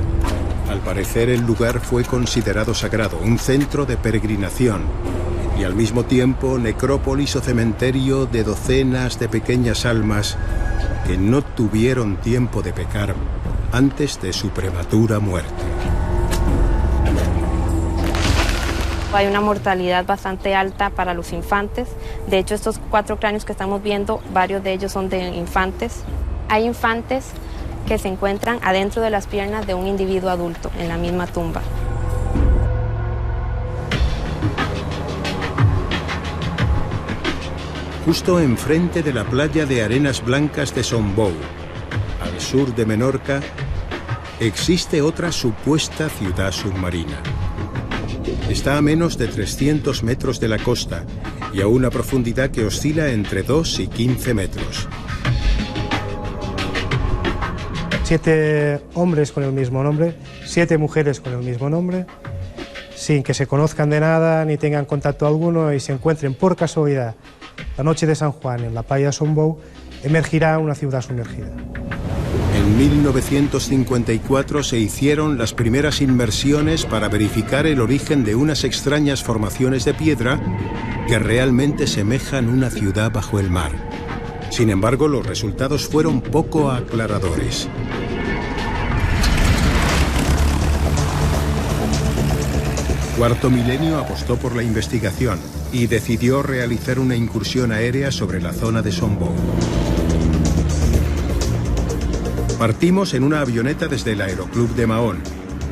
Speaker 4: Al parecer, el lugar fue considerado sagrado, un centro de peregrinación, y al mismo tiempo necrópolis o cementerio de docenas de pequeñas almas que no tuvieron tiempo de pecar antes de su prematura muerte.
Speaker 17: Hay una mortalidad bastante alta para los infantes. De hecho, estos 4 cráneos que estamos viendo, varios de ellos son de infantes. Hay infantes que se encuentran adentro de las piernas de un individuo adulto en la misma tumba.
Speaker 4: Justo enfrente de la playa de arenas blancas de Sombou, al sur de Menorca, existe otra supuesta ciudad submarina. Está a menos de 300 metros de la costa y a una profundidad que oscila entre 2 y 15 metros.
Speaker 18: 7 hombres con el mismo nombre, 7 mujeres con el mismo nombre, sin que se conozcan de nada ni tengan contacto alguno y se encuentren por casualidad la noche de San Juan en la playa de Sombou, emergirá una ciudad sumergida.
Speaker 4: En En 1954 se hicieron las primeras inmersiones para verificar el origen de unas extrañas formaciones de piedra que realmente semejan una ciudad bajo el mar. Sin embargo, los resultados fueron poco aclaradores. Cuarto Milenio apostó por la investigación y decidió realizar una incursión aérea sobre la zona de Sombou. Partimos en una avioneta desde el Aeroclub de Mahón.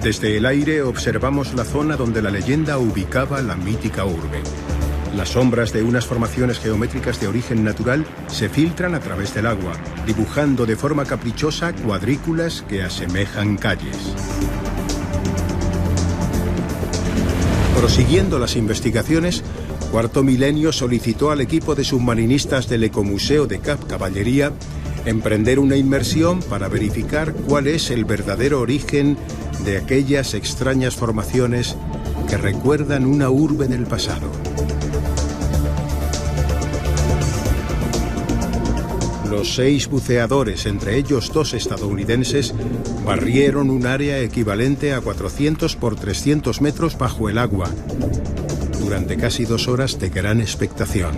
Speaker 4: Desde el aire observamos la zona donde la leyenda ubicaba la mítica urbe. Las sombras de unas formaciones geométricas de origen natural se filtran a través del agua, dibujando de forma caprichosa cuadrículas que asemejan calles. Prosiguiendo las investigaciones, Cuarto Milenio solicitó al equipo de submarinistas del Ecomuseo de Cap Cavalleria emprender una inmersión para verificar cuál es el verdadero origen de aquellas extrañas formaciones que recuerdan una urbe del pasado. Los 6 buceadores, entre ellos 2 estadounidenses, barrieron un área equivalente a 400 por 300 metros bajo el agua, durante casi 2 horas de gran expectación.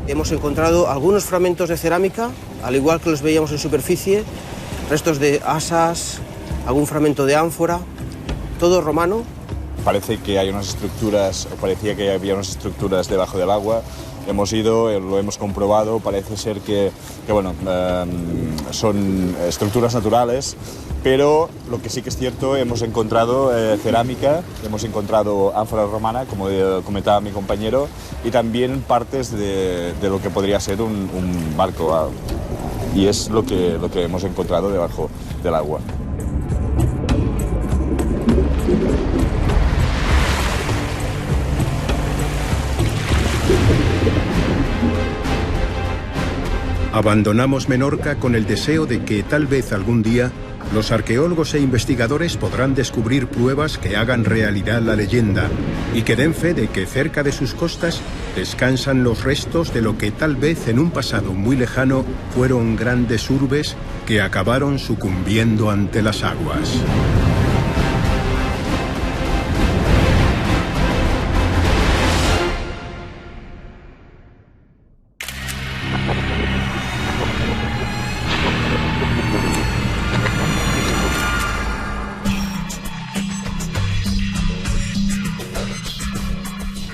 Speaker 16: Hemos encontrado algunos fragmentos de cerámica, al igual que los veíamos en superficie, restos de asas, algún fragmento de ánfora, todo romano.
Speaker 19: Parece que hay unas estructuras, o parecía que había unas estructuras debajo del agua. Hemos ido, lo hemos comprobado, parece ser que bueno, son estructuras naturales, pero lo que sí que es cierto, hemos encontrado cerámica, hemos encontrado ánfora romana, como comentaba mi compañero, y también partes de lo que podría ser un barco, y es lo que hemos encontrado debajo del agua.
Speaker 4: Abandonamos Menorca con el deseo de que tal vez algún día los arqueólogos e investigadores podrán descubrir pruebas que hagan realidad la leyenda y que den fe de que cerca de sus costas descansan los restos de lo que tal vez en un pasado muy lejano fueron grandes urbes que acabaron sucumbiendo ante las aguas.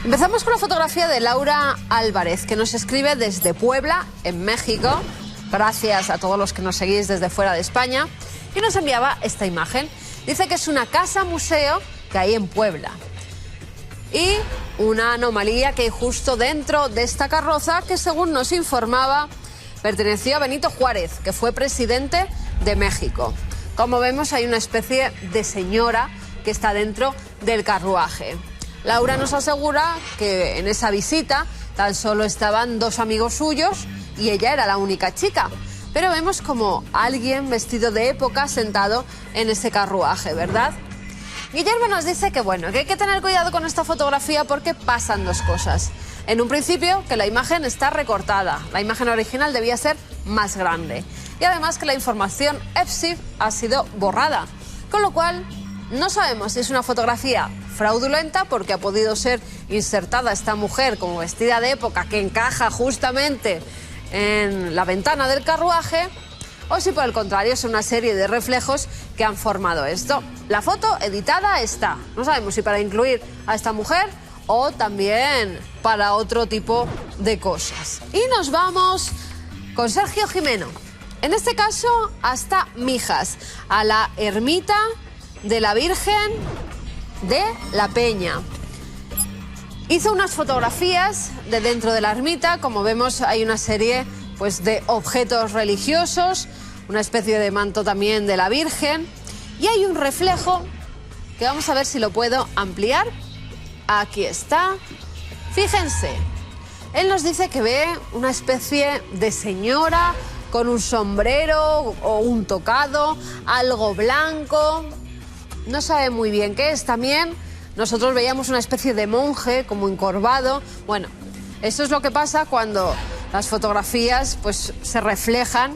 Speaker 5: Empezamos con la fotografía de Laura Álvarez, que nos escribe desde Puebla, en México. Gracias a todos los que nos seguís desde fuera de España. Y nos enviaba esta imagen. Dice que es una casa-museo que hay en Puebla. Y una anomalía que hay justo dentro de esta carroza que, según nos informaba, perteneció a Benito Juárez, que fue presidente de México. Como vemos, hay una especie de señora que está dentro del carruaje. Laura nos asegura que en esa visita tan solo estaban 2 amigos suyos y ella era la única chica. Pero vemos como alguien vestido de época sentado en ese carruaje, ¿verdad? Guillermo nos dice que bueno, que hay que tener cuidado con esta fotografía porque pasan 2 cosas. En un principio, que la imagen está recortada. La imagen original debía ser más grande. Y además que la información EFSI ha sido borrada. Con lo cual, no sabemos si es una fotografía fraudulenta porque ha podido ser insertada esta mujer como vestida de época que encaja justamente en la ventana del carruaje, o si por el contrario es una serie de reflejos que han formado esto. La foto editada está. No sabemos si para incluir a esta mujer o también para otro tipo de cosas. Y nos vamos con Sergio Jimeno. En este caso hasta Mijas, a la ermita de la Virgen de la Peña. Hizo unas fotografías de dentro de la ermita. Como vemos, hay una serie pues de objetos religiosos, una especie de manto también de la Virgen, y hay un reflejo que vamos a ver si lo puedo ampliar. Aquí está. Fíjense, Él nos dice que ve una especie de señora con un sombrero o un tocado, algo blanco. No sabe muy bien qué es. También nosotros veíamos una especie de monje como encorvado. Bueno, eso es lo que pasa cuando las fotografías pues se reflejan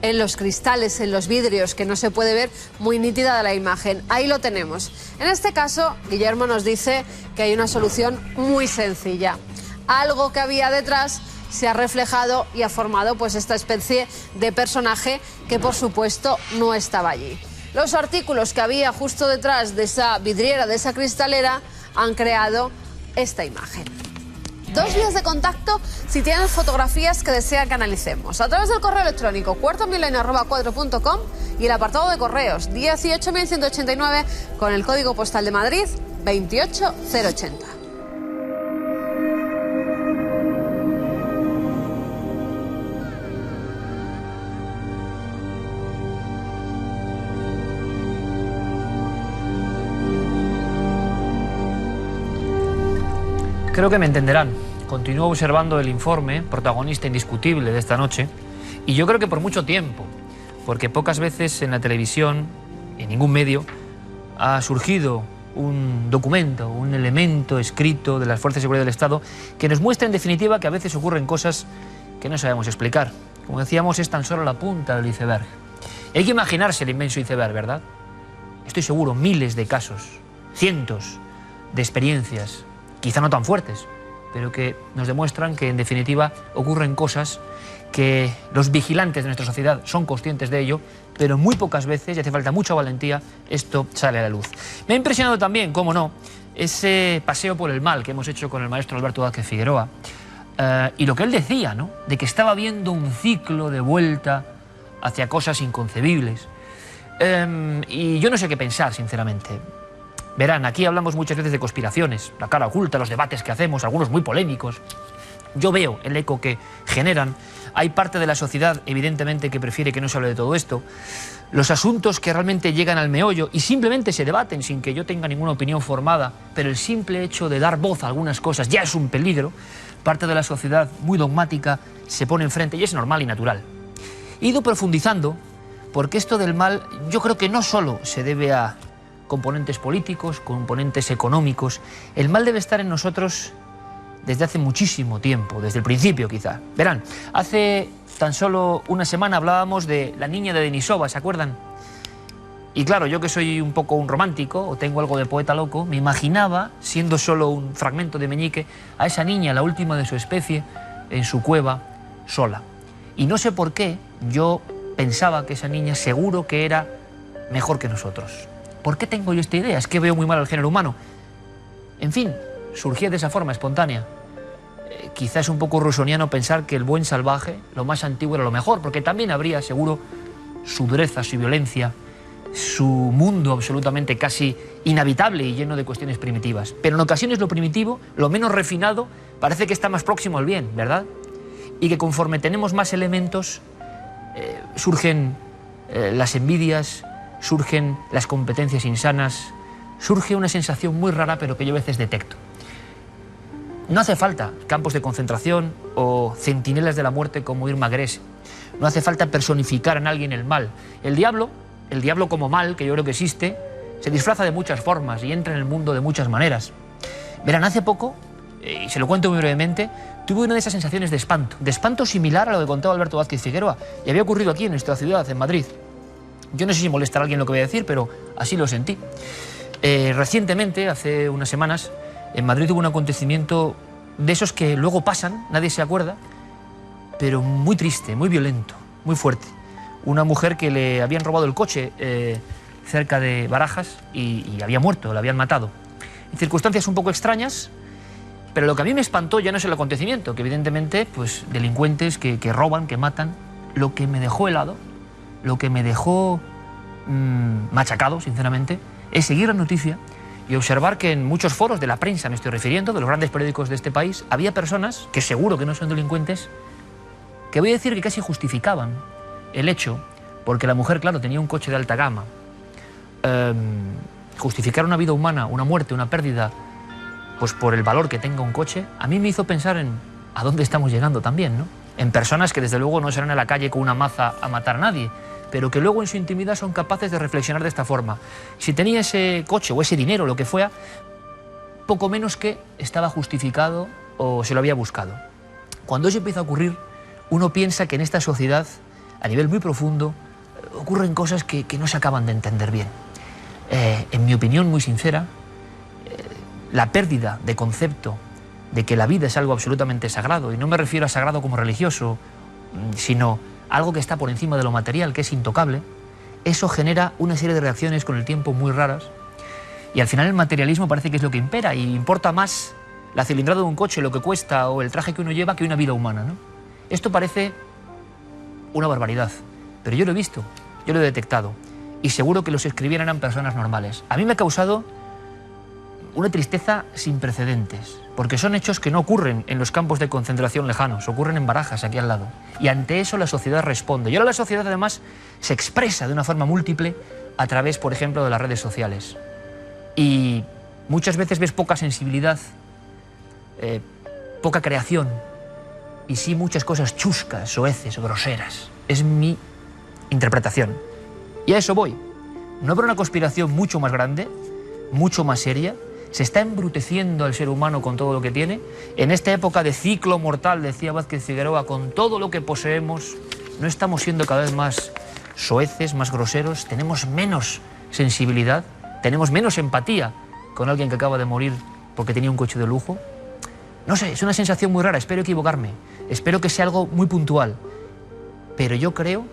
Speaker 5: en los cristales, en los vidrios, que no se puede ver muy nítida la imagen. Ahí lo tenemos. En este caso, Guillermo nos dice que hay una solución muy sencilla. Algo que había detrás se ha reflejado y ha formado pues esta especie de personaje que por supuesto no estaba allí. Los artículos que había justo detrás de esa vidriera, de esa cristalera, han creado esta imagen. 2 vías de contacto si tienen fotografías que desean que analicemos. A través del correo electrónico cuartomilenio@cuadro.com y el apartado de correos 18.189 con el código postal de Madrid 28080.
Speaker 2: Creo que me entenderán. Continúo observando el informe, protagonista indiscutible de esta noche, y yo creo que por mucho tiempo, porque pocas veces en la televisión, en ningún medio, ha surgido un documento, un elemento escrito de las Fuerzas de Seguridad del Estado que nos muestra en definitiva que a veces ocurren cosas que no sabemos explicar. Como decíamos, es tan solo la punta del iceberg. Y hay que imaginarse el inmenso iceberg, ¿verdad? Estoy seguro, miles de casos, cientos de experiencias, quizá no tan fuertes, pero que nos demuestran que en definitiva ocurren cosas que los vigilantes de nuestra sociedad son conscientes de ello, pero muy pocas veces, y hace falta mucha valentía, esto sale a la luz. Me ha impresionado también, cómo no, ese paseo por el mal que hemos hecho con el maestro Alberto Vázquez Figueroa, y lo que él decía, ¿no?, de que estaba viendo un ciclo de vuelta hacia cosas inconcebibles. Y yo no sé qué pensar, sinceramente. Verán, aquí hablamos muchas veces de conspiraciones, la cara oculta, los debates que hacemos, algunos muy polémicos. Yo veo el eco que generan. Hay parte de la sociedad, evidentemente, que prefiere que no se hable de todo esto. Los asuntos que realmente llegan al meollo y simplemente se debaten sin que yo tenga ninguna opinión formada, pero el simple hecho de dar voz a algunas cosas ya es un peligro. Parte de la sociedad, muy dogmática, se pone enfrente y es normal y natural. He ido profundizando porque esto del mal yo creo que no solo se debe a componentes políticos, componentes económicos. El mal debe estar en nosotros desde hace muchísimo tiempo, desde el principio quizá. Verán, hace tan solo una semana hablábamos de la niña de Denisova, ¿se acuerdan? Y claro, yo que soy un poco un romántico, o tengo algo de poeta loco, me imaginaba, siendo solo un fragmento de meñique, a esa niña, la última de su especie, en su cueva, sola. Y no sé por qué, yo pensaba que esa niña seguro que era mejor que nosotros. ¿Por qué tengo yo esta idea? Es que veo muy mal al género humano. En fin, surgía de esa forma espontánea. Quizás es un poco rusoniano pensar que el buen salvaje, lo más antiguo, era lo mejor, porque también habría, seguro, su dureza, su violencia, su mundo absolutamente casi inhabitable y lleno de cuestiones primitivas. Pero en ocasiones lo primitivo, lo menos refinado, parece que está más próximo al bien, ¿verdad? Y que conforme tenemos más elementos, surgen las envidias, surgen las competencias insanas, surge una sensación muy rara, pero que yo a veces detecto. No hace falta campos de concentración o centinelas de la muerte como Irma Grese. No hace falta personificar en alguien el mal. El diablo como mal, que yo creo que existe, se disfraza de muchas formas y entra en el mundo de muchas maneras. Verán, hace poco, y se lo cuento muy brevemente, tuve una de esas sensaciones de espanto similar a lo que contaba Alberto Vázquez Figueroa, y había ocurrido aquí en nuestra ciudad, en Madrid. Yo no sé si molestará a alguien lo que voy a decir, pero así lo sentí. Recientemente, hace unas semanas, en Madrid hubo un acontecimiento de esos que luego pasan, nadie se acuerda, pero muy triste, muy violento, muy fuerte. Una mujer que le habían robado el coche cerca de Barajas y había muerto, la habían matado. En circunstancias un poco extrañas, pero lo que a mí me espantó ya no es el acontecimiento, que evidentemente, pues delincuentes que roban, que matan. Lo que me dejó helado, lo que me dejó machacado, sinceramente, es seguir la noticia y observar que en muchos foros de la prensa, me estoy refiriendo, de los grandes periódicos de este país, había personas, que seguro que no son delincuentes, que voy a decir que casi justificaban el hecho, porque la mujer, claro, tenía un coche de alta gama. Justificar una vida humana, una muerte, una pérdida, pues por el valor que tenga un coche, a mí me hizo pensar en a dónde estamos llegando también, ¿no? En personas que desde luego no salen a la calle con una maza a matar a nadie, pero que luego en su intimidad son capaces de reflexionar de esta forma. Si tenía ese coche o ese dinero, lo que fuera, poco menos que estaba justificado o se lo había buscado. Cuando eso empieza a ocurrir, uno piensa que en esta sociedad, a nivel muy profundo, ocurren cosas que no se acaban de entender bien. En mi opinión muy sincera, la pérdida de concepto de que la vida es algo absolutamente sagrado, y no me refiero a sagrado como religioso, sino algo que está por encima de lo material, que es intocable, eso genera una serie de reacciones con el tiempo muy raras, y al final el materialismo parece que es lo que impera, y importa más la cilindrada de un coche, lo que cuesta, o el traje que uno lleva, que una vida humana, ¿no? Esto parece una barbaridad, pero yo lo he visto, yo lo he detectado, y seguro que los que escribían eran personas normales. A mí me ha causado una tristeza sin precedentes, porque son hechos que no ocurren en los campos de concentración lejanos, ocurren en Barajas, aquí al lado. Y ante eso la sociedad responde. Y ahora la sociedad además se expresa de una forma múltiple a través, por ejemplo, de las redes sociales. Y muchas veces ves poca sensibilidad, poca creación, y sí muchas cosas chuscas, soeces, groseras. Es mi interpretación. Y a eso voy. ¿No habrá una conspiración mucho más grande, mucho más seria? ¿Se está embruteciendo al ser humano con todo lo que tiene? En esta época de ciclo mortal, decía Vázquez Figueroa, con todo lo que poseemos, ¿no estamos siendo cada vez más soeces, más groseros? ¿Tenemos menos sensibilidad? ¿Tenemos menos empatía con alguien que acaba de morir porque tenía un coche de lujo? No sé, es una sensación muy rara, espero equivocarme. Espero que sea algo muy puntual. Pero yo creo